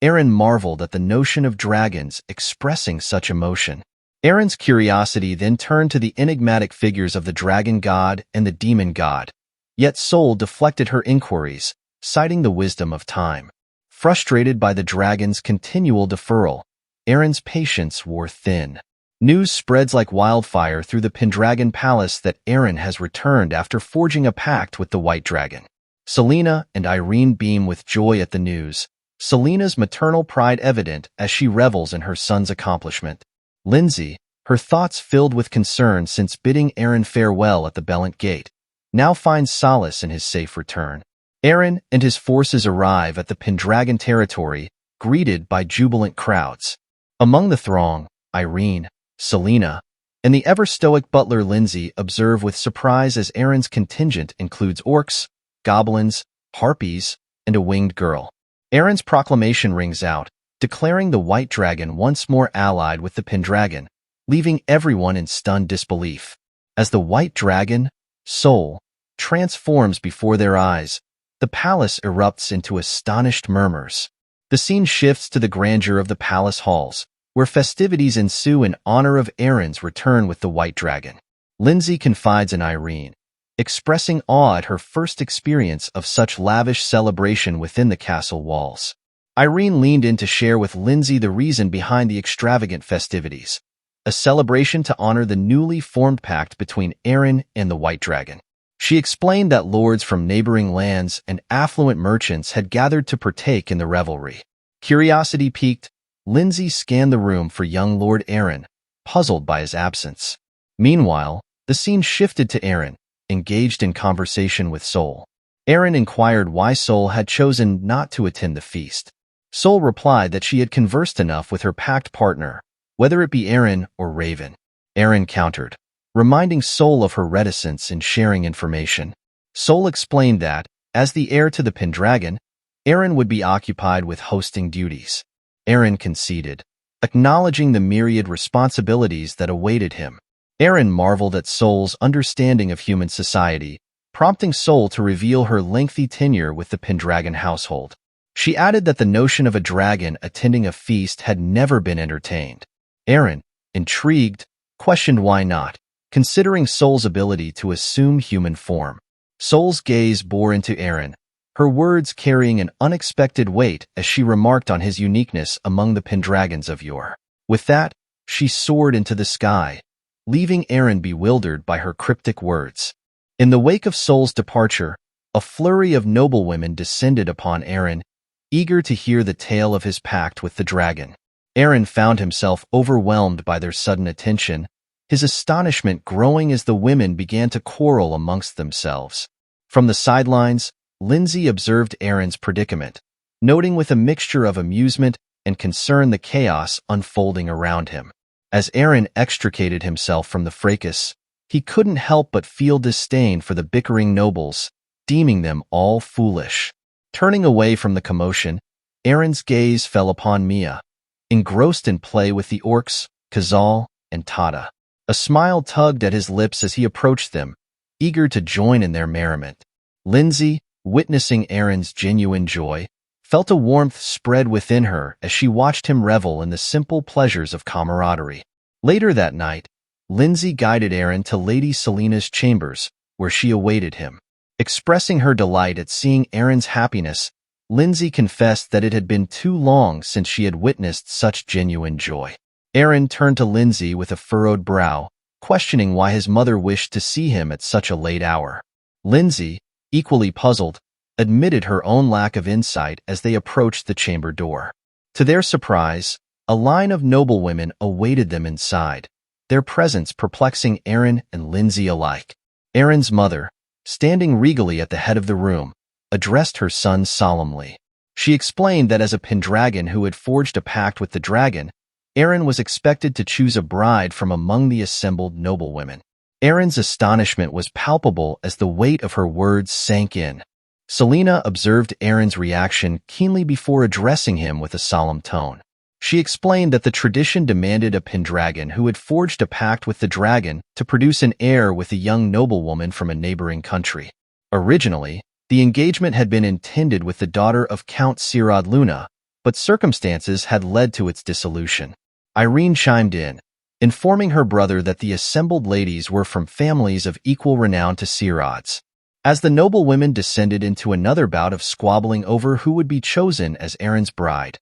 Eren marveled at the notion of dragons expressing such emotion. Eren's curiosity then turned to the enigmatic figures of the dragon god and the demon god, yet Sol deflected her inquiries, citing the wisdom of time. Frustrated by the dragon's continual deferral, Eren's patience wore thin. News spreads like wildfire through the Pendragon Palace that Eren has returned after forging a pact with the White Dragon. Selena and Irene beam with joy at the news, Selena's maternal pride evident as she revels in her son's accomplishment. Lindsay, her thoughts filled with concern since bidding Eren farewell at the Bellant Gate, now finds solace in his safe return. Eren and his forces arrive at the Pendragon territory, greeted by jubilant crowds. Among the throng, Irene, Selena, and the ever-stoic butler Lindsay observe with surprise as Eren's contingent includes orcs, goblins, harpies, and a winged girl. Eren's proclamation rings out, declaring the White Dragon once more allied with the Pendragon, leaving everyone in stunned disbelief. As the White Dragon, Soul, transforms before their eyes, the palace erupts into astonished murmurs. The scene shifts to the grandeur of the palace halls, where festivities ensue in honor of Eren's return with the White Dragon. Lindsay confides in Irene, expressing awe at her first experience of such lavish celebration within the castle walls. Irene leaned in to share with Lindsay the reason behind the extravagant festivities, a celebration to honor the newly formed pact between Eren and the White Dragon. She explained that lords from neighboring lands and affluent merchants had gathered to partake in the revelry. Curiosity piqued, Lindsay scanned the room for young Lord Eren, puzzled by his absence. Meanwhile, the scene shifted to Eren, engaged in conversation with Soul. Eren inquired why Soul had chosen not to attend the feast. Soul replied that she had conversed enough with her pact partner, whether it be Eren or Raven. Eren countered, reminding Soul of her reticence in sharing information. Soul explained that, as the heir to the Pendragon, Eren would be occupied with hosting duties. Eren conceded, acknowledging the myriad responsibilities that awaited him. Eren marveled at Soul's understanding of human society, prompting Soul to reveal her lengthy tenure with the Pendragon household. She added that the notion of a dragon attending a feast had never been entertained. Eren, intrigued, questioned why not, considering Soul's ability to assume human form. Soul's gaze bore into Eren, her words carrying an unexpected weight as she remarked on his uniqueness among the Pendragons of yore. With that, she soared into the sky, leaving Eren bewildered by her cryptic words. In the wake of Soul's departure, a flurry of noblewomen descended upon Eren, eager to hear the tale of his pact with the dragon. Eren found himself overwhelmed by their sudden attention, his astonishment growing as the women began to quarrel amongst themselves. From the sidelines, Lindsay observed Eren's predicament, noting with a mixture of amusement and concern the chaos unfolding around him. As Eren extricated himself from the fracas, he couldn't help but feel disdain for the bickering nobles, deeming them all foolish. Turning away from the commotion, Eren's gaze fell upon Mia, engrossed in play with the orcs, Khazal, and Tata. A smile tugged at his lips as he approached them, eager to join in their merriment. Lindsay, witnessing Eren's genuine joy, felt a warmth spread within her as she watched him revel in the simple pleasures of camaraderie. Later that night, Lindsay guided Eren to Lady Selena's chambers, where she awaited him. Expressing her delight at seeing Eren's happiness, Lindsay confessed that it had been too long since she had witnessed such genuine joy. Eren turned to Lindsay with a furrowed brow, questioning why his mother wished to see him at such a late hour. Lindsay, equally puzzled, admitted her own lack of insight as they approached the chamber door. To their surprise, a line of noblewomen awaited them inside, their presence perplexing Eren and Lindsay alike. Eren's mother, standing regally at the head of the room, addressed her son solemnly. She explained that as a Pendragon who had forged a pact with the dragon, Eren was expected to choose a bride from among the assembled noblewomen. Eren's astonishment was palpable as the weight of her words sank in. Selena observed Eren's reaction keenly before addressing him with a solemn tone. She explained that the tradition demanded a Pendragon who had forged a pact with the dragon to produce an heir with a young noblewoman from a neighboring country. Originally, the engagement had been intended with the daughter of Count Sirad Luna, but circumstances had led to its dissolution. Irene chimed in, informing her brother that the assembled ladies were from families of equal renown to Sirad's. As the noblewomen descended into another bout of squabbling over who would be chosen as Eren's bride,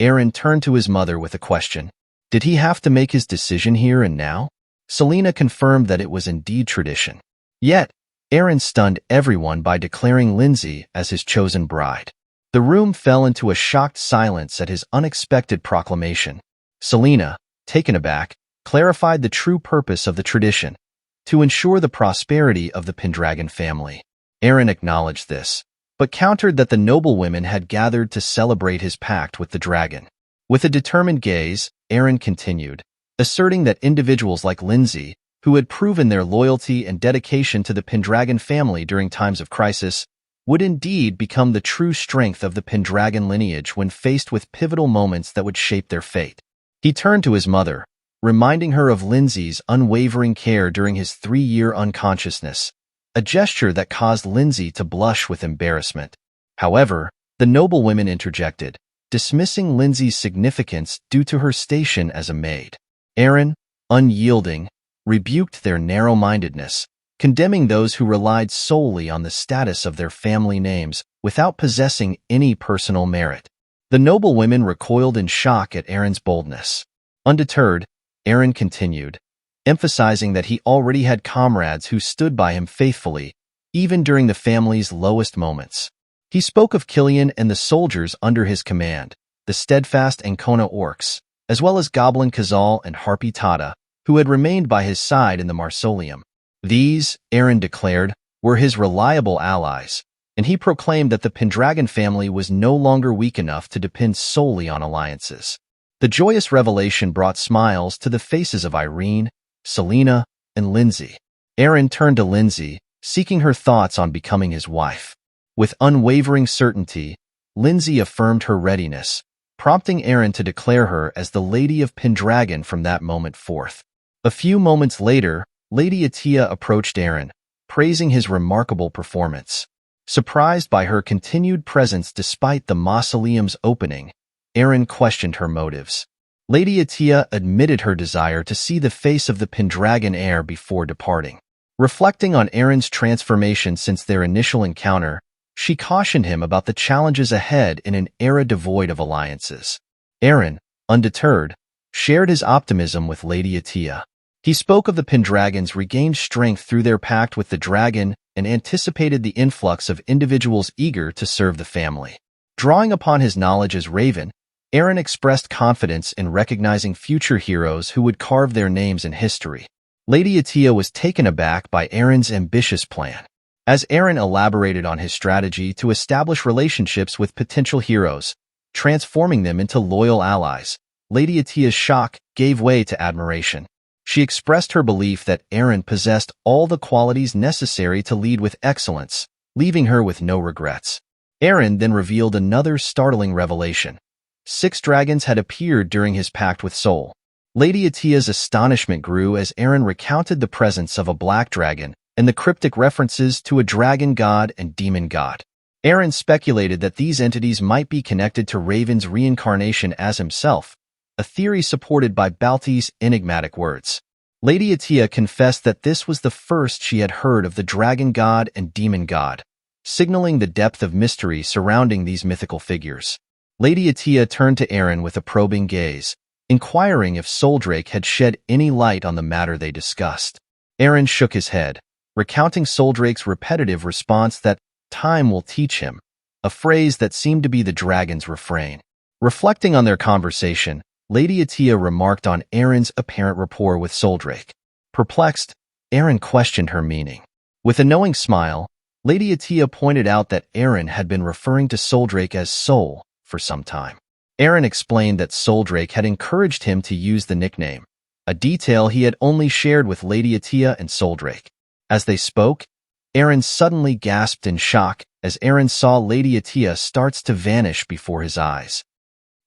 Eren turned to his mother with a question. Did he have to make his decision here and now? Selena confirmed that it was indeed tradition. Yet, Eren stunned everyone by declaring Lindsay as his chosen bride. The room fell into a shocked silence at his unexpected proclamation. Selena, taken aback, clarified the true purpose of the tradition, to ensure the prosperity of the Pendragon family. Eren acknowledged this, but countered that the noblewomen had gathered to celebrate his pact with the dragon. With a determined gaze, Eren continued, asserting that individuals like Lindsay, who had proven their loyalty and dedication to the Pendragon family during times of crisis, would indeed become the true strength of the Pendragon lineage when faced with pivotal moments that would shape their fate. He turned to his mother, reminding her of Lindsay's unwavering care during his 3-year unconsciousness, a gesture that caused Lindsay to blush with embarrassment. However, the noblewomen interjected, dismissing Lindsay's significance due to her station as a maid. Eren, unyielding, rebuked their narrow-mindedness, condemning those who relied solely on the status of their family names without possessing any personal merit. The noblewomen recoiled in shock at Eren's boldness. Undeterred, Eren continued, emphasizing that he already had comrades who stood by him faithfully, even during the family's lowest moments. He spoke of Killian and the soldiers under his command, the steadfast Ancona orcs, as well as Goblin Khazal and Harpy Tata, who had remained by his side in the Mausoleum. These, Eren declared, were his reliable allies, and he proclaimed that the Pendragon family was no longer weak enough to depend solely on alliances. The joyous revelation brought smiles to the faces of Irene, Selena, and Lindsay. Eren turned to Lindsay, seeking her thoughts on becoming his wife. With unwavering certainty, Lindsay affirmed her readiness, prompting Eren to declare her as the Lady of Pendragon from that moment forth. A few moments later, Lady Atia approached Eren, praising his remarkable performance. Surprised by her continued presence despite the mausoleum's opening, Eren questioned her motives. Lady Atia admitted her desire to see the face of the Pendragon heir before departing. Reflecting on Eren's transformation since their initial encounter, she cautioned him about the challenges ahead in an era devoid of alliances. Eren, undeterred, shared his optimism with Lady Atia. He spoke of the Pendragon's regained strength through their pact with the dragon and anticipated the influx of individuals eager to serve the family. Drawing upon his knowledge as Raven, Eren expressed confidence in recognizing future heroes who would carve their names in history. Lady Atia was taken aback by Eren's ambitious plan. As Eren elaborated on his strategy to establish relationships with potential heroes, transforming them into loyal allies, Lady Atia's shock gave way to admiration. She expressed her belief that Eren possessed all the qualities necessary to lead with excellence, leaving her with no regrets. Eren then revealed another startling revelation. 6 dragons had appeared during his pact with Sol. Lady Atia's astonishment grew as Eren recounted the presence of a black dragon and the cryptic references to a dragon god and demon god. Eren speculated that these entities might be connected to Raven's reincarnation as himself, a theory supported by Balti's enigmatic words. Lady Atia confessed that this was the first she had heard of the dragon god and demon god, signaling the depth of mystery surrounding these mythical figures. Lady Atia turned to Eren with a probing gaze, inquiring if Soldrake had shed any light on the matter they discussed. Eren shook his head, recounting Soldrake's repetitive response that time will teach him, a phrase that seemed to be the dragon's refrain. Reflecting on their conversation, Lady Atia remarked on Eren's apparent rapport with Soldrake. Perplexed, Eren questioned her meaning. With a knowing smile, Lady Atia pointed out that Eren had been referring to Soldrake as Sol for some time. Eren explained that Soldrake had encouraged him to use the nickname, a detail he had only shared with Lady Atia and Soldrake. As they spoke, Eren suddenly gasped in shock as Eren saw Lady Atia starts to vanish before his eyes.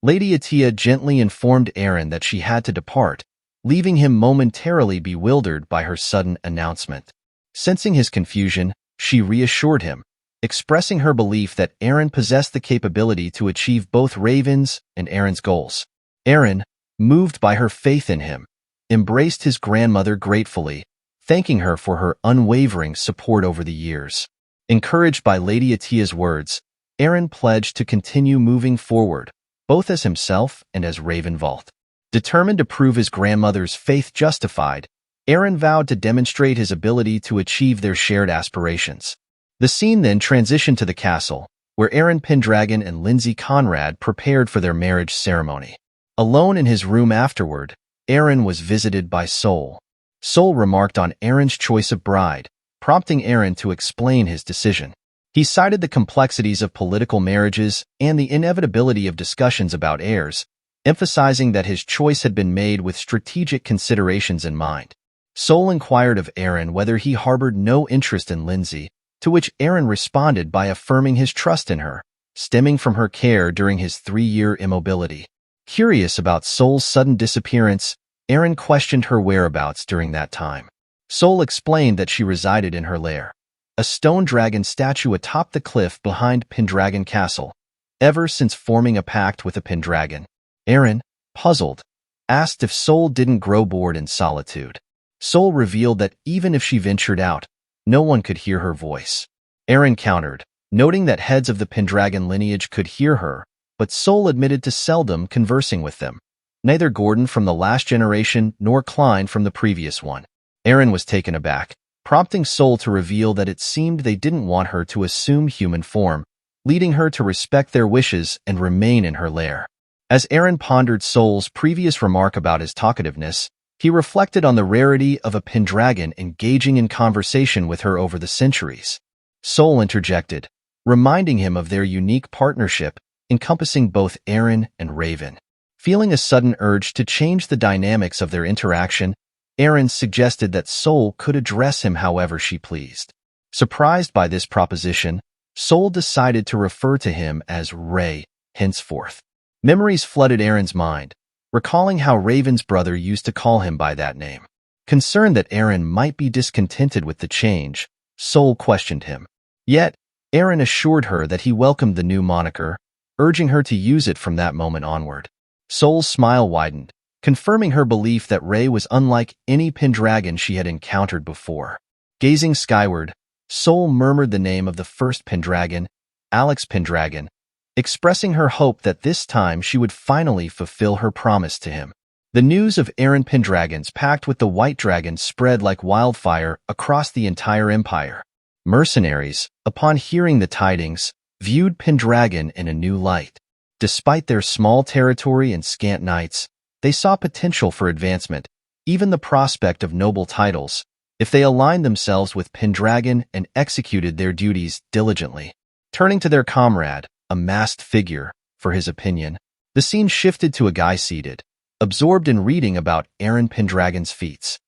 Lady Atia gently informed Eren that she had to depart, leaving him momentarily bewildered by her sudden announcement. Sensing his confusion, she reassured him, expressing her belief that Eren possessed the capability to achieve both Raven's and Eren's goals. Eren, moved by her faith in him, embraced his grandmother gratefully, thanking her for her unwavering support over the years. Encouraged by Lady Atia's words, Eren pledged to continue moving forward, both as himself and as Raven Valt. Determined to prove his grandmother's faith justified, Eren vowed to demonstrate his ability to achieve their shared aspirations. The scene then transitioned to the castle, where Eren Pendragon and Lindsay Conrad prepared for their marriage ceremony. Alone in his room afterward, Eren was visited by Sol. Sol remarked on Eren's choice of bride, prompting Eren to explain his decision. He cited the complexities of political marriages and the inevitability of discussions about heirs, emphasizing that his choice had been made with strategic considerations in mind. Sol inquired of Eren whether he harbored no interest in Lindsay, to which Eren responded by affirming his trust in her, stemming from her care during his 3-year immobility. Curious about Sol's sudden disappearance, Eren questioned her whereabouts during that time. Sol explained that she resided in her lair, a stone dragon statue atop the cliff behind Pendragon Castle, ever since forming a pact with a Pendragon. Eren, puzzled, asked if Sol didn't grow bored in solitude. Sol revealed that even if she ventured out, no one could hear her voice. Eren countered, noting that heads of the Pendragon lineage could hear her, but Sol admitted to seldom conversing with them. Neither Gordon from the last generation nor Klein from the previous one. Eren was taken aback, prompting Sol to reveal that it seemed they didn't want her to assume human form, leading her to respect their wishes and remain in her lair. As Eren pondered Sol's previous remark about his talkativeness, he reflected on the rarity of a Pendragon engaging in conversation with her over the centuries. Sol interjected, reminding him of their unique partnership encompassing both Eren and Raven. Feeling a sudden urge to change the dynamics of their interaction, Eren suggested that Sol could address him however she pleased. Surprised by this proposition, Sol decided to refer to him as Ray henceforth. Memories flooded Eren's mind, recalling how Raven's brother used to call him by that name. Concerned that Eren might be discontented with the change, Sol questioned him. Yet, Eren assured her that he welcomed the new moniker, urging her to use it from that moment onward. Sol's smile widened, confirming her belief that Ray was unlike any Pendragon she had encountered before. Gazing skyward, Sol murmured the name of the first Pendragon, Alex Pendragon, expressing her hope that this time she would finally fulfill her promise to him. The news of Eren Pendragon's pact with the White Dragon spread like wildfire across the entire empire. Mercenaries, upon hearing the tidings, viewed Pendragon in a new light. Despite their small territory and scant knights, they saw potential for advancement, even the prospect of noble titles, if they aligned themselves with Pendragon and executed their duties diligently. Turning to their comrade, a masked figure, for his opinion, the scene shifted to a guy seated, absorbed in reading about Eren Pendragon's feats.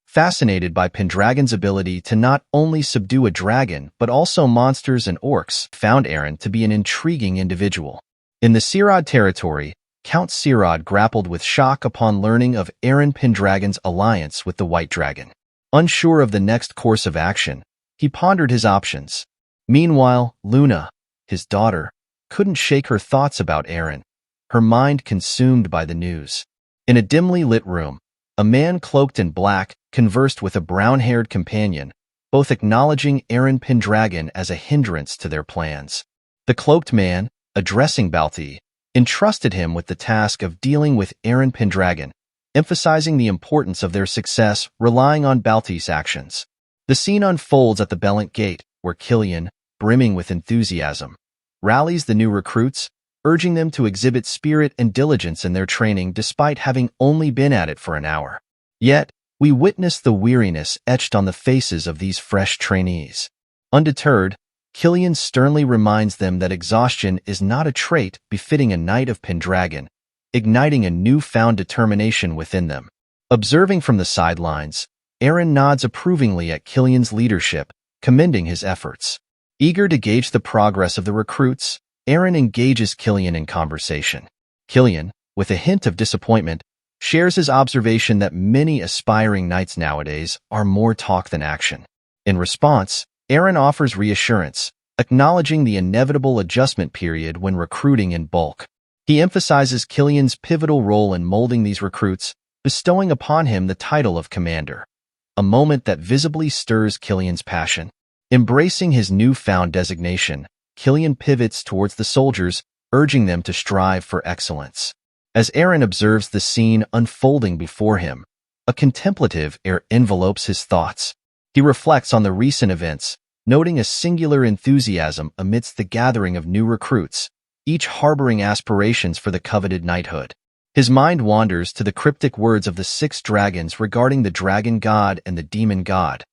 Fascinated by Pendragon's ability to not only subdue a dragon but also monsters and orcs, found Eren to be an intriguing individual. In the Sirad territory, Count Sirad grappled with shock upon learning of Eren Pendragon's alliance with the White Dragon. Unsure of the next course of action, he pondered his options. Meanwhile, Luna, his daughter, couldn't shake her thoughts about Eren, her mind consumed by the news. In a dimly lit room, a man cloaked in black conversed with a brown-haired companion, both acknowledging Eren Pendragon as a hindrance to their plans. The cloaked man, addressing Valt, entrusted him with the task of dealing with Eren Pendragon, emphasizing the importance of their success relying on Valt's actions. The scene unfolds at the Bellant Gate, where Killian, brimming with enthusiasm, rallies the new recruits, urging them to exhibit spirit and diligence in their training despite having only been at it for an hour. Yet, we witness the weariness etched on the faces of these fresh trainees. Undeterred, Killian sternly reminds them that exhaustion is not a trait befitting a knight of Pendragon, igniting a newfound determination within them. Observing from the sidelines, Eren nods approvingly at Killian's leadership, commending his efforts. Eager to gauge the progress of the recruits, Eren engages Killian in conversation. Killian, with a hint of disappointment, shares his observation that many aspiring knights nowadays are more talk than action. In response, Eren offers reassurance, acknowledging the inevitable adjustment period when recruiting in bulk. He emphasizes Killian's pivotal role in molding these recruits, bestowing upon him the title of commander, a moment that visibly stirs Killian's passion. Embracing his newfound designation, Killian pivots towards the soldiers, urging them to strive for excellence. As Eren observes the scene unfolding before him, a contemplative air envelopes his thoughts. He reflects on the recent events, noting a singular enthusiasm amidst the gathering of new recruits, each harboring aspirations for the coveted knighthood. His mind wanders to the cryptic words of the 6 dragons regarding the dragon god and the demon god,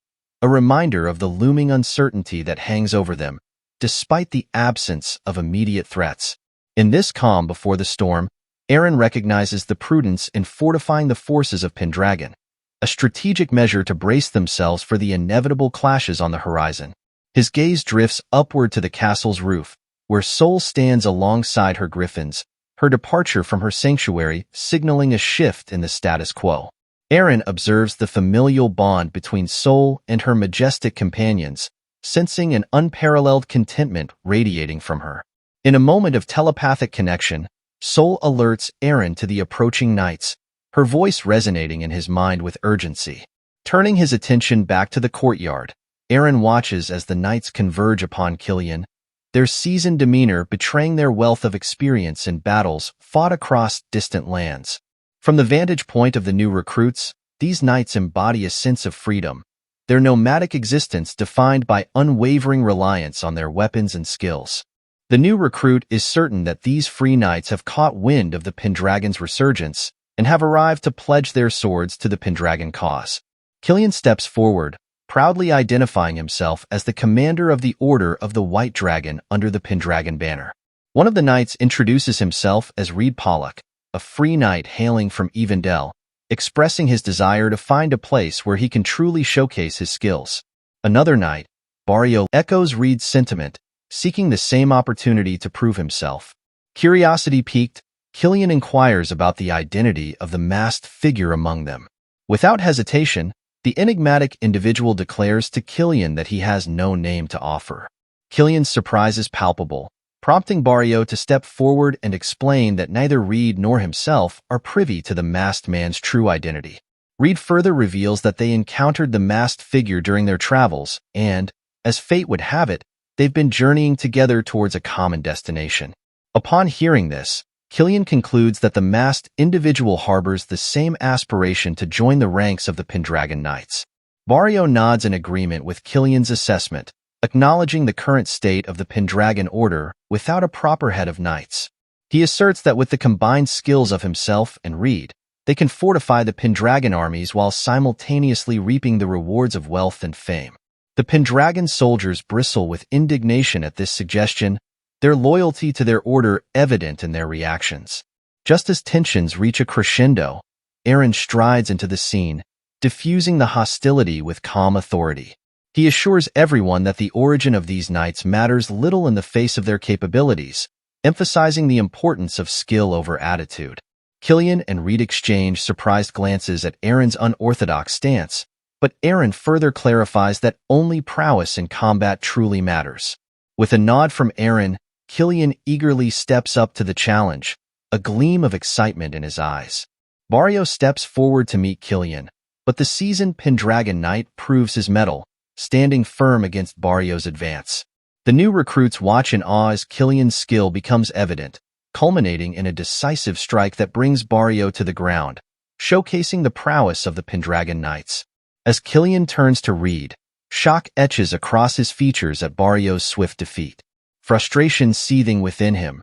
a reminder of the looming uncertainty that hangs over them, despite the absence of immediate threats. In this calm before the storm, Eren recognizes the prudence in fortifying the forces of Pendragon, a strategic measure to brace themselves for the inevitable clashes on the horizon. His gaze drifts upward to the castle's roof, where Sol stands alongside her griffins, her departure from her sanctuary signaling a shift in the status quo. Eren observes the familial bond between Sol and her majestic companions, sensing an unparalleled contentment radiating from her. In a moment of telepathic connection, Sol alerts Eren to the approaching knights, her voice resonating in his mind with urgency. Turning his attention back to the courtyard, Eren watches as the knights converge upon Killian, their seasoned demeanor betraying their wealth of experience in battles fought across distant lands. From the vantage point of the new recruits, these knights embody a sense of freedom, their nomadic existence defined by unwavering reliance on their weapons and skills. The new recruit is certain that these free knights have caught wind of the Pendragon's resurgence and have arrived to pledge their swords to the Pendragon cause. Killian steps forward, proudly identifying himself as the commander of the Order of the White Dragon under the Pendragon banner. One of the knights introduces himself as Reed Pollock, a free knight hailing from Evendell, expressing his desire to find a place where he can truly showcase his skills. Another knight, Barrio, echoes Reed's sentiment, seeking the same opportunity to prove himself. Curiosity piqued, Killian inquires about the identity of the masked figure among them. Without hesitation, the enigmatic individual declares to Killian that he has no name to offer. Killian's surprise is palpable, prompting Barrio to step forward and explain that neither Reed nor himself are privy to the masked man's true identity. Reed further reveals that they encountered the masked figure during their travels and, as fate would have it, they've been journeying together towards a common destination. Upon hearing this, Killian concludes that the masked individual harbors the same aspiration to join the ranks of the Pendragon Knights. Barrio nods in agreement with Killian's assessment, acknowledging the current state of the Pendragon Order without a proper head of knights. He asserts that with the combined skills of himself and Reed, they can fortify the Pendragon armies while simultaneously reaping the rewards of wealth and fame. The Pendragon soldiers bristle with indignation at this suggestion, their loyalty to their order evident in their reactions. Just as tensions reach a crescendo, Eren strides into the scene, diffusing the hostility with calm authority. He assures everyone that the origin of these knights matters little in the face of their capabilities, emphasizing the importance of skill over attitude. Killian and Reed exchange surprised glances at Eren's unorthodox stance, but Eren further clarifies that only prowess in combat truly matters. With a nod from Eren, Killian eagerly steps up to the challenge, a gleam of excitement in his eyes. Barrio steps forward to meet Killian, but the seasoned Pendragon Knight proves his mettle, standing firm against Barrio's advance. The new recruits watch in awe as Killian's skill becomes evident, culminating in a decisive strike that brings Barrio to the ground, showcasing the prowess of the Pendragon Knights. As Killian turns to Reed, shock etches across his features at Barrio's swift defeat. Frustration seething within him,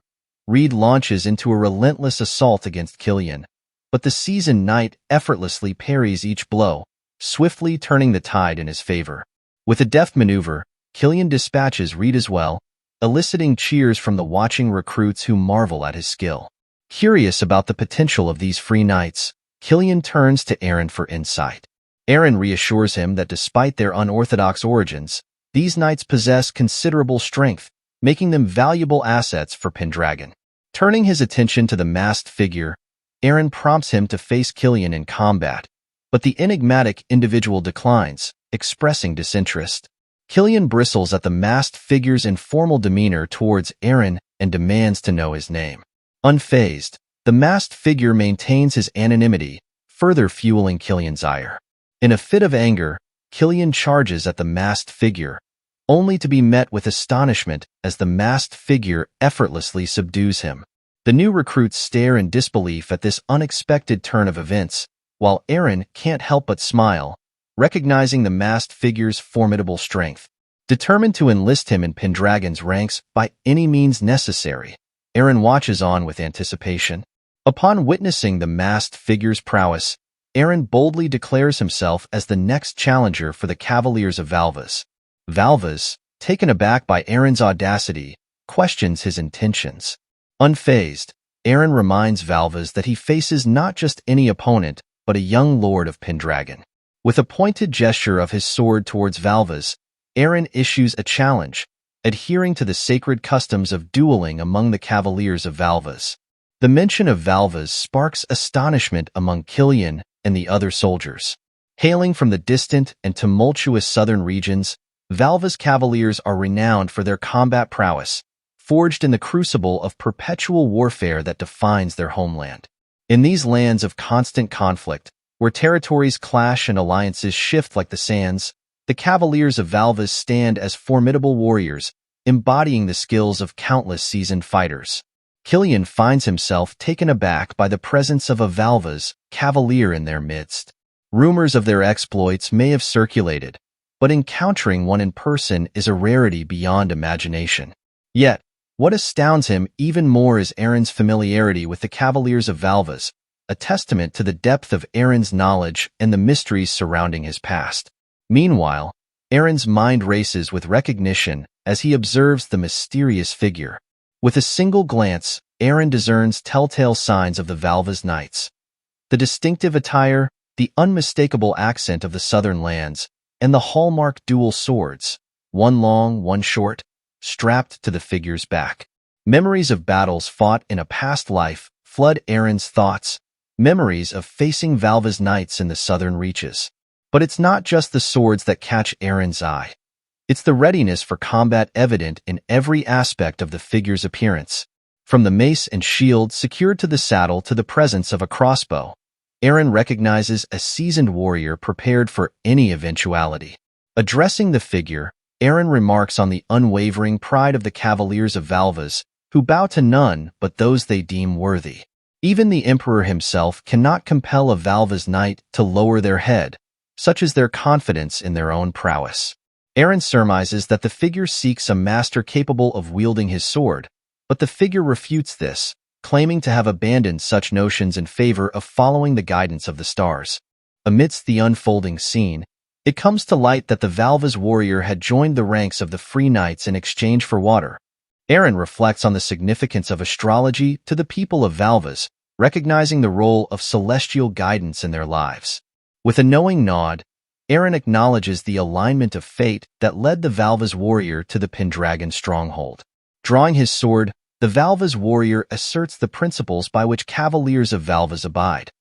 Reed launches into a relentless assault against Killian, but the seasoned knight effortlessly parries each blow, swiftly turning the tide in his favor. With a deft maneuver, Killian dispatches Reed as well, eliciting cheers from the watching recruits who marvel at his skill. Curious about the potential of these free knights, Killian turns to Eren for insight. Eren reassures him that despite their unorthodox origins, these knights possess considerable strength, making them valuable assets for Pendragon. Turning his attention to the masked figure, Eren prompts him to face Killian in combat, but the enigmatic individual declines, expressing disinterest. Killian bristles at the masked figure's informal demeanor towards Eren and demands to know his name. Unfazed, the masked figure maintains his anonymity, further fueling Killian's ire. In a fit of anger, Killian charges at the masked figure, only to be met with astonishment as the masked figure effortlessly subdues him. The new recruits stare in disbelief at this unexpected turn of events, while Eren can't help but smile, recognizing the masked figure's formidable strength. Determined to enlist him in Pendragon's ranks by any means necessary, Eren watches on with anticipation. Upon witnessing the masked figure's prowess, Eren boldly declares himself as the next challenger for the Cavaliers of Valvas. Valvas, taken aback by Eren's audacity, questions his intentions. Unfazed, Eren reminds Valvas that he faces not just any opponent, but a young lord of Pendragon. With a pointed gesture of his sword towards Valvas, Eren issues a challenge, adhering to the sacred customs of dueling among the Cavaliers of Valvas. The mention of Valvas sparks astonishment among Killian and the other soldiers. Hailing from the distant and tumultuous southern regions, Valvas Cavaliers are renowned for their combat prowess, forged in the crucible of perpetual warfare that defines their homeland. In these lands of constant conflict, where territories clash and alliances shift like the sands, the Cavaliers of Valvas stand as formidable warriors, embodying the skills of countless seasoned fighters. Killian finds himself taken aback by the presence of a Valvas Cavalier in their midst. Rumors of their exploits may have circulated, but encountering one in person is a rarity beyond imagination. Yet, what astounds him even more is Eren's familiarity with the Cavaliers of Valvas, a testament to the depth of Eren's knowledge and the mysteries surrounding his past. Meanwhile, Eren's mind races with recognition as he observes the mysterious figure. With a single glance, Eren discerns telltale signs of the Valvas Knights. The distinctive attire, the unmistakable accent of the southern lands, and the hallmark dual swords, one long, one short, strapped to the figure's back. Memories of battles fought in a past life flood Eren's thoughts, memories of facing Valvas Knights in the southern reaches. But it's not just the swords that catch Eren's eye. It's the readiness for combat evident in every aspect of the figure's appearance. From the mace and shield secured to the saddle to the presence of a crossbow, Eren recognizes a seasoned warrior prepared for any eventuality. Addressing the figure, Eren remarks on the unwavering pride of the Cavaliers of Valvas, who bow to none but those they deem worthy. Even the Emperor himself cannot compel a Valvas Knight to lower their head, such is their confidence in their own prowess. Eren surmises that the figure seeks a master capable of wielding his sword, but the figure refutes this, claiming to have abandoned such notions in favor of following the guidance of the stars. Amidst the unfolding scene, it comes to light that the Valvas warrior had joined the ranks of the Free Knights in exchange for water. Eren reflects on the significance of astrology to the people of Valvas, recognizing the role of celestial guidance in their lives. With a knowing nod, Eren acknowledges the alignment of fate that led the Valvas warrior to the Pendragon stronghold. Drawing his sword, the Valvas warrior asserts the principles by which Cavaliers of Valvas abide.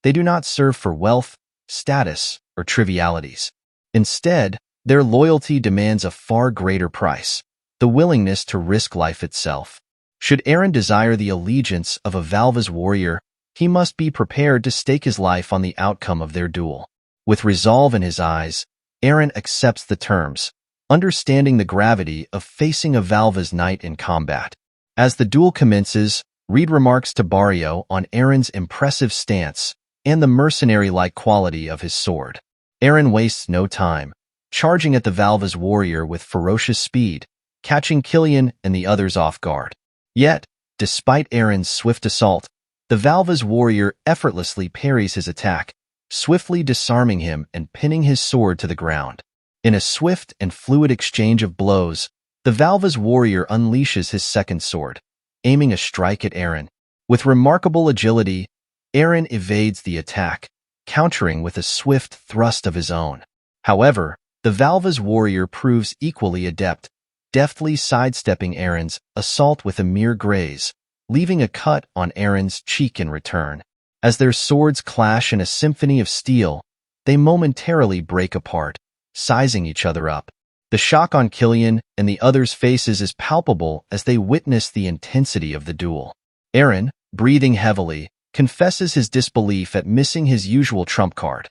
They do not serve for wealth, status, or trivialities. Instead, their loyalty demands a far greater price, the willingness to risk life itself. Should Eren desire the allegiance of a Valvas warrior, he must be prepared to stake his life on the outcome of their duel. With resolve in his eyes, Eren accepts the terms, understanding the gravity of facing a Valvas Knight in combat. As the duel commences, Reed remarks to Barrio on Eren's impressive stance and the mercenary-like quality of his sword. Eren wastes no time, charging at the Valvas warrior with ferocious speed, catching Killian and the others off guard. Yet, despite Eren's swift assault, the Valvas warrior effortlessly parries his attack, swiftly disarming him and pinning his sword to the ground. In a swift and fluid exchange of blows, the Valvas warrior unleashes his second sword, aiming a strike at Eren. With remarkable agility, Eren evades the attack, countering with a swift thrust of his own. However, the Valvas warrior proves equally adept, deftly sidestepping Eren's assault with a mere graze, leaving a cut on Eren's cheek in return. As their swords clash in a symphony of steel, they momentarily break apart, sizing each other up. The shock on Killian and the others' faces is palpable as they witness the intensity of the duel. Eren, breathing heavily, confesses his disbelief at missing his usual trump card,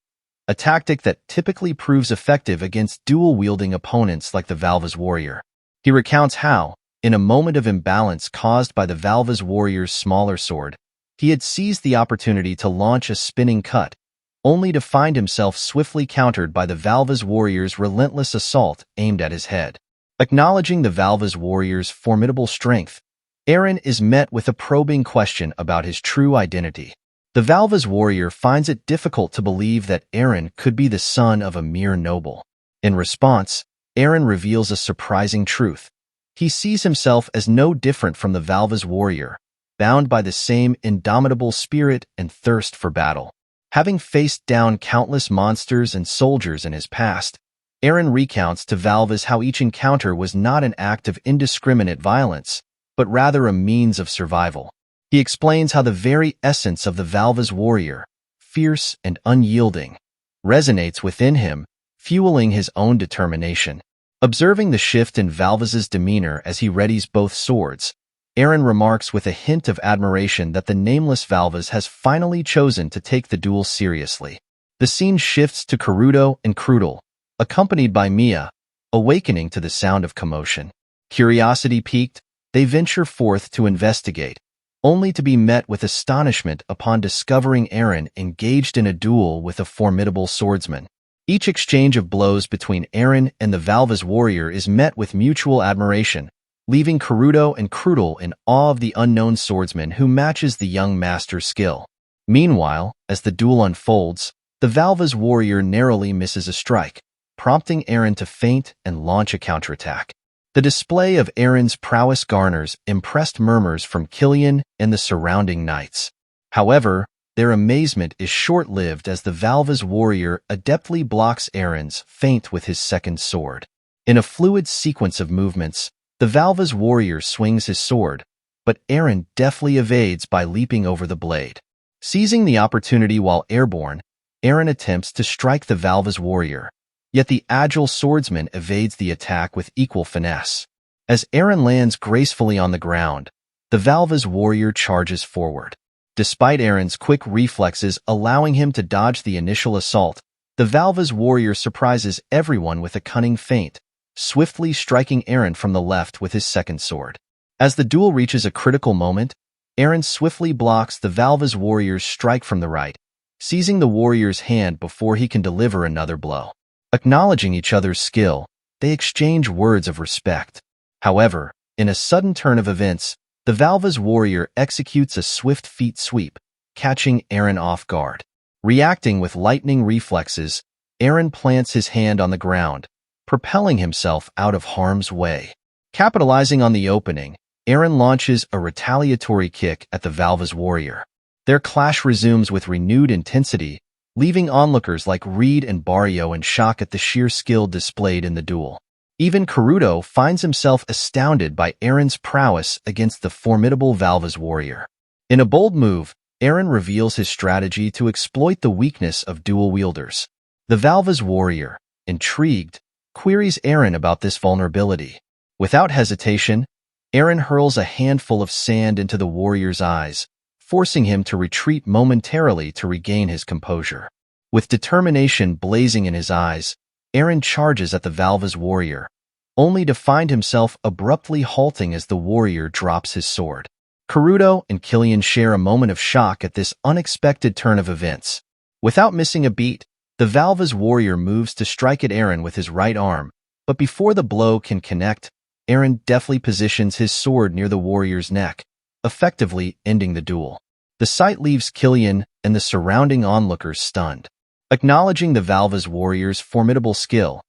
a tactic that typically proves effective against dual-wielding opponents like the Valvas warrior. He recounts how, in a moment of imbalance caused by the Valvas warrior's smaller sword, he had seized the opportunity to launch a spinning cut, only to find himself swiftly countered by the Valvas warrior's relentless assault aimed at his head. Acknowledging the Valvas warrior's formidable strength, Eren is met with a probing question about his true identity. The Valva's warrior finds it difficult to believe that Eren could be the son of a mere noble. In response, Eren reveals a surprising truth. He sees himself as no different from the Valva's warrior, bound by the same indomitable spirit and thirst for battle. Having faced down countless monsters and soldiers in his past, Eren recounts to Valvas how each encounter was not an act of indiscriminate violence, but rather a means of survival. He explains how the very essence of the Valva's warrior, fierce and unyielding, resonates within him, fueling his own determination. Observing the shift in Valvas's demeanor as he readies both swords, Eren remarks with a hint of admiration that the nameless Valvas has finally chosen to take the duel seriously. The scene shifts to Karuto and Krudel, accompanied by Mia, awakening to the sound of commotion. Curiosity piqued, they venture forth to investigate, only to be met with astonishment upon discovering Eren engaged in a duel with a formidable swordsman. Each exchange of blows between Eren and the Valva's warrior is met with mutual admiration, leaving Karuto and Krudel in awe of the unknown swordsman who matches the young master's skill. Meanwhile, as the duel unfolds, the Valva's warrior narrowly misses a strike, prompting Eren to feint and launch a counterattack. The display of Eren's prowess garners impressed murmurs from Killian and the surrounding knights. However, their amazement is short-lived as the Valva's warrior adeptly blocks Eren's feint with his second sword. In a fluid sequence of movements, the Valva's warrior swings his sword, but Eren deftly evades by leaping over the blade. Seizing the opportunity while airborne, Eren attempts to strike the Valva's warrior, yet the agile swordsman evades the attack with equal finesse. As Eren lands gracefully on the ground, the Valva's warrior charges forward. Despite Eren's quick reflexes allowing him to dodge the initial assault, the Valva's warrior surprises everyone with a cunning feint, swiftly striking Eren from the left with his second sword. As the duel reaches a critical moment, Eren swiftly blocks the Valva's warrior's strike from the right, seizing the warrior's hand before he can deliver another blow. Acknowledging each other's skill, they exchange words of respect. However, in a sudden turn of events, the Valva's warrior executes a swift feet sweep, catching Eren off guard. Reacting with lightning reflexes, Eren plants his hand on the ground, propelling himself out of harm's way. Capitalizing on the opening, Eren launches a retaliatory kick at the Valva's warrior. Their clash resumes with renewed intensity, leaving onlookers like Reed and Barrio in shock at the sheer skill displayed in the duel. Even Karuto finds himself astounded by Eren's prowess against the formidable Valva's warrior. In a bold move, Eren reveals his strategy to exploit the weakness of dual wielders. The Valva's warrior, intrigued, queries Eren about this vulnerability. Without hesitation, Eren hurls a handful of sand into the warrior's eyes, forcing him to retreat momentarily to regain his composure. With determination blazing in his eyes, Eren charges at the Valva's warrior, only to find himself abruptly halting as the warrior drops his sword. Karuto and Killian share a moment of shock at this unexpected turn of events. Without missing a beat, the Valva's warrior moves to strike at Eren with his right arm, but before the blow can connect, Eren deftly positions his sword near the warrior's neck, effectively ending the duel. The sight leaves Killian and the surrounding onlookers stunned. Acknowledging the Valva's warrior's formidable skill,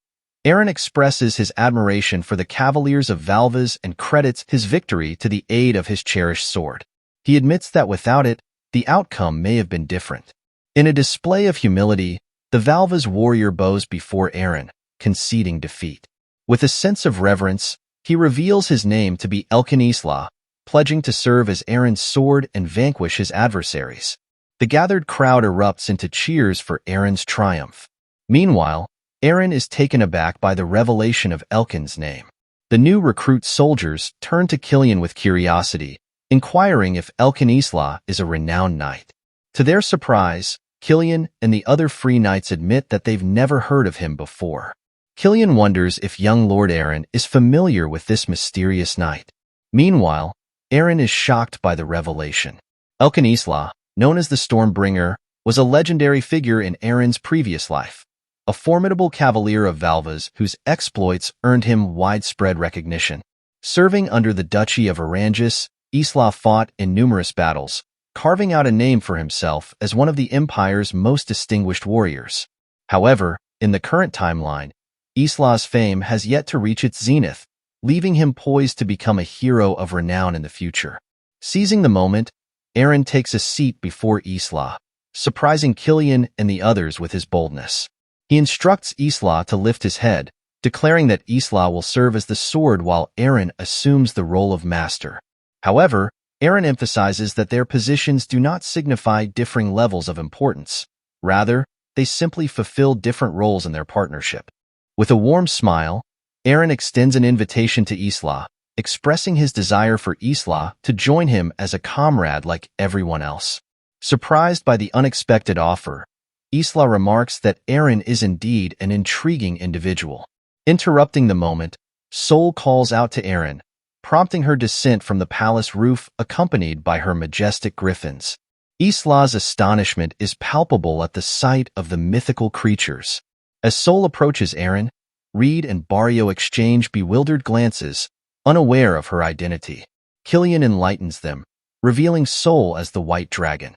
Eren expresses his admiration for the Cavaliers of Valvas and credits his victory to the aid of his cherished sword. He admits that without it, the outcome may have been different. In a display of humility, the Valva's warrior bows before Eren, conceding defeat. With a sense of reverence, he reveals his name to be Elkanisla, pledging to serve as Eren's sword and vanquish his adversaries. The gathered crowd erupts into cheers for Eren's triumph. Meanwhile, Eren is taken aback by the revelation of Elkin's name. The new recruit soldiers turn to Killian with curiosity, inquiring if Elkanisla is a renowned knight. To their surprise, Killian and the other free knights admit that they've never heard of him before. Killian wonders if young Lord Eren is familiar with this mysterious knight. Meanwhile, Eren is shocked by the revelation. Elkanisla, known as the Stormbringer, was a legendary figure in Eren's previous life, a formidable cavalier of Valvas whose exploits earned him widespread recognition. Serving under the Duchy of Erangis, Isla fought in numerous battles, carving out a name for himself as one of the Empire's most distinguished warriors. However, in the current timeline, Isla's fame has yet to reach its zenith, leaving him poised to become a hero of renown in the future. Seizing the moment, Eren takes a seat before Isla, surprising Killian and the others with his boldness. He instructs Isla to lift his head, declaring that Isla will serve as the sword while Eren assumes the role of master. However, Eren emphasizes that their positions do not signify differing levels of importance. Rather, they simply fulfill different roles in their partnership. With a warm smile, Eren extends an invitation to Isla, expressing his desire for Isla to join him as a comrade like everyone else. Surprised by the unexpected offer, Isla remarks that Eren is indeed an intriguing individual. Interrupting the moment, Sol calls out to Eren, prompting her descent from the palace roof accompanied by her majestic griffins. Isla's astonishment is palpable at the sight of the mythical creatures. As Sol approaches Eren, Reed and Barrio exchange bewildered glances, unaware of her identity. Killian enlightens them, revealing Sol as the White Dragon,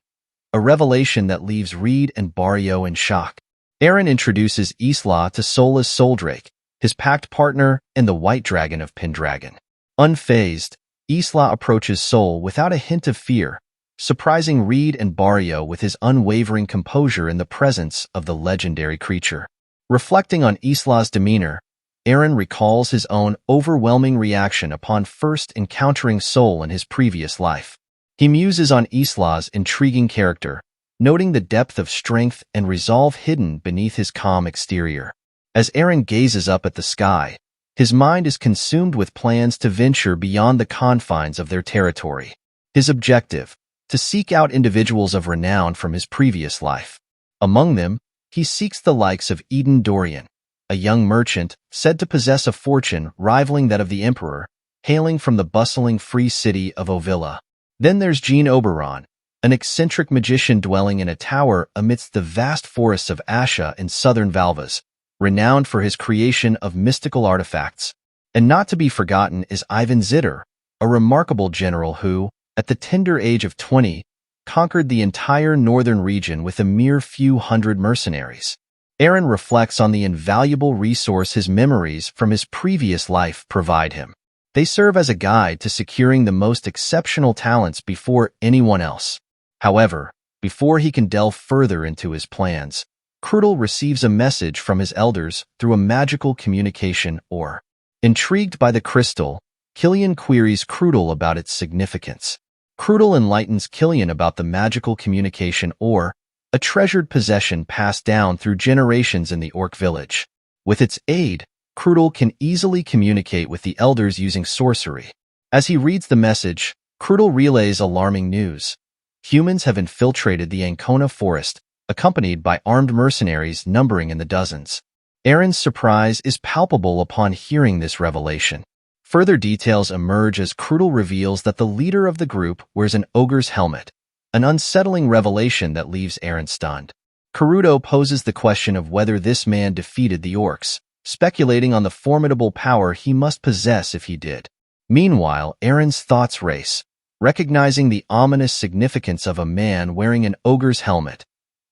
a revelation that leaves Reed and Barrio in shock. Eren introduces Isla to Sol as Soldrake, his pact partner and the White Dragon of Pendragon. Unfazed, Isla approaches Sol without a hint of fear, surprising Reed and Barrio with his unwavering composure in the presence of the legendary creature. Reflecting on Isla's demeanor, Eren recalls his own overwhelming reaction upon first encountering Sol in his previous life. He muses on Isla's intriguing character, noting the depth of strength and resolve hidden beneath his calm exterior. As Eren gazes up at the sky, his mind is consumed with plans to venture beyond the confines of their territory. His objective, to seek out individuals of renown from his previous life. Among them, he seeks the likes of Eden Dorian, a young merchant said to possess a fortune rivaling that of the Emperor, hailing from the bustling free city of Ovilla. Then there's Jean Oberon, an eccentric magician dwelling in a tower amidst the vast forests of Asha in southern Valvas, renowned for his creation of mystical artifacts. And not to be forgotten is Ivan Zitter, a remarkable general who, at the tender age of 20, conquered the entire northern region with a mere few hundred mercenaries. Eren reflects on the invaluable resource his memories from his previous life provide him. They serve as a guide to securing the most exceptional talents before anyone else. However, before he can delve further into his plans, Krudel receives a message from his elders through a magical communication ore. Intrigued by the crystal, Killian queries Krudel about its significance. Krudel enlightens Killian about the magical communication ore, a treasured possession passed down through generations in the Orc village. With its aid, Krudel can easily communicate with the elders using sorcery. As he reads the message, Krudel relays alarming news. Humans have infiltrated the Ancona forest, accompanied by armed mercenaries numbering in the dozens. Eren's surprise is palpable upon hearing this revelation. Further details emerge as Krudel reveals that the leader of the group wears an ogre's helmet, an unsettling revelation that leaves Eren stunned. Karuto poses the question of whether this man defeated the orcs, speculating on the formidable power he must possess if he did. Meanwhile, Eren's thoughts race, recognizing the ominous significance of a man wearing an ogre's helmet,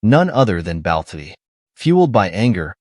none other than Balti. Fueled by anger,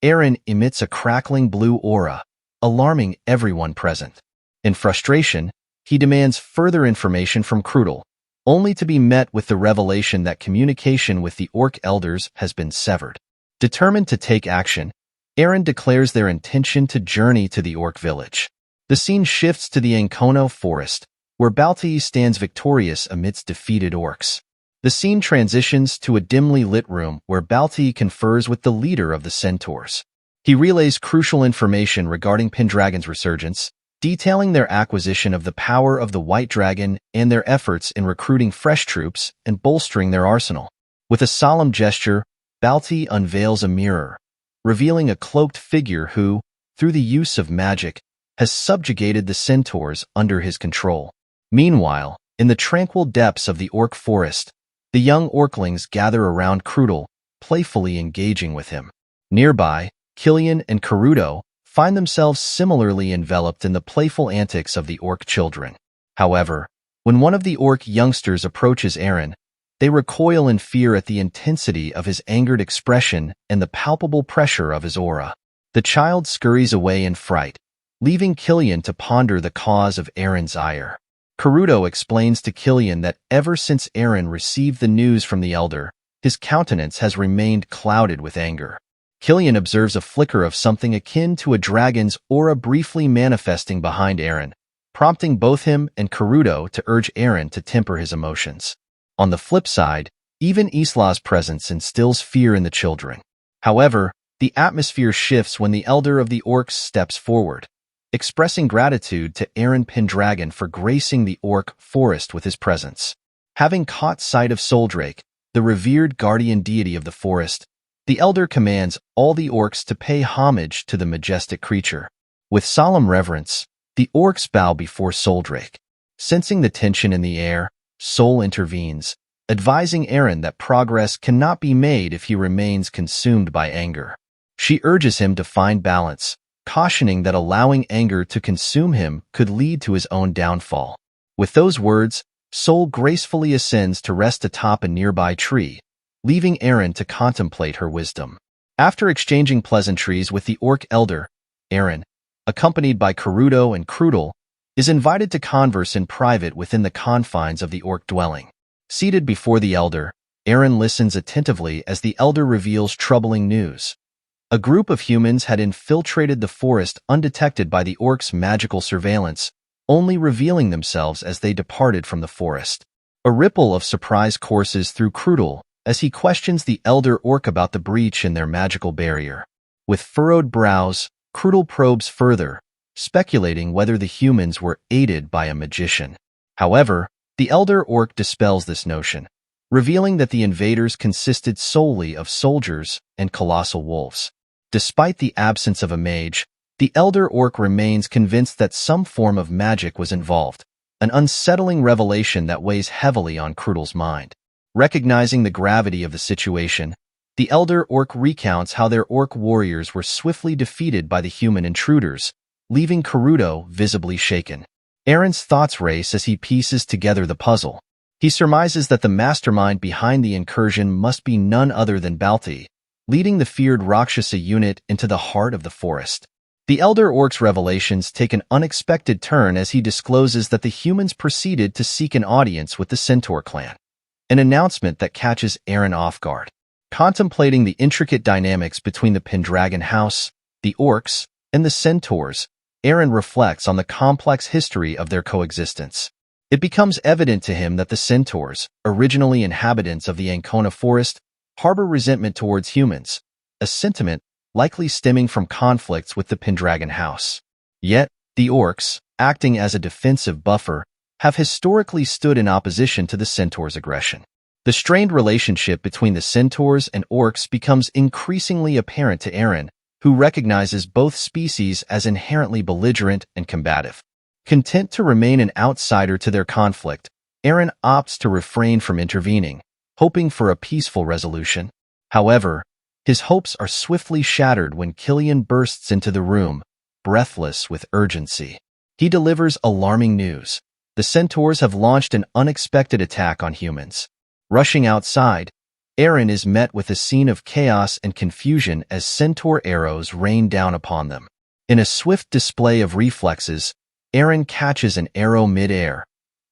Eren emits a crackling blue aura, alarming everyone present. In frustration, he demands further information from Krudel, only to be met with the revelation that communication with the Orc elders has been severed. Determined to take action, Eren declares their intention to journey to the Orc village. The scene shifts to the Ancona forest, where Balti stands victorious amidst defeated orcs. The scene transitions to a dimly lit room where Balti confers with the leader of the centaurs. He relays crucial information regarding Pendragon's resurgence, detailing their acquisition of the power of the White Dragon and their efforts in recruiting fresh troops and bolstering their arsenal. With a solemn gesture, Balti unveils a mirror, revealing a cloaked figure who, through the use of magic, has subjugated the centaurs under his control. Meanwhile, in the tranquil depths of the Orc forest, the young Orclings gather around Krudel, playfully engaging with him. Nearby, Killian and Karuto find themselves similarly enveloped in the playful antics of the Orc children. However, When one of the orc youngsters approaches Eren, they recoil in fear at the intensity of his angered expression and the palpable pressure of his aura. The child scurries away in fright, leaving Killian to ponder the cause of Eren's ire. Karuto explains to Killian that ever since Eren received the news from the elder, his countenance has remained clouded with anger. Killian observes a flicker of something akin to a dragon's aura briefly manifesting behind Eren, prompting both him and Karuto to urge Eren to temper his emotions. On the flip side, even Isla's presence instills fear in the children. However, the atmosphere shifts when the elder of the orcs steps forward, expressing gratitude to Eren Pendragon for gracing the orc forest with his presence. Having caught sight of Soldrake, the revered guardian deity of the forest, the elder commands all the orcs to pay homage to the majestic creature. With solemn reverence, the orcs bow before Soldrake. Sensing the tension in the air, Sol intervenes, advising Eren that progress cannot be made if he remains consumed by anger. She urges him to find balance, cautioning that allowing anger to consume him could lead to his own downfall. With those words, Sol gracefully ascends to rest atop a nearby tree, leaving Eren to contemplate her wisdom. After exchanging pleasantries with the orc elder, Eren, accompanied by Karuto and Krudel, is invited to converse in private within the confines of the orc dwelling. Seated before the elder, Eren listens attentively as the elder reveals troubling news. A group of humans had infiltrated the forest undetected by the orcs' magical surveillance, only revealing themselves as they departed from the forest. A ripple of surprise courses through Krudel as he questions the elder orc about the breach in their magical barrier. With furrowed brows, Krudel probes further, speculating whether the humans were aided by a magician. However, the elder orc dispels this notion, revealing that the invaders consisted solely of soldiers and colossal wolves. Despite the absence of a mage, the elder orc remains convinced that some form of magic was involved, an unsettling revelation that weighs heavily on Krudel's mind. Recognizing the gravity of the situation, the elder orc recounts how their orc warriors were swiftly defeated by the human intruders, leaving Karuto visibly shaken. Eren's thoughts race as he pieces together the puzzle. He surmises that the mastermind behind the incursion must be none other than Valt, leading the feared Rakshasa unit into the heart of the forest. The elder orc's revelations take an unexpected turn as he discloses that the humans proceeded to seek an audience with the Centaur clan, an announcement that catches Eren off guard. Contemplating the intricate dynamics between the Pendragon house, the orcs, and the centaurs, Eren reflects on the complex history of their coexistence. It becomes evident to him that the centaurs, originally inhabitants of the Ancona forest, harbor resentment towards humans, a sentiment likely stemming from conflicts with the Pendragon house. Yet, the orcs, acting as a defensive buffer, have historically stood in opposition to the centaurs' aggression. The strained relationship between the centaurs and orcs becomes increasingly apparent to Eren, who recognizes both species as inherently belligerent and combative. Content to remain an outsider to their conflict, Eren opts to refrain from intervening, hoping for a peaceful resolution. However, his hopes are swiftly shattered when Killian bursts into the room, breathless with urgency. He delivers alarming news. The centaurs have launched an unexpected attack on humans. Rushing outside, Eren is met with a scene of chaos and confusion as centaur arrows rain down upon them. In a swift display of reflexes, Eren catches an arrow mid-air,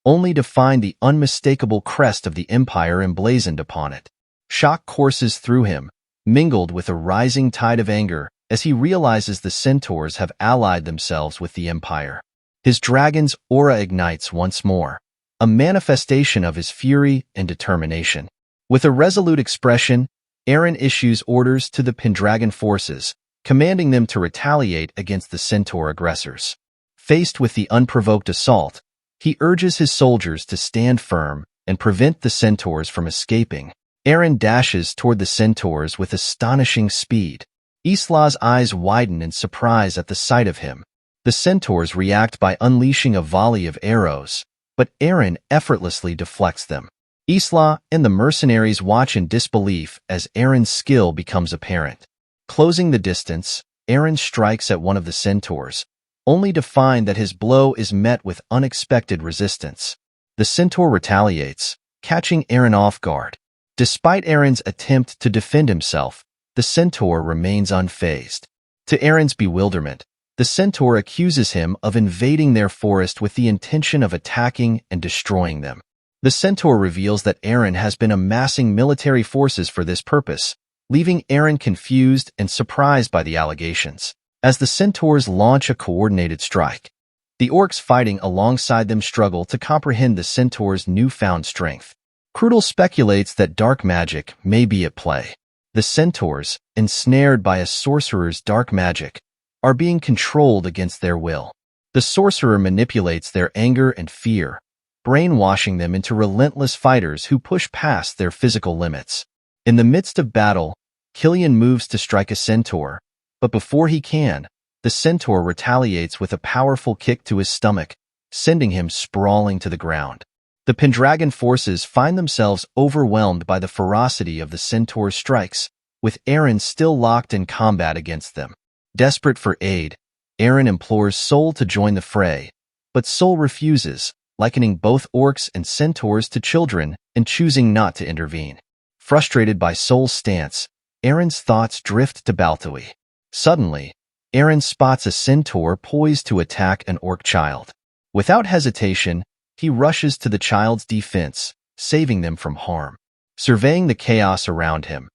only to find the unmistakable crest of the Empire emblazoned upon it. Shock courses through him, mingled with a rising tide of anger as he realizes the centaurs have allied themselves with the Empire. His dragon's aura ignites once more, a manifestation of his fury and determination. With a resolute expression, Eren issues orders to the Pendragon forces, commanding them to retaliate against the centaur aggressors. Faced with the unprovoked assault, he urges his soldiers to stand firm and prevent the centaurs from escaping. Eren dashes toward the centaurs with astonishing speed. Isla's eyes widen in surprise at the sight of him. The centaurs react by unleashing a volley of arrows, but Eren effortlessly deflects them. Isla and the mercenaries watch in disbelief as Eren's skill becomes apparent. Closing the distance, Eren strikes at one of the centaurs, only to find that his blow is met with unexpected resistance. The centaur retaliates, catching Eren off guard. Despite Eren's attempt to defend himself, the centaur remains unfazed. To Eren's bewilderment, the centaur accuses him of invading their forest with the intention of attacking and destroying them. The centaur reveals that Eren has been amassing military forces for this purpose, leaving Eren confused and surprised by the allegations. As the centaurs launch a coordinated strike, the orcs fighting alongside them struggle to comprehend the centaur's newfound strength. Crudel speculates that dark magic may be at play. The centaurs, ensnared by a sorcerer's dark magic, are being controlled against their will. The sorcerer manipulates their anger and fear, brainwashing them into relentless fighters who push past their physical limits. In the midst of battle, Killian moves to strike a centaur, but before he can, the centaur retaliates with a powerful kick to his stomach, sending him sprawling to the ground. The Pendragon forces find themselves overwhelmed by the ferocity of the centaur's strikes, with Eren still locked in combat against them. Desperate for aid, Eren implores Sol to join the fray, but Sol refuses, likening both orcs and centaurs to children and choosing not to intervene. Frustrated by Sol's stance, Eren's thoughts drift to Baltui. Suddenly, Eren spots a centaur poised to attack an orc child. Without hesitation, he rushes to the child's defense, saving them from harm. Surveying the chaos around him,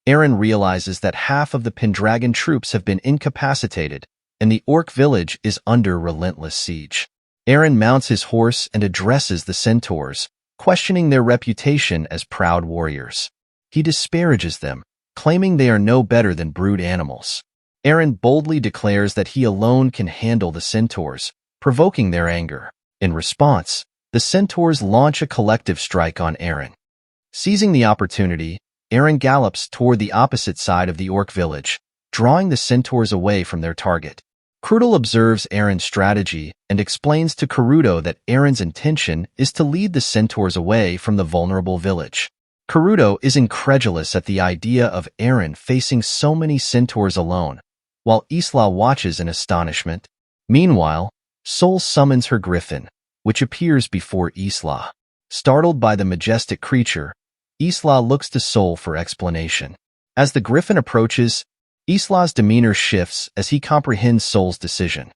Eren realizes that half of the Pendragon troops have been incapacitated, and the orc village is under relentless siege. Eren mounts his horse and addresses the centaurs, questioning their reputation as proud warriors. He disparages them, claiming they are no better than brute animals. Eren boldly declares that he alone can handle the centaurs, provoking their anger. In response, the centaurs launch a collective strike on Eren. Seizing the opportunity, Eren gallops toward the opposite side of the orc village, drawing the centaurs away from their target. Crudel observes Eren's strategy and explains to Karuto that Eren's intention is to lead the centaurs away from the vulnerable village. Karuto is incredulous at the idea of Eren facing so many centaurs alone, while Isla watches in astonishment. Meanwhile, Sol summons her griffin, which appears before Isla. Startled by the majestic creature, Isla looks to Sol for explanation. As the griffin approaches, Isla's demeanor shifts as he comprehends Sol's decision.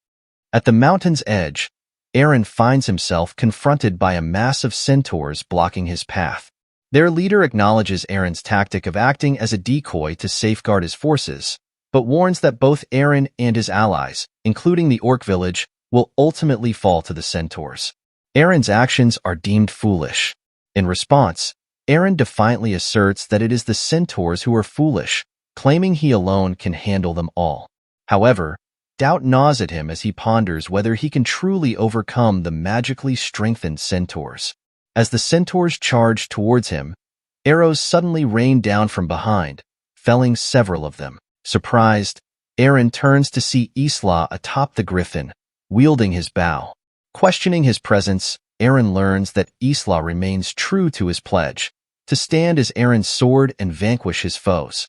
At the mountain's edge, Eren finds himself confronted by a mass of centaurs blocking his path. Their leader acknowledges Eren's tactic of acting as a decoy to safeguard his forces, but warns that both Eren and his allies, including the orc village, will ultimately fall to the centaurs. Eren's actions are deemed foolish. In response, Eren defiantly asserts that it is the centaurs who are foolish, claiming he alone can handle them all. However, doubt gnaws at him as he ponders whether he can truly overcome the magically strengthened centaurs. As the centaurs charge towards him, arrows suddenly rain down from behind, felling several of them. Surprised, Eren turns to see Isla atop the griffin, wielding his bow. Questioning his presence, Eren learns that Isla remains true to his pledge, to stand as Eren's sword and vanquish his foes.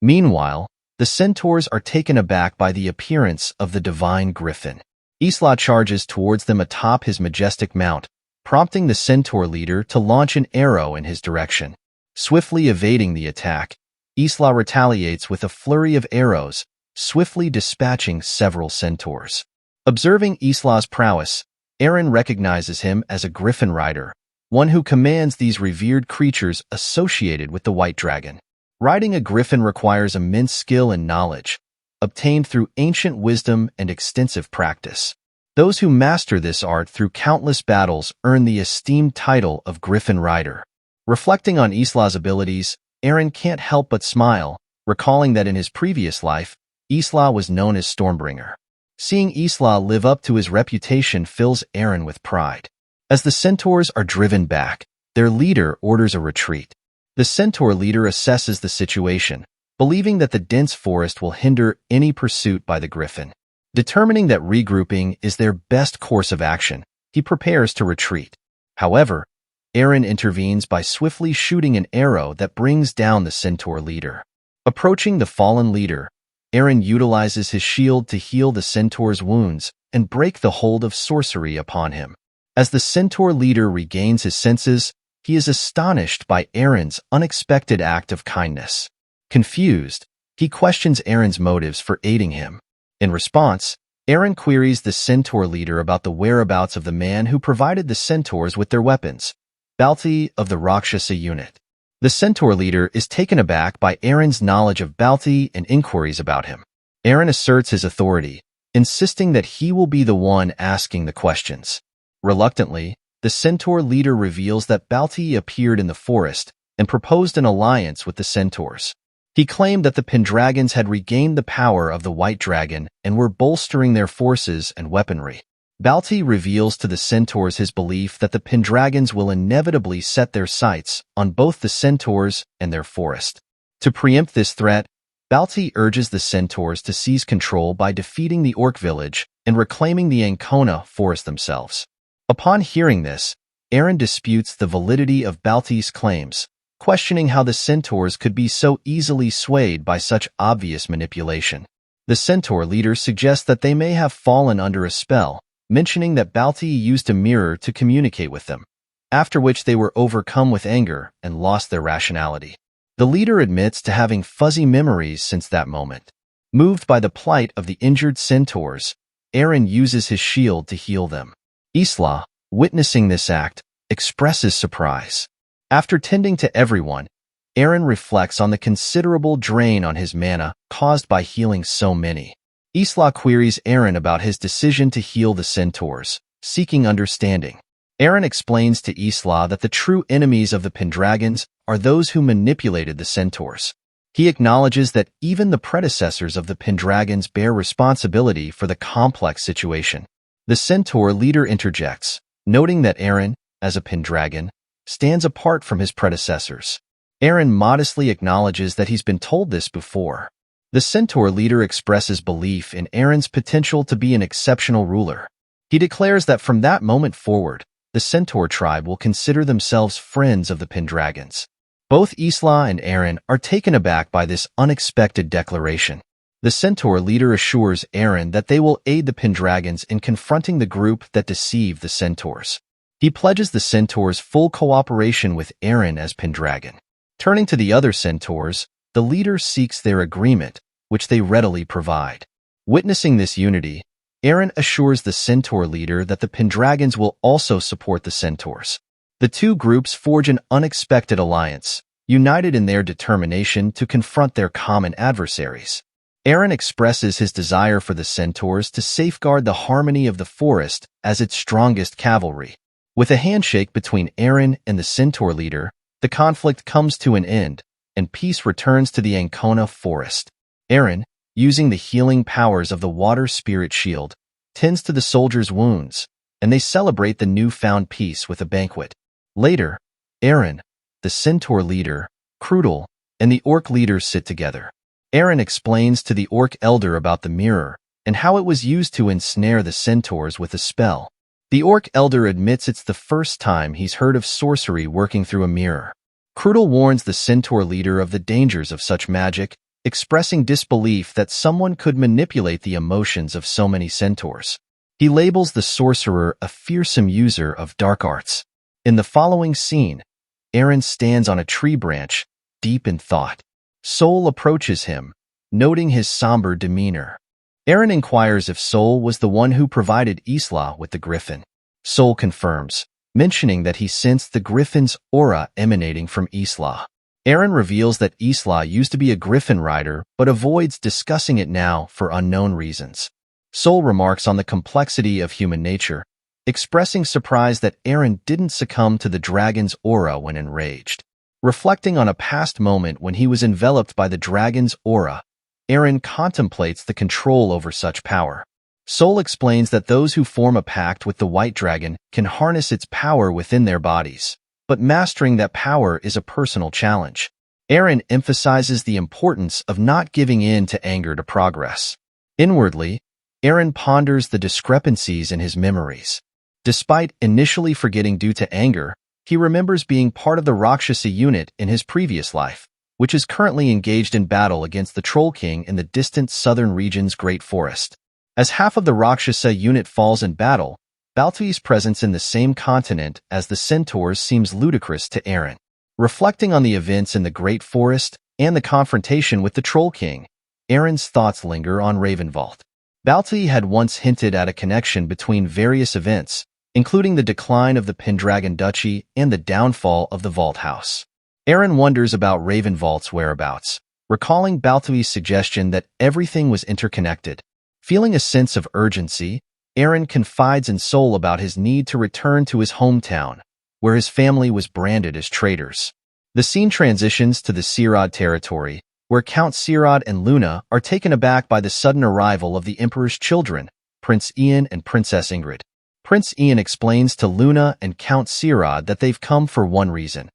Meanwhile, the centaurs are taken aback by the appearance of the divine griffin. Isla charges towards them atop his majestic mount, prompting the centaur leader to launch an arrow in his direction. Swiftly evading the attack, Isla retaliates with a flurry of arrows, swiftly dispatching several centaurs. Observing Isla's prowess, Eren recognizes him as a griffin rider, one who commands these revered creatures associated with the white dragon. Riding a griffin requires immense skill and knowledge, obtained through ancient wisdom and extensive practice. Those who master this art through countless battles earn the esteemed title of Griffin Rider. Reflecting on Isla's abilities, Eren can't help but smile, recalling that in his previous life, Isla was known as Stormbringer. Seeing Isla live up to his reputation fills Eren with pride. As the centaurs are driven back, their leader orders a retreat. The centaur leader assesses the situation, believing that the dense forest will hinder any pursuit by the griffin. Determining that regrouping is their best course of action, he prepares to retreat. However, Eren intervenes by swiftly shooting an arrow that brings down the centaur leader. Approaching the fallen leader, Eren utilizes his shield to heal the centaur's wounds and break the hold of sorcery upon him. As the centaur leader regains his senses, he is astonished by Eren's unexpected act of kindness. Confused, he questions Eren's motives for aiding him. In response, Eren queries the centaur leader about the whereabouts of the man who provided the centaurs with their weapons, Valt of the Rakshasa unit. The centaur leader is taken aback by Eren's knowledge of Valt and inquiries about him. Eren asserts his authority, insisting that he will be the one asking the questions. Reluctantly, the centaur leader reveals that Valt appeared in the forest and proposed an alliance with the centaurs. He claimed that the Pendragons had regained the power of the White Dragon and were bolstering their forces and weaponry. Valt reveals to the centaurs his belief that the Pendragons will inevitably set their sights on both the centaurs and their forest. To preempt this threat, Valt urges the centaurs to seize control by defeating the orc village and reclaiming the Ancona forest themselves. Upon hearing this, Eren disputes the validity of Valt's claims, questioning how the centaurs could be so easily swayed by such obvious manipulation. The centaur leader suggests that they may have fallen under a spell, mentioning that Valt used a mirror to communicate with them, after which they were overcome with anger and lost their rationality. The leader admits to having fuzzy memories since that moment. Moved by the plight of the injured centaurs, Eren uses his shield to heal them. Isla, witnessing this act, expresses surprise. After tending to everyone, Eren reflects on the considerable drain on his mana caused by healing so many. Isla queries Eren about his decision to heal the centaurs, seeking understanding. Eren explains to Isla that the true enemies of the Pendragons are those who manipulated the centaurs. He acknowledges that even the predecessors of the Pendragons bear responsibility for the complex situation. The centaur leader interjects, noting that Eren, as a Pendragon, stands apart from his predecessors. Eren modestly acknowledges that he's been told this before. The centaur leader expresses belief in Eren's potential to be an exceptional ruler. He declares that from that moment forward, the centaur tribe will consider themselves friends of the Pendragons. Both Isla and Eren are taken aback by this unexpected declaration. The centaur leader assures Eren that they will aid the Pendragons in confronting the group that deceived the centaurs. He pledges the centaurs full cooperation with Eren as Pendragon. Turning to the other centaurs, the leader seeks their agreement, which they readily provide. Witnessing this unity, Eren assures the centaur leader that the Pendragons will also support the centaurs. The two groups forge an unexpected alliance, united in their determination to confront their common adversaries. Eren expresses his desire for the centaurs to safeguard the harmony of the forest as its strongest cavalry. With a handshake between Eren and the centaur leader, the conflict comes to an end, and peace returns to the Ancona forest. Eren, using the healing powers of the water spirit shield, tends to the soldiers' wounds, and they celebrate the newfound peace with a banquet. Later, Eren, the centaur leader, Crudel, and the orc leader sit together. Eren explains to the orc elder about the mirror and how it was used to ensnare the centaurs with a spell. The orc elder admits it's the first time he's heard of sorcery working through a mirror. Crudel warns the centaur leader of the dangers of such magic, expressing disbelief that someone could manipulate the emotions of so many centaurs. He labels the sorcerer a fearsome user of dark arts. In the following scene, Eren stands on a tree branch, deep in thought. Sol approaches him, noting his somber demeanor. Eren inquires if Sol was the one who provided Isla with the griffin. Sol confirms, mentioning that he sensed the griffin's aura emanating from Isla. Eren reveals that Isla used to be a griffin rider but avoids discussing it now for unknown reasons. Sol remarks on the complexity of human nature, expressing surprise that Eren didn't succumb to the dragon's aura when enraged. Reflecting on a past moment when he was enveloped by the dragon's aura, Eren contemplates the control over such power. Sol explains that those who form a pact with the White Dragon can harness its power within their bodies, but mastering that power is a personal challenge. Eren emphasizes the importance of not giving in to anger to progress. Inwardly, Eren ponders the discrepancies in his memories. Despite initially forgetting due to anger, he remembers being part of the Rakshasa unit in his previous life, which is currently engaged in battle against the Troll King in the distant southern region's Great Forest. As half of the Rakshasa unit falls in battle, Balti's presence in the same continent as the centaurs seems ludicrous to Eren. Reflecting on the events in the Great Forest and the confrontation with the Troll King, Eren's thoughts linger on Valt. Balti had once hinted at a connection between various events, including the decline of the Pendragon Duchy and the downfall of the Valt House. Eren wonders about Valt's whereabouts, recalling Balti's suggestion that everything was interconnected. Feeling a sense of urgency, Eren confides in Sol about his need to return to his hometown, where his family was branded as traitors. The scene transitions to the Sirad territory, where Count Sirad and Luna are taken aback by the sudden arrival of the Emperor's children, Prince Ian and Princess Ingrid. Prince Ian explains to Luna and Count Sirad that they've come for one reason: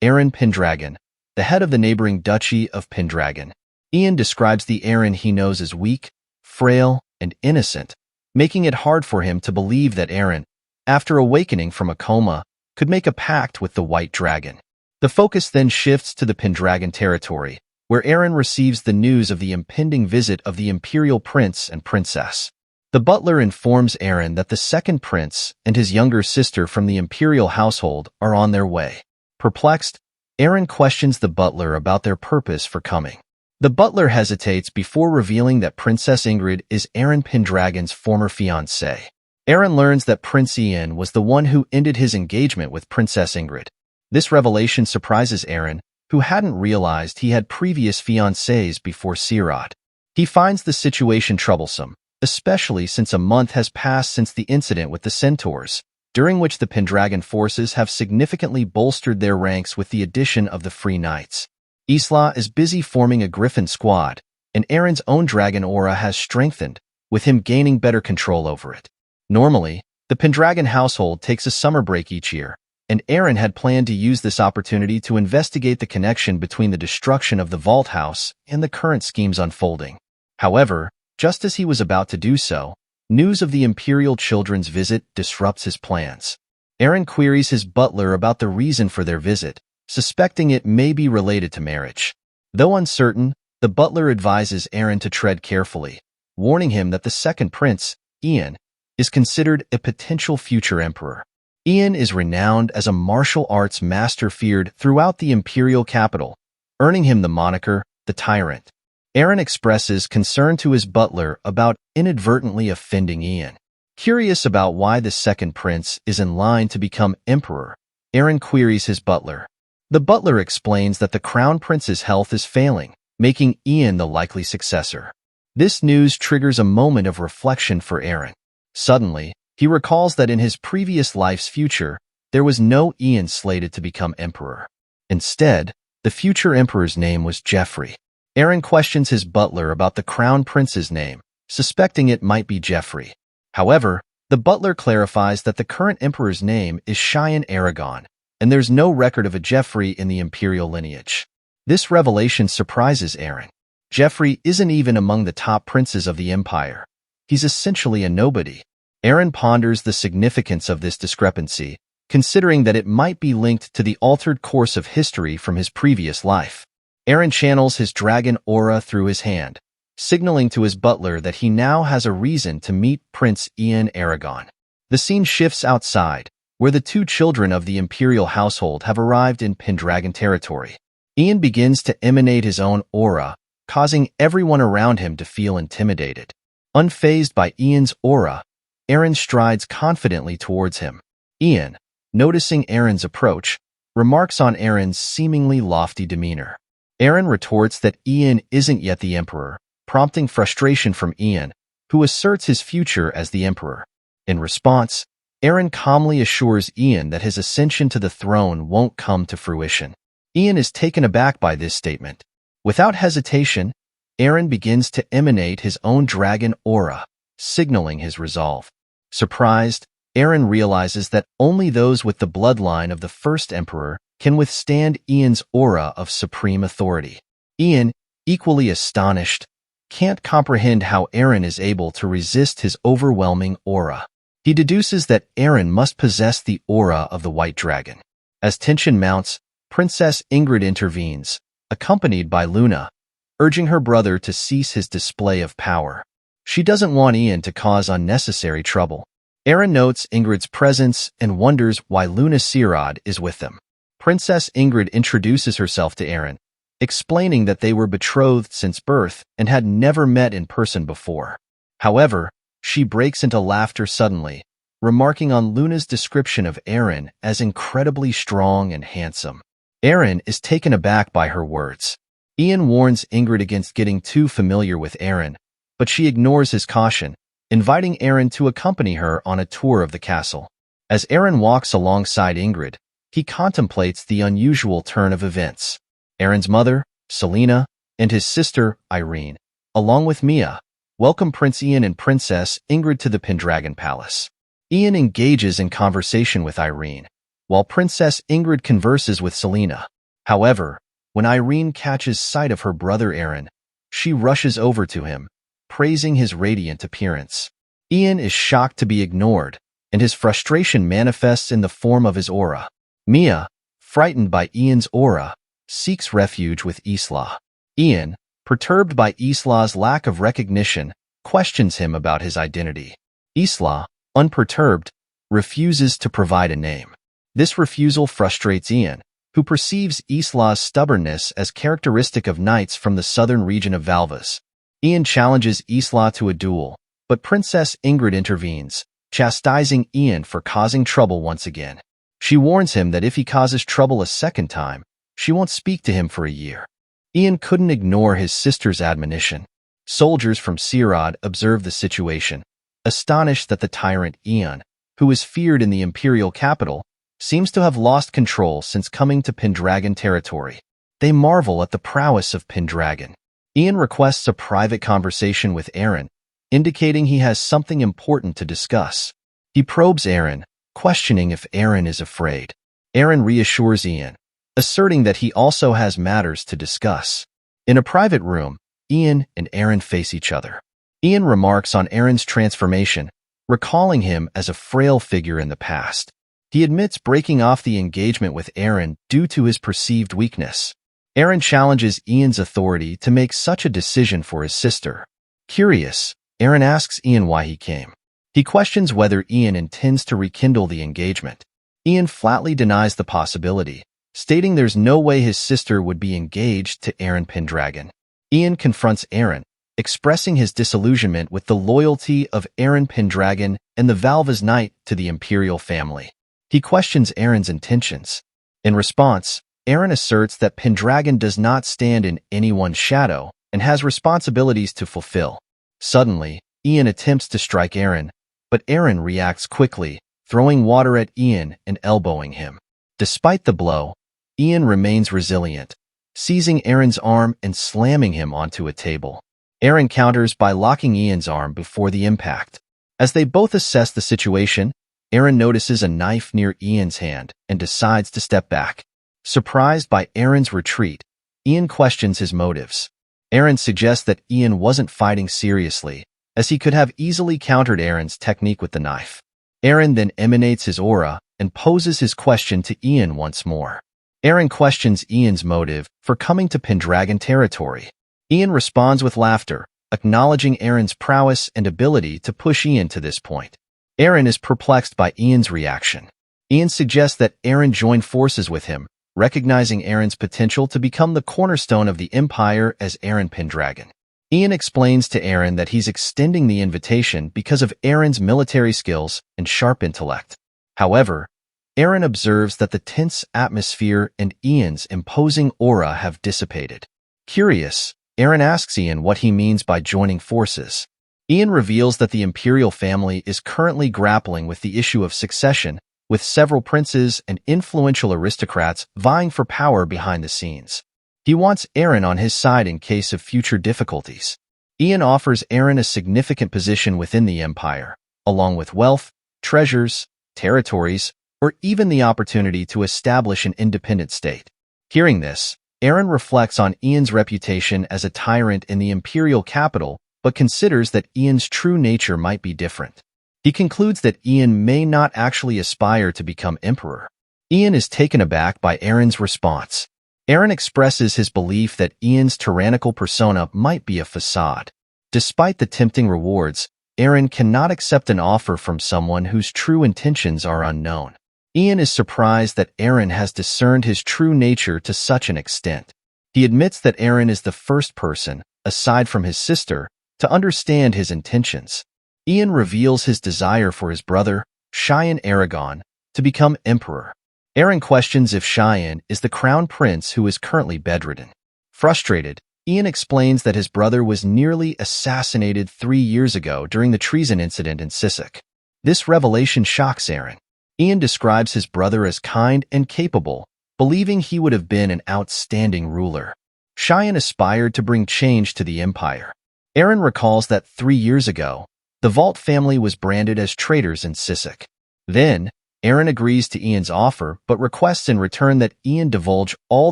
Eren Pendragon, the head of the neighboring Duchy of Pendragon. Ian describes the Eren he knows as weak, frail, and innocent, making it hard for him to believe that Eren, after awakening from a coma, could make a pact with the White Dragon. The focus then shifts to the Pendragon territory, where Eren receives the news of the impending visit of the Imperial Prince and Princess. The butler informs Eren that the second prince and his younger sister from the Imperial household are on their way. Perplexed, Eren questions the butler about their purpose for coming. The butler hesitates before revealing that Princess Ingrid is Eren Pendragon's former fiancée. Eren learns that Prince Ian was the one who ended his engagement with Princess Ingrid. This revelation surprises Eren, who hadn't realized he had previous fiancées before Sirad. He finds the situation troublesome, especially since a month has passed since the incident with the centaurs, during which the Pendragon forces have significantly bolstered their ranks with the addition of the Free Knights. Isla is busy forming a Griffin squad, and Eren's own dragon aura has strengthened, with him gaining better control over it. Normally, the Pendragon household takes a summer break each year, and Eren had planned to use this opportunity to investigate the connection between the destruction of the Valt House and the current schemes unfolding. However, just as he was about to do so, news of the Imperial children's visit disrupts his plans. Eren queries his butler about the reason for their visit, suspecting it may be related to marriage. Though uncertain, the butler advises Eren to tread carefully, warning him that the second prince, Ian, is considered a potential future emperor. Ian is renowned as a martial arts master feared throughout the imperial capital, earning him the moniker, the Tyrant. Eren expresses concern to his butler about inadvertently offending Ian. Curious about why the second prince is in line to become emperor, Eren queries his butler. The butler explains that the crown prince's health is failing, making Ian the likely successor. This news triggers a moment of reflection for Eren. Suddenly, he recalls that in his previous life's future, there was no Ian slated to become emperor. Instead, the future emperor's name was Jeffrey. Eren questions his butler about the crown prince's name, suspecting it might be Jeffrey. However, the butler clarifies that the current emperor's name is Cheyenne Aragon, and there's no record of a Jeffrey in the imperial lineage. This revelation surprises Eren. Jeffrey isn't even among the top princes of the empire. He's essentially a nobody. Eren ponders the significance of this discrepancy, considering that it might be linked to the altered course of history from his previous life. Eren channels his dragon aura through his hand, signaling to his butler that he now has a reason to meet Prince Ian Aragon. The scene shifts outside, where the two children of the imperial household have arrived in Pendragon territory. Ian begins to emanate his own aura, causing everyone around him to feel intimidated. Unfazed by Ian's aura, Eren strides confidently towards him. Ian, noticing Eren's approach, remarks on Eren's seemingly lofty demeanor. Eren retorts that Ian isn't yet the emperor, prompting frustration from Ian, who asserts his future as the emperor. In response, Eren calmly assures Ian that his ascension to the throne won't come to fruition. Ian is taken aback by this statement. Without hesitation, Eren begins to emanate his own dragon aura, signaling his resolve. Surprised, Eren realizes that only those with the bloodline of the first emperor can withstand Ian's aura of supreme authority. Ian, equally astonished, can't comprehend how Eren is able to resist his overwhelming aura. He deduces that Eren must possess the aura of the White Dragon. As tension mounts, Princess Ingrid intervenes, accompanied by Luna, urging her brother to cease his display of power. She doesn't want Ian to cause unnecessary trouble. Eren notes Ingrid's presence and wonders why Luna Sirad is with them. Princess Ingrid introduces herself to Eren, explaining that they were betrothed since birth and had never met in person before. However, she breaks into laughter suddenly, remarking on Luna's description of Eren as incredibly strong and handsome. Eren is taken aback by her words. Ian warns Ingrid against getting too familiar with Eren, but she ignores his caution, inviting Eren to accompany her on a tour of the castle. As Eren walks alongside Ingrid, he contemplates the unusual turn of events. Eren's mother, Selena, and his sister, Irene, along with Mia, welcome Prince Ian and Princess Ingrid to the Pendragon Palace. Ian engages in conversation with Irene, while Princess Ingrid converses with Selena. However, when Irene catches sight of her brother Eren, she rushes over to him, praising his radiant appearance. Ian is shocked to be ignored, and his frustration manifests in the form of his aura. Mia, frightened by Ian's aura, seeks refuge with Isla. Ian, perturbed by Isla's lack of recognition, questions him about his identity. Isla, unperturbed, refuses to provide a name. This refusal frustrates Ian, who perceives Isla's stubbornness as characteristic of knights from the southern region of Valvas. Ian challenges Isla to a duel, but Princess Ingrid intervenes, chastising Ian for causing trouble once again. She warns him that if he causes trouble a second time, she won't speak to him for a year. Ian couldn't ignore his sister's admonition. Soldiers from Sirad observe the situation, astonished that the tyrant Ian, who is feared in the imperial capital, seems to have lost control since coming to Pendragon territory. They marvel at the prowess of Pendragon. Ian requests a private conversation with Eren, indicating he has something important to discuss. He probes Eren, questioning if Eren is afraid. Eren reassures Ian, asserting that he also has matters to discuss. In a private room, Ian and Eren face each other. Ian remarks on Eren's transformation, recalling him as a frail figure in the past. He admits breaking off the engagement with Eren due to his perceived weakness. Eren challenges Ian's authority to make such a decision for his sister. Curious, Eren asks Ian why he came. He questions whether Ian intends to rekindle the engagement. Ian flatly denies the possibility, stating there's no way his sister would be engaged to Eren Pendragon. Ian confronts Eren, expressing his disillusionment with the loyalty of Eren Pendragon and the Valvas Knight to the imperial family. He questions Eren's intentions. In response, Eren asserts that Pendragon does not stand in anyone's shadow and has responsibilities to fulfill. Suddenly, Ian attempts to strike Eren, but Eren reacts quickly, throwing water at Ian and elbowing him. Despite the blow, Ian remains resilient, seizing Eren's arm and slamming him onto a table. Eren counters by locking Ian's arm before the impact. As they both assess the situation, Eren notices a knife near Ian's hand and decides to step back. Surprised by Eren's retreat, Ian questions his motives. Eren suggests that Ian wasn't fighting seriously, as he could have easily countered Eren's technique with the knife. Eren then emanates his aura and poses his question to Ian once more. Eren questions Ian's motive for coming to Pendragon territory. Ian responds with laughter, acknowledging Eren's prowess and ability to push Ian to this point. Eren is perplexed by Ian's reaction. Ian suggests that Eren join forces with him, recognizing Eren's potential to become the cornerstone of the Empire as Eren Pendragon. Ian explains to Eren that he's extending the invitation because of Eren's military skills and sharp intellect. However, Eren observes that the tense atmosphere and Ian's imposing aura have dissipated. Curious, Eren asks Ian what he means by joining forces. Ian reveals that the imperial family is currently grappling with the issue of succession, with several princes and influential aristocrats vying for power behind the scenes. He wants Eren on his side in case of future difficulties. Ian offers Eren a significant position within the empire, along with wealth, treasures, territories, or even the opportunity to establish an independent state. Hearing this, Eren reflects on Ian's reputation as a tyrant in the imperial capital, but considers that Ian's true nature might be different. He concludes that Ian may not actually aspire to become emperor. Ian is taken aback by Eren's response. Eren expresses his belief that Ian's tyrannical persona might be a facade. Despite the tempting rewards, Eren cannot accept an offer from someone whose true intentions are unknown. Ian is surprised that Eren has discerned his true nature to such an extent. He admits that Eren is the first person, aside from his sister, to understand his intentions. Ian reveals his desire for his brother, Cheyenne Aragon, to become emperor. Eren questions if Cheyenne is the crown prince who is currently bedridden. Frustrated, Ian explains that his brother was nearly assassinated 3 years ago during the treason incident in Sisek. This revelation shocks Eren. Ian describes his brother as kind and capable, believing he would have been an outstanding ruler. Cheyenne aspired to bring change to the empire. Eren recalls that 3 years ago, the Valt family was branded as traitors in Sisek. Then, Eren agrees to Ian's offer but requests in return that Ian divulge all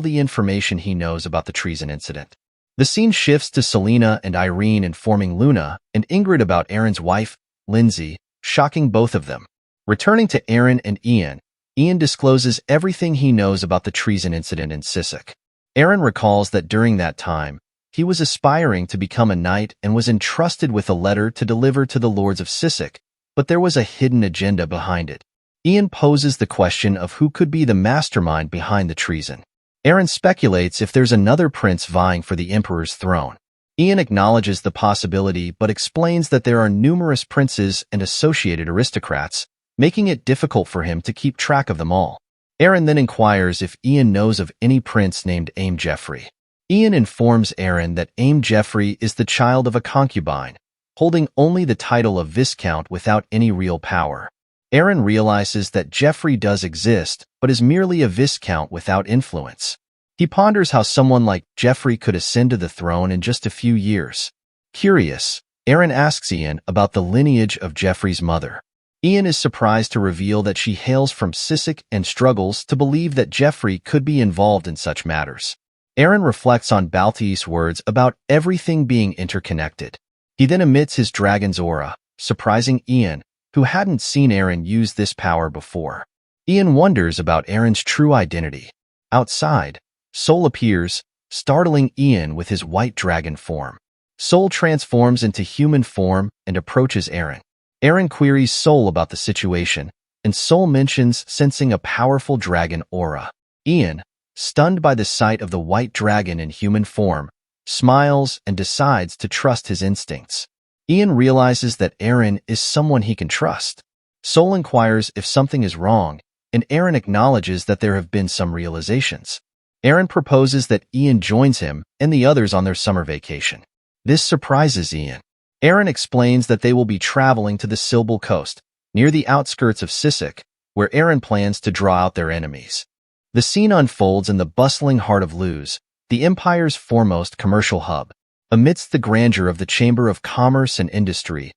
the information he knows about the treason incident. The scene shifts to Selena and Irene informing Luna and Ingrid about Eren's wife, Lindsay, shocking both of them. Returning to Eren and Ian, Ian discloses everything he knows about the treason incident in Sisek. Eren recalls that during that time, he was aspiring to become a knight and was entrusted with a letter to deliver to the lords of Sisek, but there was a hidden agenda behind it. Ian poses the question of who could be the mastermind behind the treason. Eren speculates if there's another prince vying for the emperor's throne. Ian acknowledges the possibility but explains that there are numerous princes and associated aristocrats, making it difficult for him to keep track of them all. Eren then inquires if Ian knows of any prince named Aim Jeffrey. Ian informs Eren that Aim Jeffrey is the child of a concubine, holding only the title of Viscount without any real power. Eren realizes that Jeffrey does exist, but is merely a Viscount without influence. He ponders how someone like Jeffrey could ascend to the throne in just a few years. Curious, Eren asks Ian about the lineage of Jeffrey's mother. Ian is surprised to reveal that she hails from Sisek and struggles to believe that Jeffrey could be involved in such matters. Eren reflects on Balthi's words about everything being interconnected. He then emits his dragon's aura, surprising Ian, who hadn't seen Eren use this power before. Ian wonders about Eren's true identity. Outside, Sol appears, startling Ian with his white dragon form. Sol transforms into human form and approaches Eren. Eren queries Sol about the situation, and Sol mentions sensing a powerful dragon aura. Ian, stunned by the sight of the white dragon in human form, smiles and decides to trust his instincts. Ian realizes that Eren is someone he can trust. Sol inquires if something is wrong, and Eren acknowledges that there have been some realizations. Eren proposes that Ian joins him and the others on their summer vacation. This surprises Ian. Eren explains that they will be traveling to the Silbul coast, near the outskirts of Sisek, where Eren plans to draw out their enemies. The scene unfolds in the bustling heart of Luz, the Empire's foremost commercial hub. Amidst the grandeur of the Chamber of Commerce and Industry,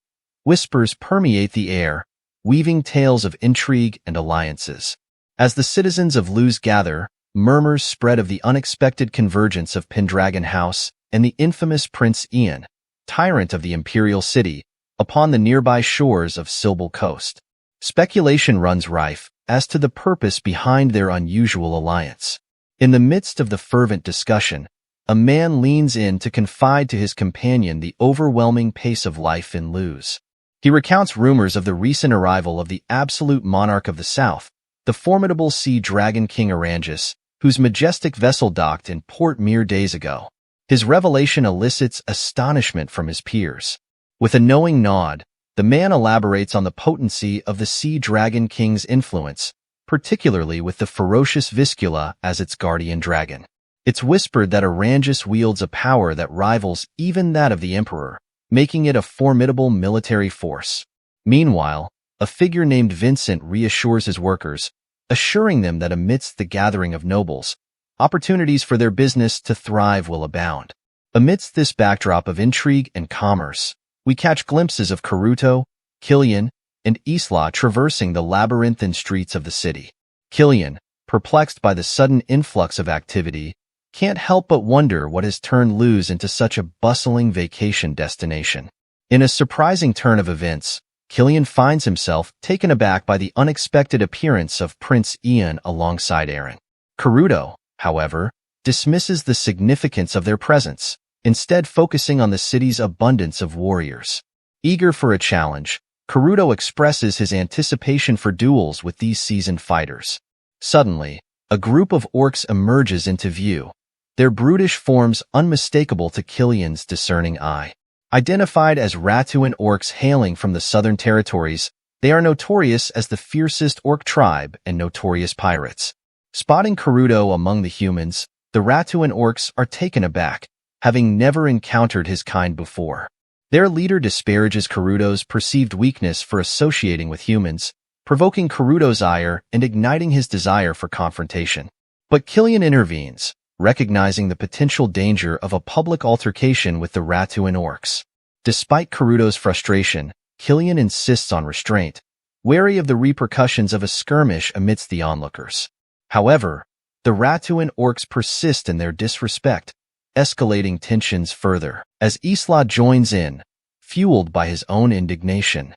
whispers permeate the air, weaving tales of intrigue and alliances. As the citizens of Luz gather, murmurs spread of the unexpected convergence of Pendragon House and the infamous Prince Ian, tyrant of the imperial city, upon the nearby shores of Silbul Coast. Speculation runs rife as to the purpose behind their unusual alliance. In the midst of the fervent discussion, a man leans in to confide to his companion the overwhelming pace of life in Luz. He recounts rumors of the recent arrival of the absolute monarch of the south, the formidable sea dragon King Orangus, whose majestic vessel docked in port mere days ago. His revelation elicits astonishment from his peers. With a knowing nod, the man elaborates on the potency of the Sea Dragon King's influence, particularly with the ferocious Viscula as its guardian dragon. It's whispered that Orangus wields a power that rivals even that of the Emperor, making it a formidable military force. Meanwhile, a figure named Vincent reassures his workers, assuring them that amidst the gathering of nobles, opportunities for their business to thrive will abound. Amidst this backdrop of intrigue and commerce, we catch glimpses of Karuto, Killian, and Isla traversing the labyrinthine streets of the city. Killian, perplexed by the sudden influx of activity, can't help but wonder what has turned Luz into such a bustling vacation destination. In a surprising turn of events, Killian finds himself taken aback by the unexpected appearance of Prince Ian alongside Eren. Karuto, however, dismisses the significance of their presence, instead focusing on the city's abundance of warriors. Eager for a challenge, Karuto expresses his anticipation for duels with these seasoned fighters. Suddenly, a group of orcs emerges into view, their brutish forms unmistakable to Killian's discerning eye. Identified as Ratuan orcs hailing from the southern territories, they are notorious as the fiercest orc tribe and notorious pirates. Spotting Karuto among the humans, the Ratuan orcs are taken aback, having never encountered his kind before. Their leader disparages Karuto's perceived weakness for associating with humans, provoking Karuto's ire and igniting his desire for confrontation. But Killian intervenes, recognizing the potential danger of a public altercation with the Ratuan orcs. Despite Karuto's frustration, Killian insists on restraint, wary of the repercussions of a skirmish amidst the onlookers. However, the Ratuan orcs persist in their disrespect, escalating tensions further. As Isla joins in, fueled by his own indignation,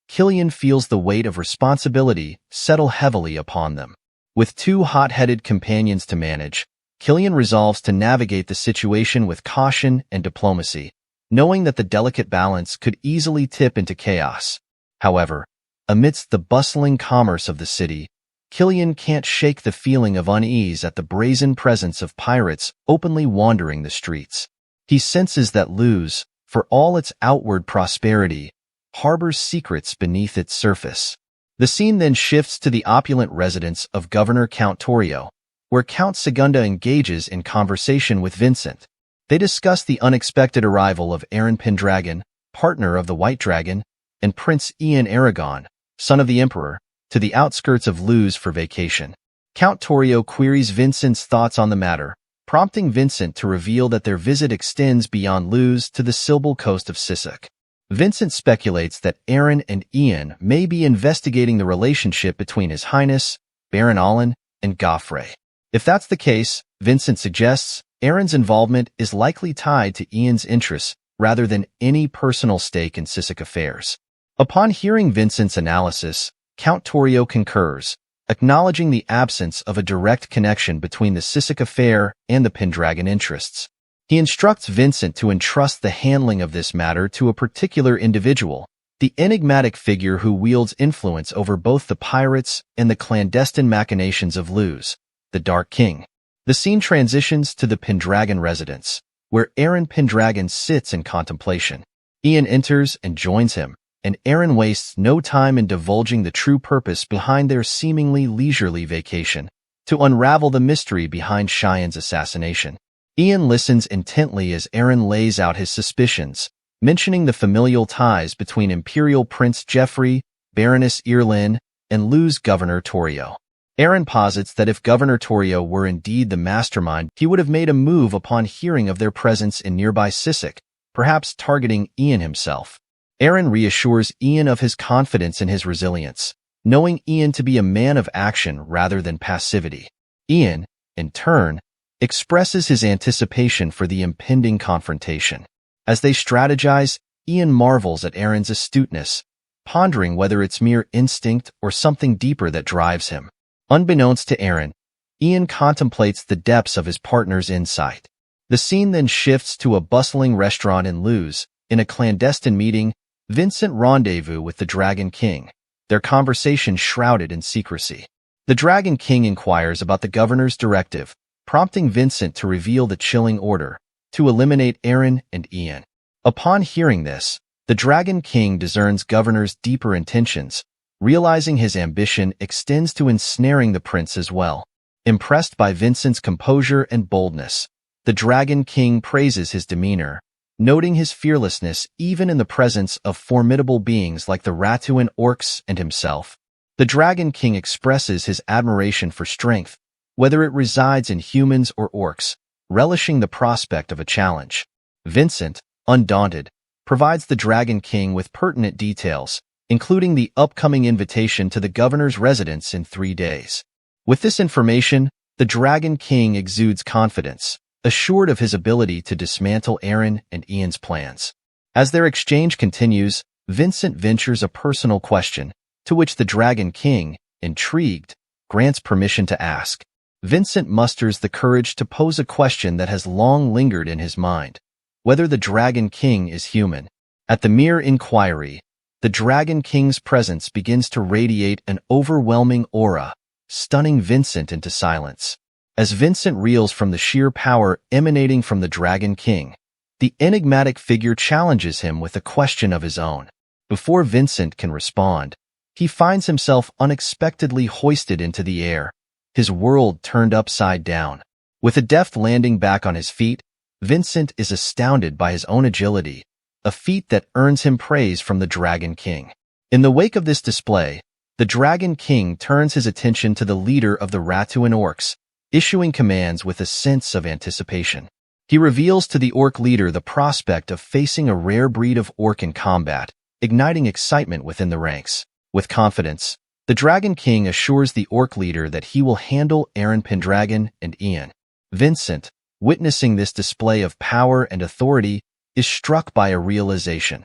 Killian feels the weight of responsibility settle heavily upon them. With two hot-headed companions to manage, Killian resolves to navigate the situation with caution and diplomacy, knowing that the delicate balance could easily tip into chaos. However, amidst the bustling commerce of the city, Killian can't shake the feeling of unease at the brazen presence of pirates openly wandering the streets. He senses that Luz, for all its outward prosperity, harbors secrets beneath its surface. The scene then shifts to the opulent residence of Governor Count Torio, where Count Segunda engages in conversation with Vincent. They discuss the unexpected arrival of Eren Pendragon, partner of the White Dragon, and Prince Ian Aragon, son of the Emperor, to the outskirts of Luz for vacation. Count Torio queries Vincent's thoughts on the matter, prompting Vincent to reveal that their visit extends beyond Luz to the Silbal coast of Sisek. Vincent speculates that Eren and Ian may be investigating the relationship between His Highness, Baron Allen, and Goffrey. If that's the case, Vincent suggests, Eren's involvement is likely tied to Ian's interests rather than any personal stake in Sisek affairs. Upon hearing Vincent's analysis, Count Torio concurs, acknowledging the absence of a direct connection between the Sisek affair and the Pendragon interests. He instructs Vincent to entrust the handling of this matter to a particular individual, the enigmatic figure who wields influence over both the pirates and the clandestine machinations of Luz, the Dark King. The scene transitions to the Pendragon residence, where Eren Pendragon sits in contemplation. Ian enters and joins him, and Eren wastes no time in divulging the true purpose behind their seemingly leisurely vacation, to unravel the mystery behind Cheyenne's assassination. Ian listens intently as Eren lays out his suspicions, mentioning the familial ties between Imperial Prince Jeffrey, Baroness Irlin, and Luz Governor Torio. Eren posits that if Governor Torio were indeed the mastermind, he would have made a move upon hearing of their presence in nearby Sisek, perhaps targeting Ian himself. Eren reassures Ian of his confidence in his resilience, knowing Ian to be a man of action rather than passivity. Ian, in turn, expresses his anticipation for the impending confrontation. As they strategize, Ian marvels at Eren's astuteness, pondering whether it's mere instinct or something deeper that drives him. Unbeknownst to Eren, Ian contemplates the depths of his partner's insight. The scene then shifts to a bustling restaurant in Luz. In a clandestine meeting, Vincent rendezvous with the Dragon King, their conversation shrouded in secrecy. The Dragon King inquires about the governor's directive, prompting Vincent to reveal the chilling order, to eliminate Eren and Ian. Upon hearing this, the Dragon King discerns Governor's deeper intentions, realizing his ambition extends to ensnaring the prince as well. Impressed by Vincent's composure and boldness, the Dragon King praises his demeanor, noting his fearlessness even in the presence of formidable beings like the Ratuan orcs and himself. The Dragon King expresses his admiration for strength, whether it resides in humans or orcs, relishing the prospect of a challenge. Vincent, undaunted, provides the Dragon King with pertinent details, including the upcoming invitation to the governor's residence in 3 days. With this information, the Dragon King exudes confidence, assured of his ability to dismantle Eren and Ian's plans. As their exchange continues, Vincent ventures a personal question, to which the Dragon King, intrigued, grants permission to ask. Vincent musters the courage to pose a question that has long lingered in his mind: whether the Dragon King is human. At the mere inquiry, the Dragon King's presence begins to radiate an overwhelming aura, stunning Vincent into silence. As Vincent reels from the sheer power emanating from the Dragon King, the enigmatic figure challenges him with a question of his own. Before Vincent can respond, he finds himself unexpectedly hoisted into the air, his world turned upside down. With a deft landing back on his feet, Vincent is astounded by his own agility, a feat that earns him praise from the Dragon King. In the wake of this display, the Dragon King turns his attention to the leader of the Ratuan orcs, issuing commands with a sense of anticipation. He reveals to the orc leader the prospect of facing a rare breed of orc in combat, igniting excitement within the ranks. With confidence, the Dragon King assures the orc leader that he will handle Eren Pendragon and Ian. Vincent, witnessing this display of power and authority, is struck by a realization.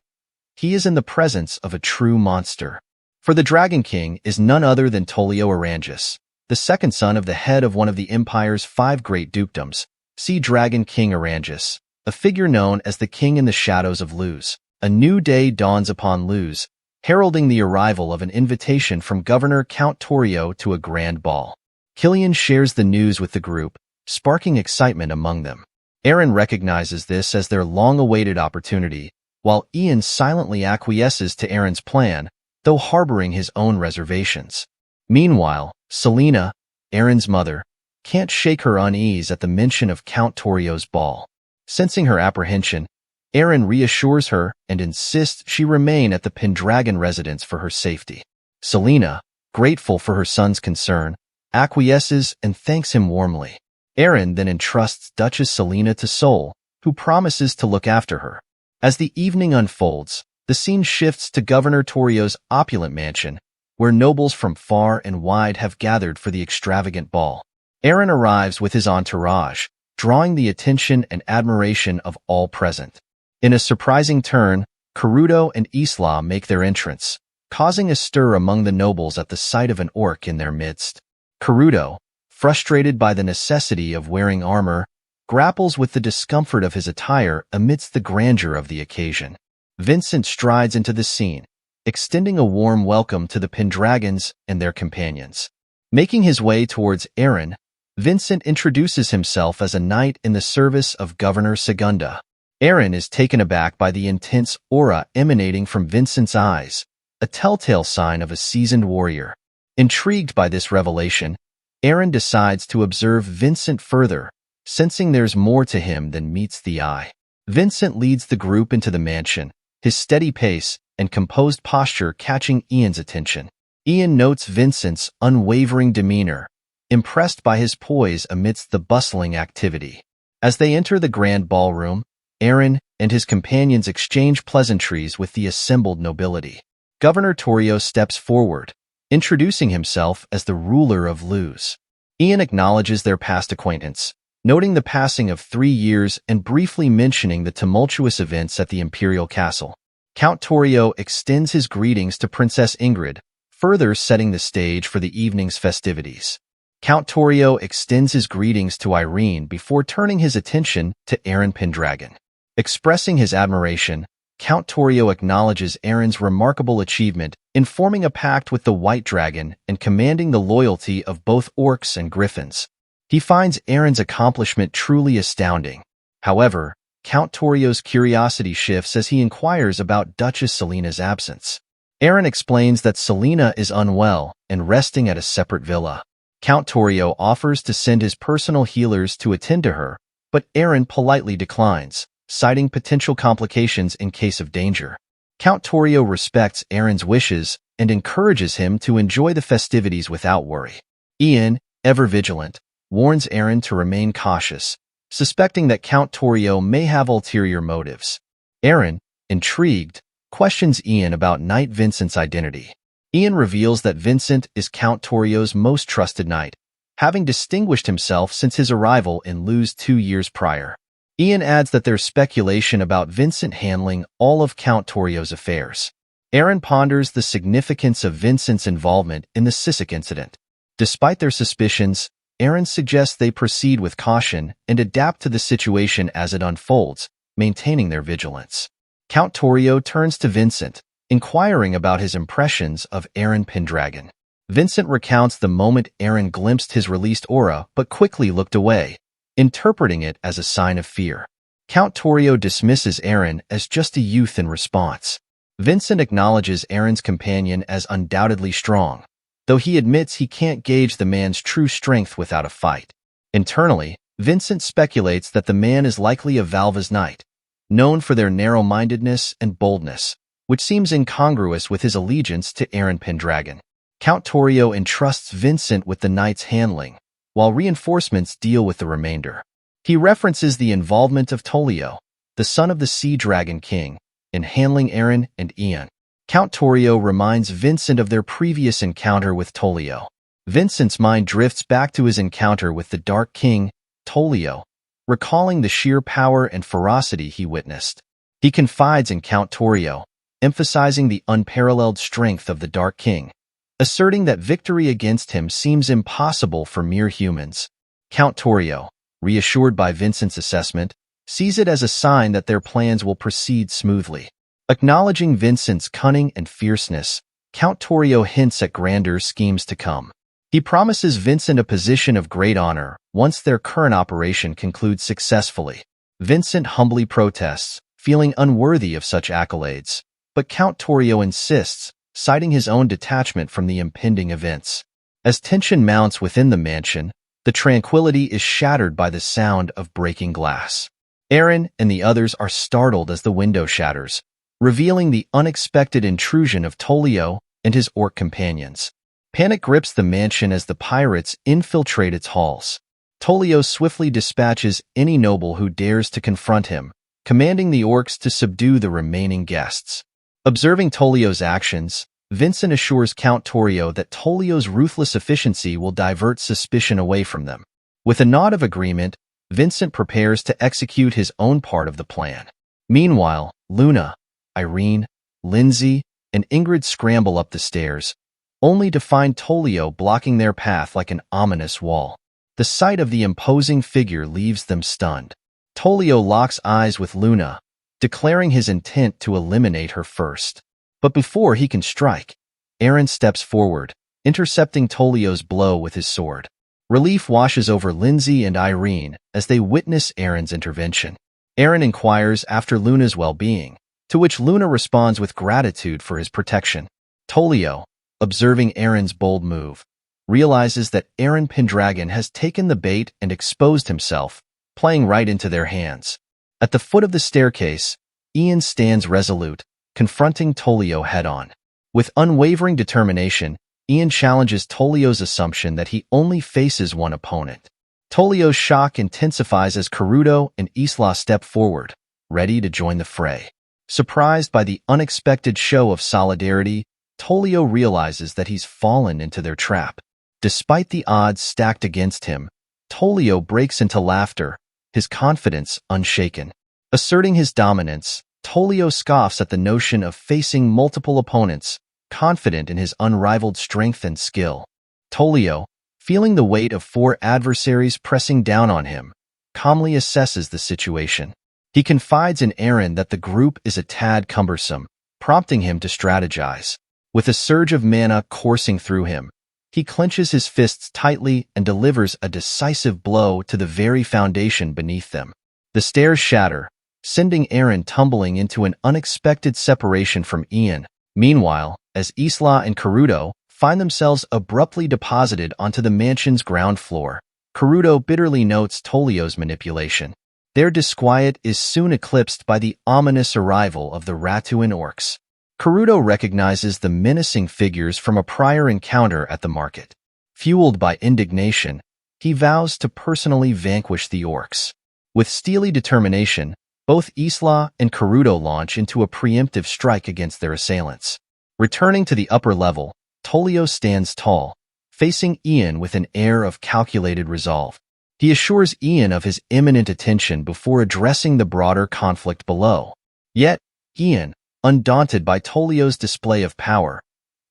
He is in the presence of a true monster. For the Dragon King is none other than Tolio Arangis, the second son of the head of one of the Empire's 5 great dukedoms. See Dragon King Arangis, a figure known as the King in the Shadows of Luz. A new day dawns upon Luz, heralding the arrival of an invitation from Governor Count Torio to a grand ball. Killian shares the news with the group, sparking excitement among them. Eren recognizes this as their long-awaited opportunity, while Ian silently acquiesces to Eren's plan, though harboring his own reservations. Meanwhile, Selena, Eren's mother, can't shake her unease at the mention of Count Torio's ball. Sensing her apprehension, Eren reassures her and insists she remain at the Pendragon residence for her safety. Selena, grateful for her son's concern, acquiesces and thanks him warmly. Eren then entrusts Duchess Selena to Sol, who promises to look after her. As the evening unfolds, the scene shifts to Governor Torio's opulent mansion, where nobles from far and wide have gathered for the extravagant ball. Eren arrives with his entourage, drawing the attention and admiration of all present. In a surprising turn, Karuto and Isla make their entrance, causing a stir among the nobles at the sight of an orc in their midst. Karuto, frustrated by the necessity of wearing armor, grapples with the discomfort of his attire amidst the grandeur of the occasion. Vincent strides into the scene, extending a warm welcome to the Pendragons and their companions. Making his way towards Eren, Vincent introduces himself as a knight in the service of Governor Segunda. Eren is taken aback by the intense aura emanating from Vincent's eyes, a telltale sign of a seasoned warrior. Intrigued by this revelation, Eren decides to observe Vincent further, sensing there's more to him than meets the eye. Vincent leads the group into the mansion, his steady pace and composed posture catching Ian's attention. Ian notes Vincent's unwavering demeanor, impressed by his poise amidst the bustling activity. As they enter the grand ballroom, Eren and his companions exchange pleasantries with the assembled nobility. Governor Torio steps forward, introducing himself as the ruler of Luz. Ian acknowledges their past acquaintance, noting the passing of 3 years and briefly mentioning the tumultuous events at the Imperial Castle. Count Torio extends his greetings to Princess Ingrid, further setting the stage for the evening's festivities. Count Torio extends his greetings to Irene before turning his attention to Eren Pendragon. Expressing his admiration, Count Torio acknowledges Eren's remarkable achievement in forming a pact with the White Dragon and commanding the loyalty of both orcs and griffins. He finds Eren's accomplishment truly astounding. However, Count Torio's curiosity shifts as he inquires about Duchess Selena's absence. Eren explains that Selena is unwell and resting at a separate villa. Count Torio offers to send his personal healers to attend to her, but Eren politely declines, citing potential complications in case of danger. Count Torio respects Eren's wishes and encourages him to enjoy the festivities without worry. Ian, ever vigilant, warns Eren to remain cautious, suspecting that Count Torio may have ulterior motives. Eren, intrigued, questions Ian about Knight Vincent's identity. Ian reveals that Vincent is Count Torio's most trusted knight, having distinguished himself since his arrival in Luz 2 years prior. Ian adds that there's speculation about Vincent handling all of Count Torio's affairs. Eren ponders the significance of Vincent's involvement in the Sisek incident. Despite their suspicions, Eren suggests they proceed with caution and adapt to the situation as it unfolds, maintaining their vigilance. Count Torio turns to Vincent, inquiring about his impressions of Eren Pendragon. Vincent recounts the moment Eren glimpsed his released aura but quickly looked away, interpreting it as a sign of fear. Count Torio dismisses Eren as just a youth in response. Vincent acknowledges Eren's companion as undoubtedly strong, though he admits he can't gauge the man's true strength without a fight. Internally, Vincent speculates that the man is likely a Valva's knight, known for their narrow-mindedness and boldness, which seems incongruous with his allegiance to Eren Pendragon. Count Torio entrusts Vincent with the knight's handling, while reinforcements deal with the remainder. He references the involvement of Tolio, the son of the Sea Dragon King, in handling Eren and Ian. Count Torio reminds Vincent of their previous encounter with Tolio. Vincent's mind drifts back to his encounter with the Dark King, Tolio, recalling the sheer power and ferocity he witnessed. He confides in Count Torio, emphasizing the unparalleled strength of the Dark King, asserting that victory against him seems impossible for mere humans. Count Torio, reassured by Vincent's assessment, sees it as a sign that their plans will proceed smoothly. Acknowledging Vincent's cunning and fierceness, Count Torio hints at grander schemes to come. He promises Vincent a position of great honor once their current operation concludes successfully. Vincent humbly protests, feeling unworthy of such accolades, but Count Torio insists, citing his own detachment from the impending events. As tension mounts within the mansion, the tranquility is shattered by the sound of breaking glass. Eren and the others are startled as the window shatters, revealing the unexpected intrusion of Tolio and his orc companions. Panic grips the mansion as the pirates infiltrate its halls. Tolio swiftly dispatches any noble who dares to confront him, commanding the orcs to subdue the remaining guests. Observing Tolio's actions, Vincent assures Count Torio that Tolio's ruthless efficiency will divert suspicion away from them. With a nod of agreement, Vincent prepares to execute his own part of the plan. Meanwhile, Luna, Irene, Lindsay, and Ingrid scramble up the stairs, only to find Tolio blocking their path like an ominous wall. The sight of the imposing figure leaves them stunned. Tolio locks eyes with Luna, declaring his intent to eliminate her first. But before he can strike, Eren steps forward, intercepting Tolio's blow with his sword. Relief washes over Lindsay and Irene as they witness Eren's intervention. Eren inquires after Luna's well-being, to which Luna responds with gratitude for his protection. Tolio, observing Eren's bold move, realizes that Eren Pendragon has taken the bait and exposed himself, playing right into their hands. At the foot of the staircase, Ian stands resolute, confronting Tolio head-on. With unwavering determination, Ian challenges Tolio's assumption that he only faces one opponent. Tolio's shock intensifies as Karuto and Isla step forward, ready to join the fray. Surprised by the unexpected show of solidarity, Tolio realizes that he's fallen into their trap. Despite the odds stacked against him, Tolio breaks into laughter, his confidence unshaken. Asserting his dominance, Tolio scoffs at the notion of facing multiple opponents, confident in his unrivaled strength and skill. Tolio, feeling the weight of 4 adversaries pressing down on him, calmly assesses the situation. He confides in Eren that the group is a tad cumbersome, prompting him to strategize. With a surge of mana coursing through him, he clenches his fists tightly and delivers a decisive blow to the very foundation beneath them. The stairs shatter, sending Eren tumbling into an unexpected separation from Ian. Meanwhile, as Isla and Karuto find themselves abruptly deposited onto the mansion's ground floor, Karuto bitterly notes Tolio's manipulation. Their disquiet is soon eclipsed by the ominous arrival of the Ratuan orcs. Karuto recognizes the menacing figures from a prior encounter at the market. Fueled by indignation, he vows to personally vanquish the orcs. With steely determination, both Isla and Karuto launch into a preemptive strike against their assailants. Returning to the upper level, Tolio stands tall, facing Ian with an air of calculated resolve. He assures Ian of his imminent attention before addressing the broader conflict below. Yet, Ian, undaunted by Tolio's display of power,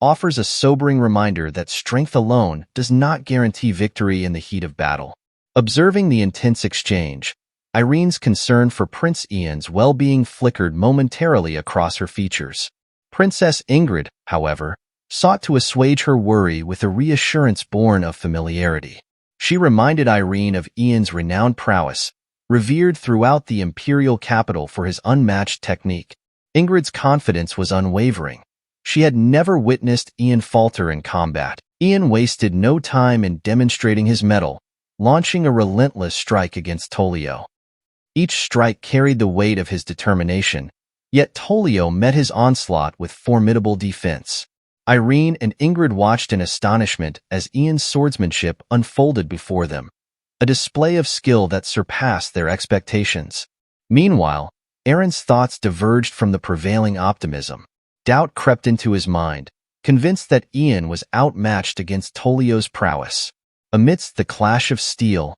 offers a sobering reminder that strength alone does not guarantee victory in the heat of battle. Observing the intense exchange, Irene's concern for Prince Ian's well-being flickered momentarily across her features. Princess Ingrid, however, sought to assuage her worry with a reassurance born of familiarity. She reminded Irene of Ian's renowned prowess, revered throughout the imperial capital for his unmatched technique. Ingrid's confidence was unwavering. She had never witnessed Ian falter in combat. Ian wasted no time in demonstrating his mettle, launching a relentless strike against Tolio. Each strike carried the weight of his determination, yet Tolio met his onslaught with formidable defense. Irene and Ingrid watched in astonishment as Ian's swordsmanship unfolded before them, a display of skill that surpassed their expectations. Meanwhile, Eren's thoughts diverged from the prevailing optimism. Doubt crept into his mind, convinced that Ian was outmatched against Tolio's prowess. Amidst the clash of steel,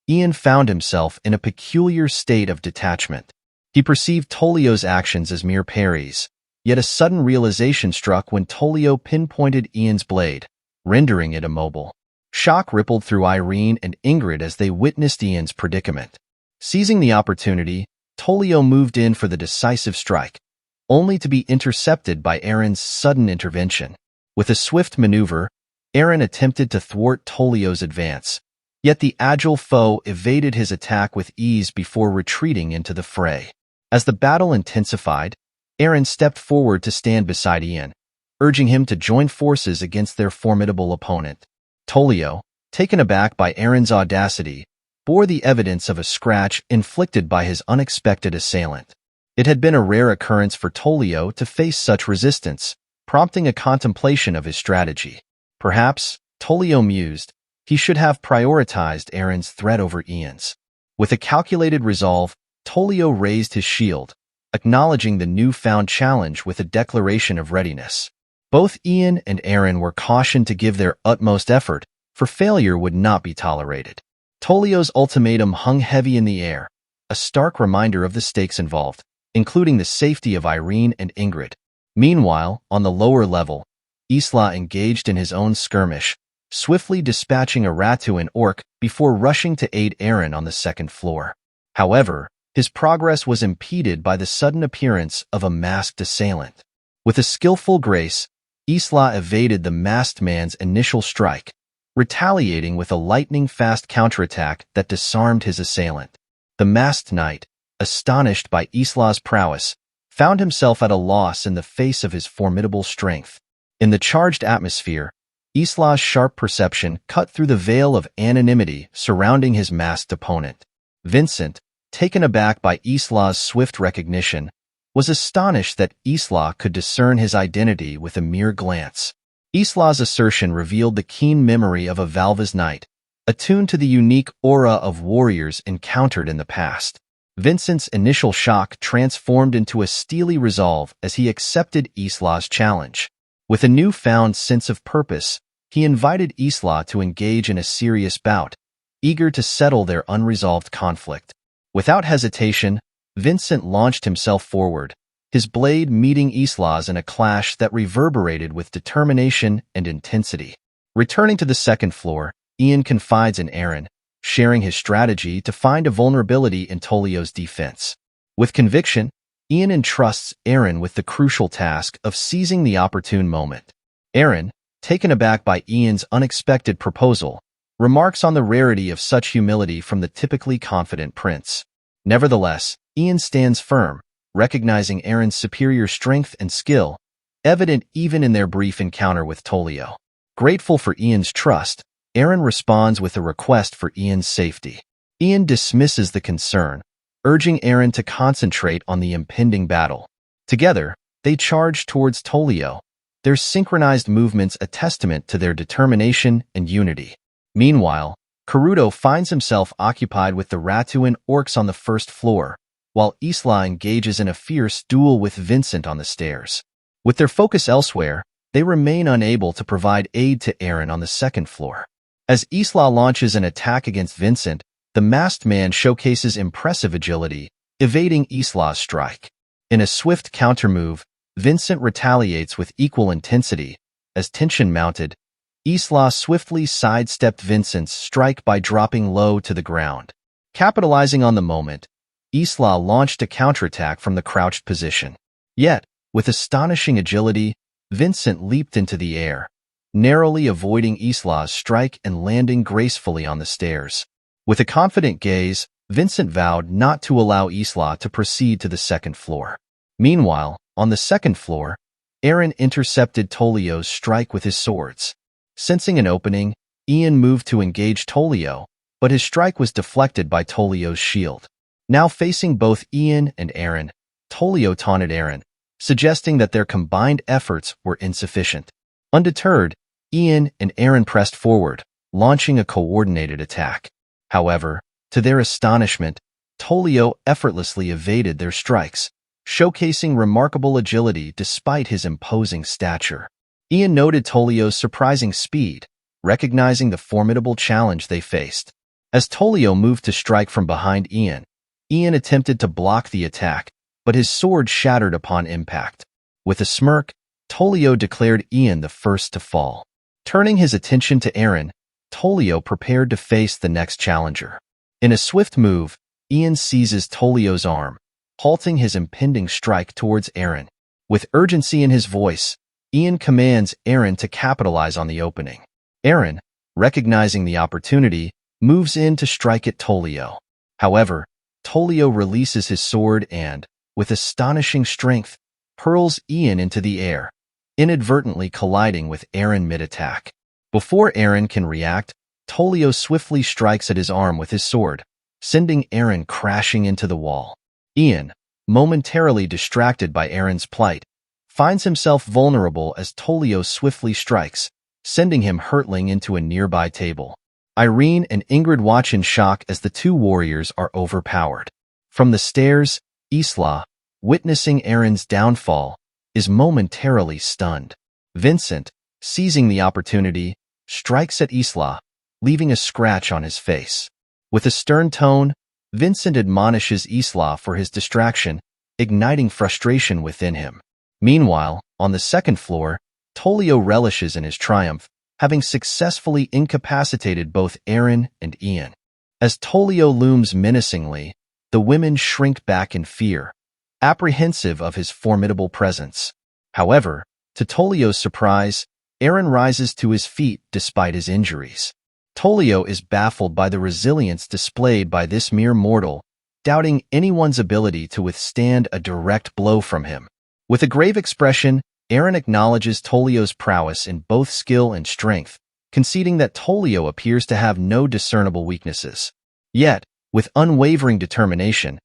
Ian found himself in a peculiar state of detachment. He perceived Tolio's actions as mere parries, yet a sudden realization struck when Tolio pinpointed Ian's blade, rendering it immobile. Shock rippled through Irene and Ingrid as they witnessed Ian's predicament. Seizing the opportunity, Tolio moved in for the decisive strike, only to be intercepted by Eren's sudden intervention. With a swift maneuver, Eren attempted to thwart Tolio's advance, yet the agile foe evaded his attack with ease before retreating into the fray. As the battle intensified, Eren stepped forward to stand beside Ian, urging him to join forces against their formidable opponent. Tolio, taken aback by Eren's audacity, bore the evidence of a scratch inflicted by his unexpected assailant. It had been a rare occurrence for Tolio to face such resistance, prompting a contemplation of his strategy. Perhaps, Tolio mused, he should have prioritized Eren's threat over Ian's. With a calculated resolve, Tolio raised his shield, acknowledging the newfound challenge with a declaration of readiness. Both Ian and Eren were cautioned to give their utmost effort, for failure would not be tolerated. Tolio's ultimatum hung heavy in the air, a stark reminder of the stakes involved, including the safety of Irene and Ingrid. Meanwhile, on the lower level, Isla engaged in his own skirmish, swiftly dispatching a Ratuan orc before rushing to aid Eren on the second floor. However, his progress was impeded by the sudden appearance of a masked assailant. With a skillful grace, Isla evaded the masked man's initial strike, retaliating with a lightning-fast counterattack that disarmed his assailant. The masked knight, astonished by Isla's prowess, found himself at a loss in the face of his formidable strength. In the charged atmosphere, Isla's sharp perception cut through the veil of anonymity surrounding his masked opponent. Vincent, taken aback by Isla's swift recognition, was astonished that Isla could discern his identity with a mere glance. Isla's assertion revealed the keen memory of a Valva's knight, attuned to the unique aura of warriors encountered in the past. Vincent's initial shock transformed into a steely resolve as he accepted Isla's challenge. With a newfound sense of purpose, he invited Isla to engage in a serious bout, eager to settle their unresolved conflict. Without hesitation, Vincent launched himself forward, his blade meeting Isla's in a clash that reverberated with determination and intensity. Returning to the second floor, Ian confides in Eren, sharing his strategy to find a vulnerability in Tolio's defense. With conviction, Ian entrusts Eren with the crucial task of seizing the opportune moment. Eren, taken aback by Ian's unexpected proposal, remarks on the rarity of such humility from the typically confident prince. Nevertheless, Ian stands firm, recognizing Eren's superior strength and skill, evident even in their brief encounter with Tolio. Grateful for Ian's trust, Eren responds with a request for Ian's safety. Ian dismisses the concern, urging Eren to concentrate on the impending battle. Together, they charge towards Tolio, their synchronized movements a testament to their determination and unity. Meanwhile, Karuto finds himself occupied with the Ratuan orcs on the first floor, while Isla engages in a fierce duel with Vincent on the stairs. With their focus elsewhere, they remain unable to provide aid to Eren on the second floor. As Isla launches an attack against Vincent, the masked man showcases impressive agility, evading Isla's strike. In a swift countermove, Vincent retaliates with equal intensity. As tension mounted, Isla swiftly sidestepped Vincent's strike by dropping low to the ground. Capitalizing on the moment, Isla launched a counterattack from the crouched position. Yet, with astonishing agility, Vincent leaped into the air, narrowly avoiding Isla's strike and landing gracefully on the stairs. With a confident gaze, Vincent vowed not to allow Isla to proceed to the second floor. Meanwhile, on the second floor, Eren intercepted Tolio's strike with his swords. Sensing an opening, Ian moved to engage Tolio, but his strike was deflected by Tolio's shield. Now facing both Ian and Eren, Tolio taunted Eren, suggesting that their combined efforts were insufficient. Undeterred, Ian and Eren pressed forward, launching a coordinated attack. However, to their astonishment, Tolio effortlessly evaded their strikes, showcasing remarkable agility despite his imposing stature. Ian noted Tolio's surprising speed, recognizing the formidable challenge they faced. As Tolio moved to strike from behind Ian attempted to block the attack, but his sword shattered upon impact. With a smirk, Tolio declared Ian the first to fall. Turning his attention to Eren, Tolio prepared to face the next challenger. In a swift move, Ian seizes Tolio's arm, halting his impending strike towards Eren. With urgency in his voice, Ian commands Eren to capitalize on the opening. Eren, recognizing the opportunity, moves in to strike at Tolio. However, Tolio releases his sword and, with astonishing strength, hurls Ian into the air, inadvertently colliding with Eren mid-attack. Before Eren can react, Tolio swiftly strikes at his arm with his sword, sending Eren crashing into the wall. Ian, momentarily distracted by Eren's plight, finds himself vulnerable as Tolio swiftly strikes, sending him hurtling into a nearby table. Irene and Ingrid watch in shock as the two warriors are overpowered. From the stairs, Isla, witnessing Eren's downfall, is momentarily stunned. Vincent, seizing the opportunity, strikes at Isla, leaving a scratch on his face. With a stern tone, Vincent admonishes Isla for his distraction, igniting frustration within him. Meanwhile, on the second floor, Tolio relishes in his triumph, having successfully incapacitated both Eren and Ian. As Tolio looms menacingly, the women shrink back in fear, apprehensive of his formidable presence. However, to Tolio's surprise, Eren rises to his feet despite his injuries. Tolio is baffled by the resilience displayed by this mere mortal, doubting anyone's ability to withstand a direct blow from him. With a grave expression, Eren acknowledges Tolio's prowess in both skill and strength, conceding that Tolio appears to have no discernible weaknesses. Yet, with unwavering determination,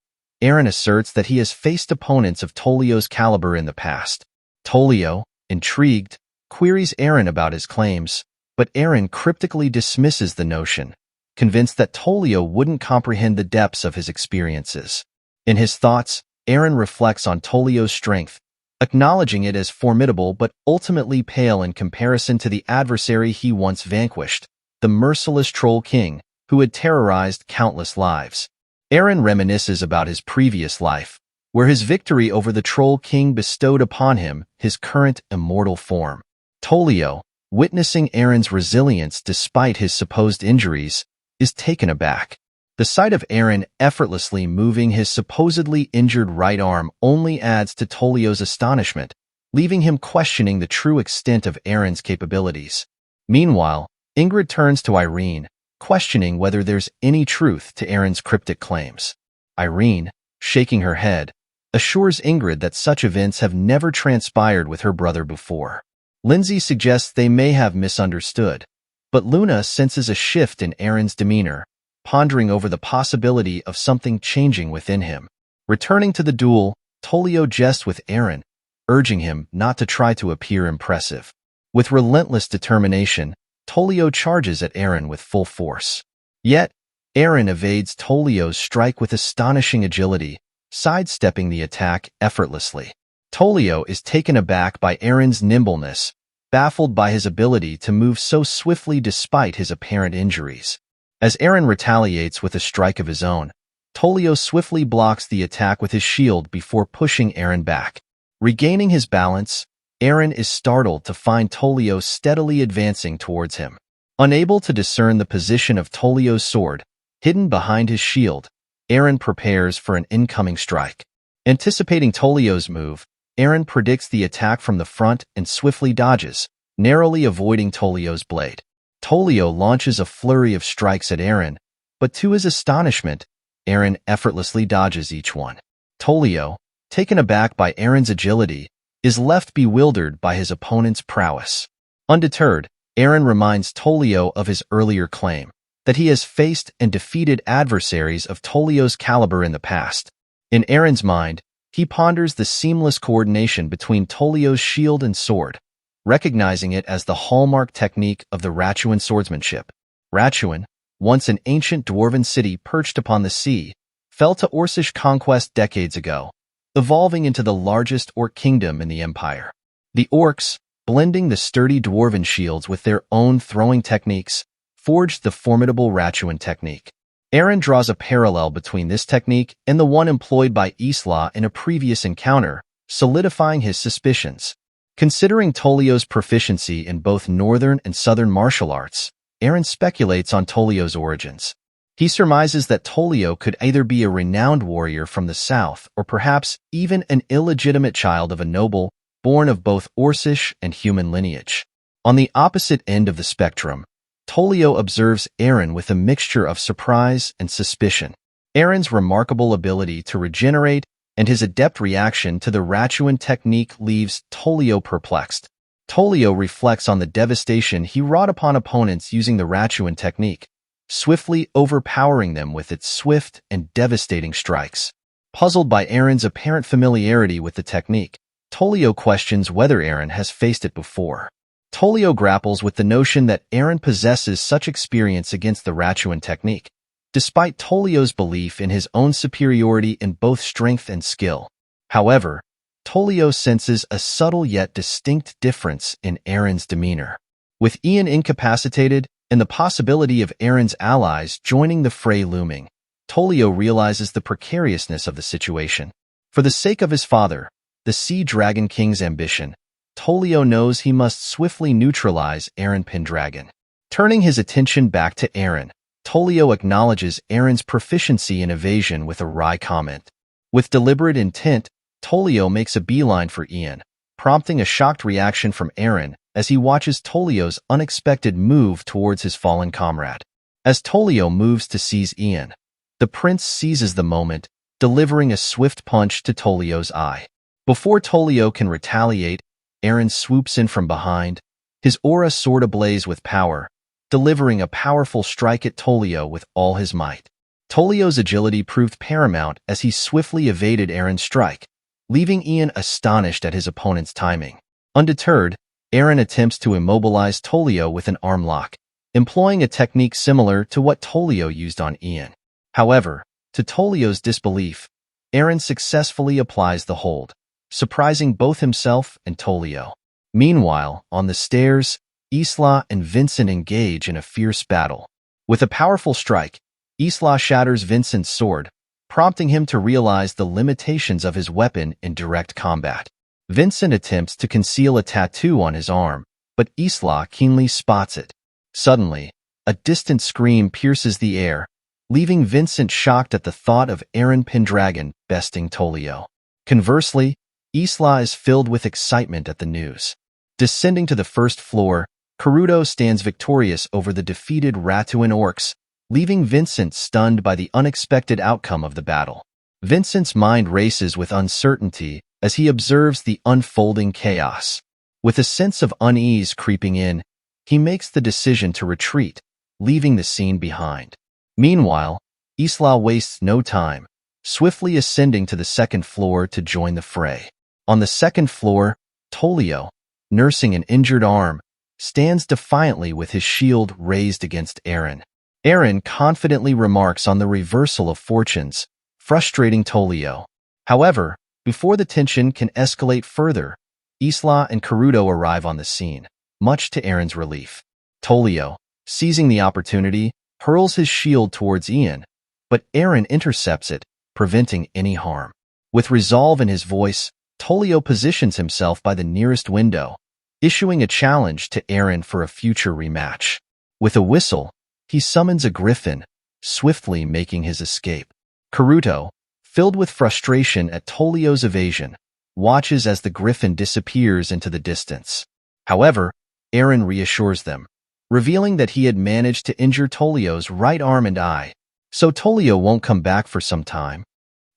Eren asserts that he has faced opponents of Tolio's caliber in the past. Tolio, intrigued, queries Eren about his claims, but Eren cryptically dismisses the notion, convinced that Tolio wouldn't comprehend the depths of his experiences. In his thoughts, Eren reflects on Tolio's strength, acknowledging it as formidable but ultimately pale in comparison to the adversary he once vanquished, the merciless Troll King, who had terrorized countless lives. Eren reminisces about his previous life, where his victory over the Troll King bestowed upon him his current immortal form. Tolio, witnessing Eren's resilience despite his supposed injuries, is taken aback. The sight of Eren effortlessly moving his supposedly injured right arm only adds to Tolio's astonishment, leaving him questioning the true extent of Eren's capabilities. Meanwhile, Ingrid turns to Irene, questioning whether there's any truth to Eren's cryptic claims. Irene, shaking her head, assures Ingrid that such events have never transpired with her brother before. Lindsay suggests they may have misunderstood, but Luna senses a shift in Eren's demeanor, pondering over the possibility of something changing within him. Returning to the duel, Tolio jests with Eren, urging him not to try to appear impressive. With relentless determination, Tolio charges at Eren with full force. Yet, Eren evades Tolio's strike with astonishing agility, sidestepping the attack effortlessly. Tolio is taken aback by Eren's nimbleness, baffled by his ability to move so swiftly despite his apparent injuries. As Eren retaliates with a strike of his own, Tolio swiftly blocks the attack with his shield before pushing Eren back. Regaining his balance, Eren is startled to find Tolio steadily advancing towards him. Unable to discern the position of Tolio's sword, Hidden behind his shield, Eren prepares for an incoming strike. Anticipating Tolio's move, Eren predicts the attack from the front and swiftly dodges, narrowly avoiding Tolio's blade. Tolio launches a flurry of strikes at Eren, but to his astonishment, Eren effortlessly dodges each one. Tolio, taken aback by Eren's agility, is left bewildered by his opponent's prowess. Undeterred, Eren reminds Tolio of his earlier claim, that he has faced and defeated adversaries of Tolio's caliber in the past. In Eren's mind, he ponders the seamless coordination between Tolio's shield and sword, recognizing it as the hallmark technique of the Ratuan swordsmanship. Ratuan, once an ancient dwarven city perched upon the sea, fell to Orcish conquest decades ago, evolving into the largest orc kingdom in the empire. The orcs, blending the sturdy dwarven shields with their own throwing techniques, forged the formidable Ratuan technique. Eren draws a parallel between this technique and the one employed by Isla in a previous encounter, solidifying his suspicions. Considering Tolio's proficiency in both northern and southern martial arts, Eren speculates on Tolio's origins. He surmises that Tolio could either be a renowned warrior from the south or perhaps even an illegitimate child of a noble, born of both Orcish and human lineage. On the opposite end of the spectrum, Tolio observes Eren with a mixture of surprise and suspicion. Eren's remarkable ability to regenerate and his adept reaction to the Ratuan technique leaves Tolio perplexed. Tolio reflects on the devastation he wrought upon opponents using the Ratuan technique, swiftly overpowering them with its swift and devastating strikes. Puzzled by Eren's apparent familiarity with the technique, Tolio questions whether Eren has faced it before. Tolio grapples with the notion that Eren possesses such experience against the Ratuan technique, despite Tolio's belief in his own superiority in both strength and skill. However, Tolio senses a subtle yet distinct difference in Eren's demeanor. With Ian incapacitated and the possibility of Eren's allies joining the fray looming, Tolio realizes the precariousness of the situation. For the sake of his father, the Sea Dragon King's ambition, Tolio knows he must swiftly neutralize Eren Pendragon. Turning his attention back to Eren, Tolio acknowledges Eren's proficiency in evasion with a wry comment. With deliberate intent, Tolio makes a beeline for Ian, prompting a shocked reaction from Eren as he watches Tolio's unexpected move towards his fallen comrade. As Tolio moves to seize Ian, the prince seizes the moment, delivering a swift punch to Tolio's eye. Before Tolio can retaliate, Eren swoops in from behind, his aura sword ablaze with power, delivering a powerful strike at Tolio with all his might. Tolio's agility proved paramount as he swiftly evaded Eren's strike, leaving Ian astonished at his opponent's timing. Undeterred, Eren attempts to immobilize Tolio with an arm lock, employing a technique similar to what Tolio used on Ian. However, to Tolio's disbelief, Eren successfully applies the hold, surprising both himself and Tolio. Meanwhile, on the stairs, Isla and Vincent engage in a fierce battle. With a powerful strike, Isla shatters Vincent's sword, prompting him to realize the limitations of his weapon in direct combat. Vincent attempts to conceal a tattoo on his arm, but Isla keenly spots it. Suddenly, a distant scream pierces the air, leaving Vincent shocked at the thought of Eren Pendragon besting Tolio. Conversely, Isla is filled with excitement at the news. Descending to the first floor, Karuto stands victorious over the defeated Ratuan orcs, leaving Vincent stunned by the unexpected outcome of the battle. Vincent's mind races with uncertainty as he observes the unfolding chaos. With a sense of unease creeping in, he makes the decision to retreat, leaving the scene behind. Meanwhile, Isla wastes no time, swiftly ascending to the second floor to join the fray. On the second floor, Tolio, nursing an injured arm, stands defiantly with his shield raised against Eren. Eren confidently remarks on the reversal of fortunes, frustrating Tolio. However, before the tension can escalate further, Isla and Karuto arrive on the scene, much to Eren's relief. Tolio, seizing the opportunity, hurls his shield towards Ian, but Eren intercepts it, preventing any harm. With resolve in his voice, Tolio positions himself by the nearest window, issuing a challenge to Eren for a future rematch. With a whistle, he summons a griffin, swiftly making his escape. Karuto, filled with frustration at Tolio's evasion, watches as the griffin disappears into the distance. However, Eren reassures them, revealing that he had managed to injure Tolio's right arm and eye, so Tolio won't come back for some time.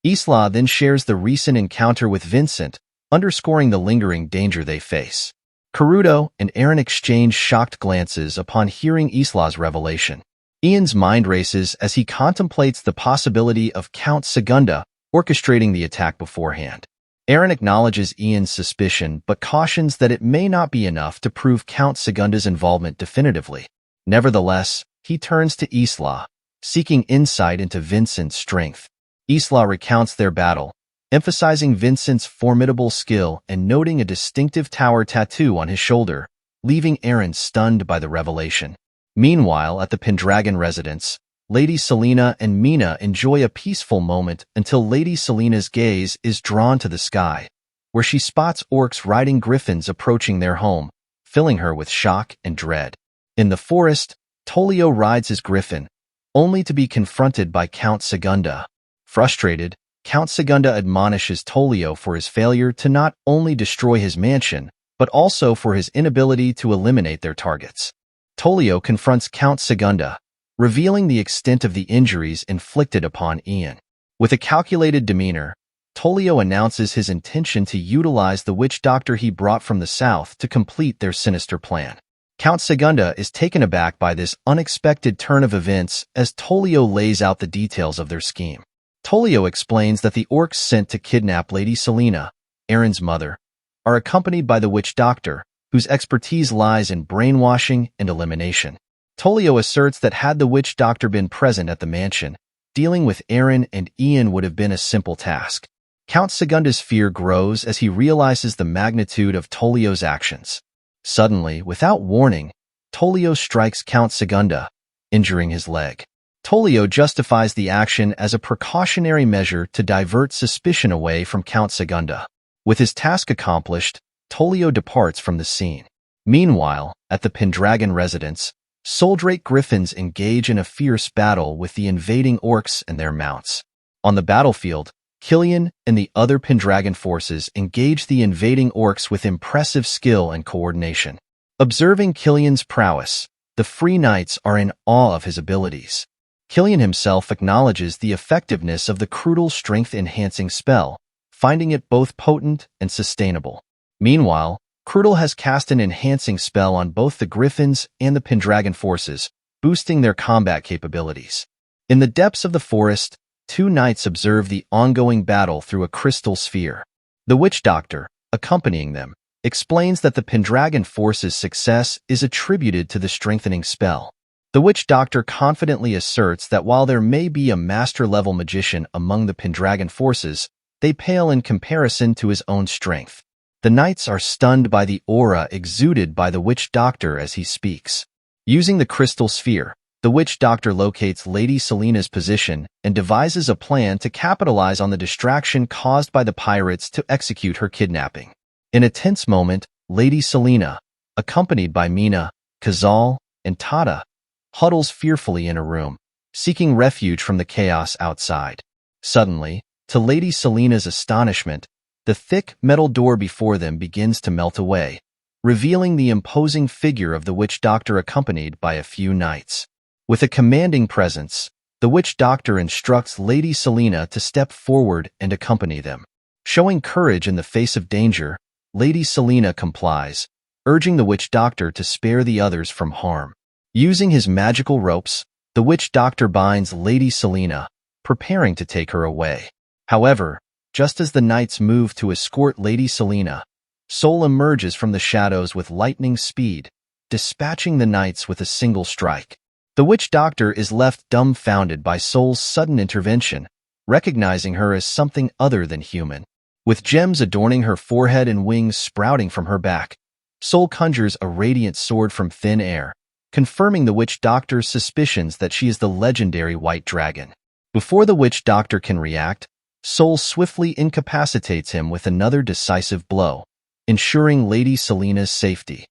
Isla then shares the recent encounter with Vincent, underscoring the lingering danger they face. Karuto and Eren exchange shocked glances upon hearing Isla's revelation. Ian's mind races as he contemplates the possibility of Count Segunda orchestrating the attack beforehand. Eren acknowledges Ian's suspicion but cautions that it may not be enough to prove Count Segunda's involvement definitively. Nevertheless, he turns to Isla, seeking insight into Vincent's strength. Isla recounts their battle, emphasizing Vincent's formidable skill and noting a distinctive tower tattoo on his shoulder, leaving Eren stunned by the revelation. Meanwhile, at the Pendragon residence, Lady Selena and Mina enjoy a peaceful moment until Lady Selena's gaze is drawn to the sky, where she spots orcs riding griffins approaching their home, filling her with shock and dread. In the forest, Tolio rides his griffin, only to be confronted by Count Segunda. Frustrated, Count Segunda admonishes Tolio for his failure to not only destroy his mansion, but also for his inability to eliminate their targets. Tolio confronts Count Segunda, revealing the extent of the injuries inflicted upon Ian. With a calculated demeanor, Tolio announces his intention to utilize the witch doctor he brought from the south to complete their sinister plan. Count Segunda is taken aback by this unexpected turn of events as Tolio lays out the details of their scheme. Tolio explains that the orcs sent to kidnap Lady Selena, Eren's mother, are accompanied by the witch doctor, whose expertise lies in brainwashing and elimination. Tolio asserts that had the witch doctor been present at the mansion, dealing with Eren and Ian would have been a simple task. Count Segunda's fear grows as he realizes the magnitude of Tolio's actions. Suddenly, without warning, Tolio strikes Count Segunda, injuring his leg. Tolio justifies the action as a precautionary measure to divert suspicion away from Count Segunda. With his task accomplished, Tolio departs from the scene. Meanwhile, at the Pendragon residence, Soldrake griffins engage in a fierce battle with the invading orcs and their mounts. On the battlefield, Killian and the other Pendragon forces engage the invading orcs with impressive skill and coordination. Observing Killian's prowess, the Free Knights are in awe of his abilities. Killian himself acknowledges the effectiveness of the Crutal strength-enhancing spell, finding it both potent and sustainable. Meanwhile, Crutal has cast an enhancing spell on both the Griffins and the Pendragon forces, boosting their combat capabilities. In the depths of the forest, two knights observe the ongoing battle through a crystal sphere. The witch doctor, accompanying them, explains that the Pendragon force's success is attributed to the strengthening spell. The witch doctor confidently asserts that while there may be a master-level magician among the Pendragon forces, they pale in comparison to his own strength. The knights are stunned by the aura exuded by the witch doctor as he speaks. Using the crystal sphere, the witch doctor locates Lady Selena's position and devises a plan to capitalize on the distraction caused by the pirates to execute her kidnapping. In a tense moment, Lady Selena, accompanied by Mina, Kazal, and Tata, huddles fearfully in a room, seeking refuge from the chaos outside. Suddenly, to Lady Selena's astonishment, the thick metal door before them begins to melt away, revealing the imposing figure of the witch doctor accompanied by a few knights. With a commanding presence, the witch doctor instructs Lady Selena to step forward and accompany them. Showing courage in the face of danger, Lady Selena complies, urging the witch doctor to spare the others from harm. Using his magical ropes, the witch doctor binds Lady Selena, preparing to take her away. However, just as the knights move to escort Lady Selena, Sol emerges from the shadows with lightning speed, dispatching the knights with a single strike. The witch doctor is left dumbfounded by Sol's sudden intervention, recognizing her as something other than human. With gems adorning her forehead and wings sprouting from her back, Sol conjures a radiant sword from thin air, confirming the witch doctor's suspicions that she is the legendary White Dragon. Before the witch doctor can react, Sol swiftly incapacitates him with another decisive blow, ensuring Lady Selena's safety.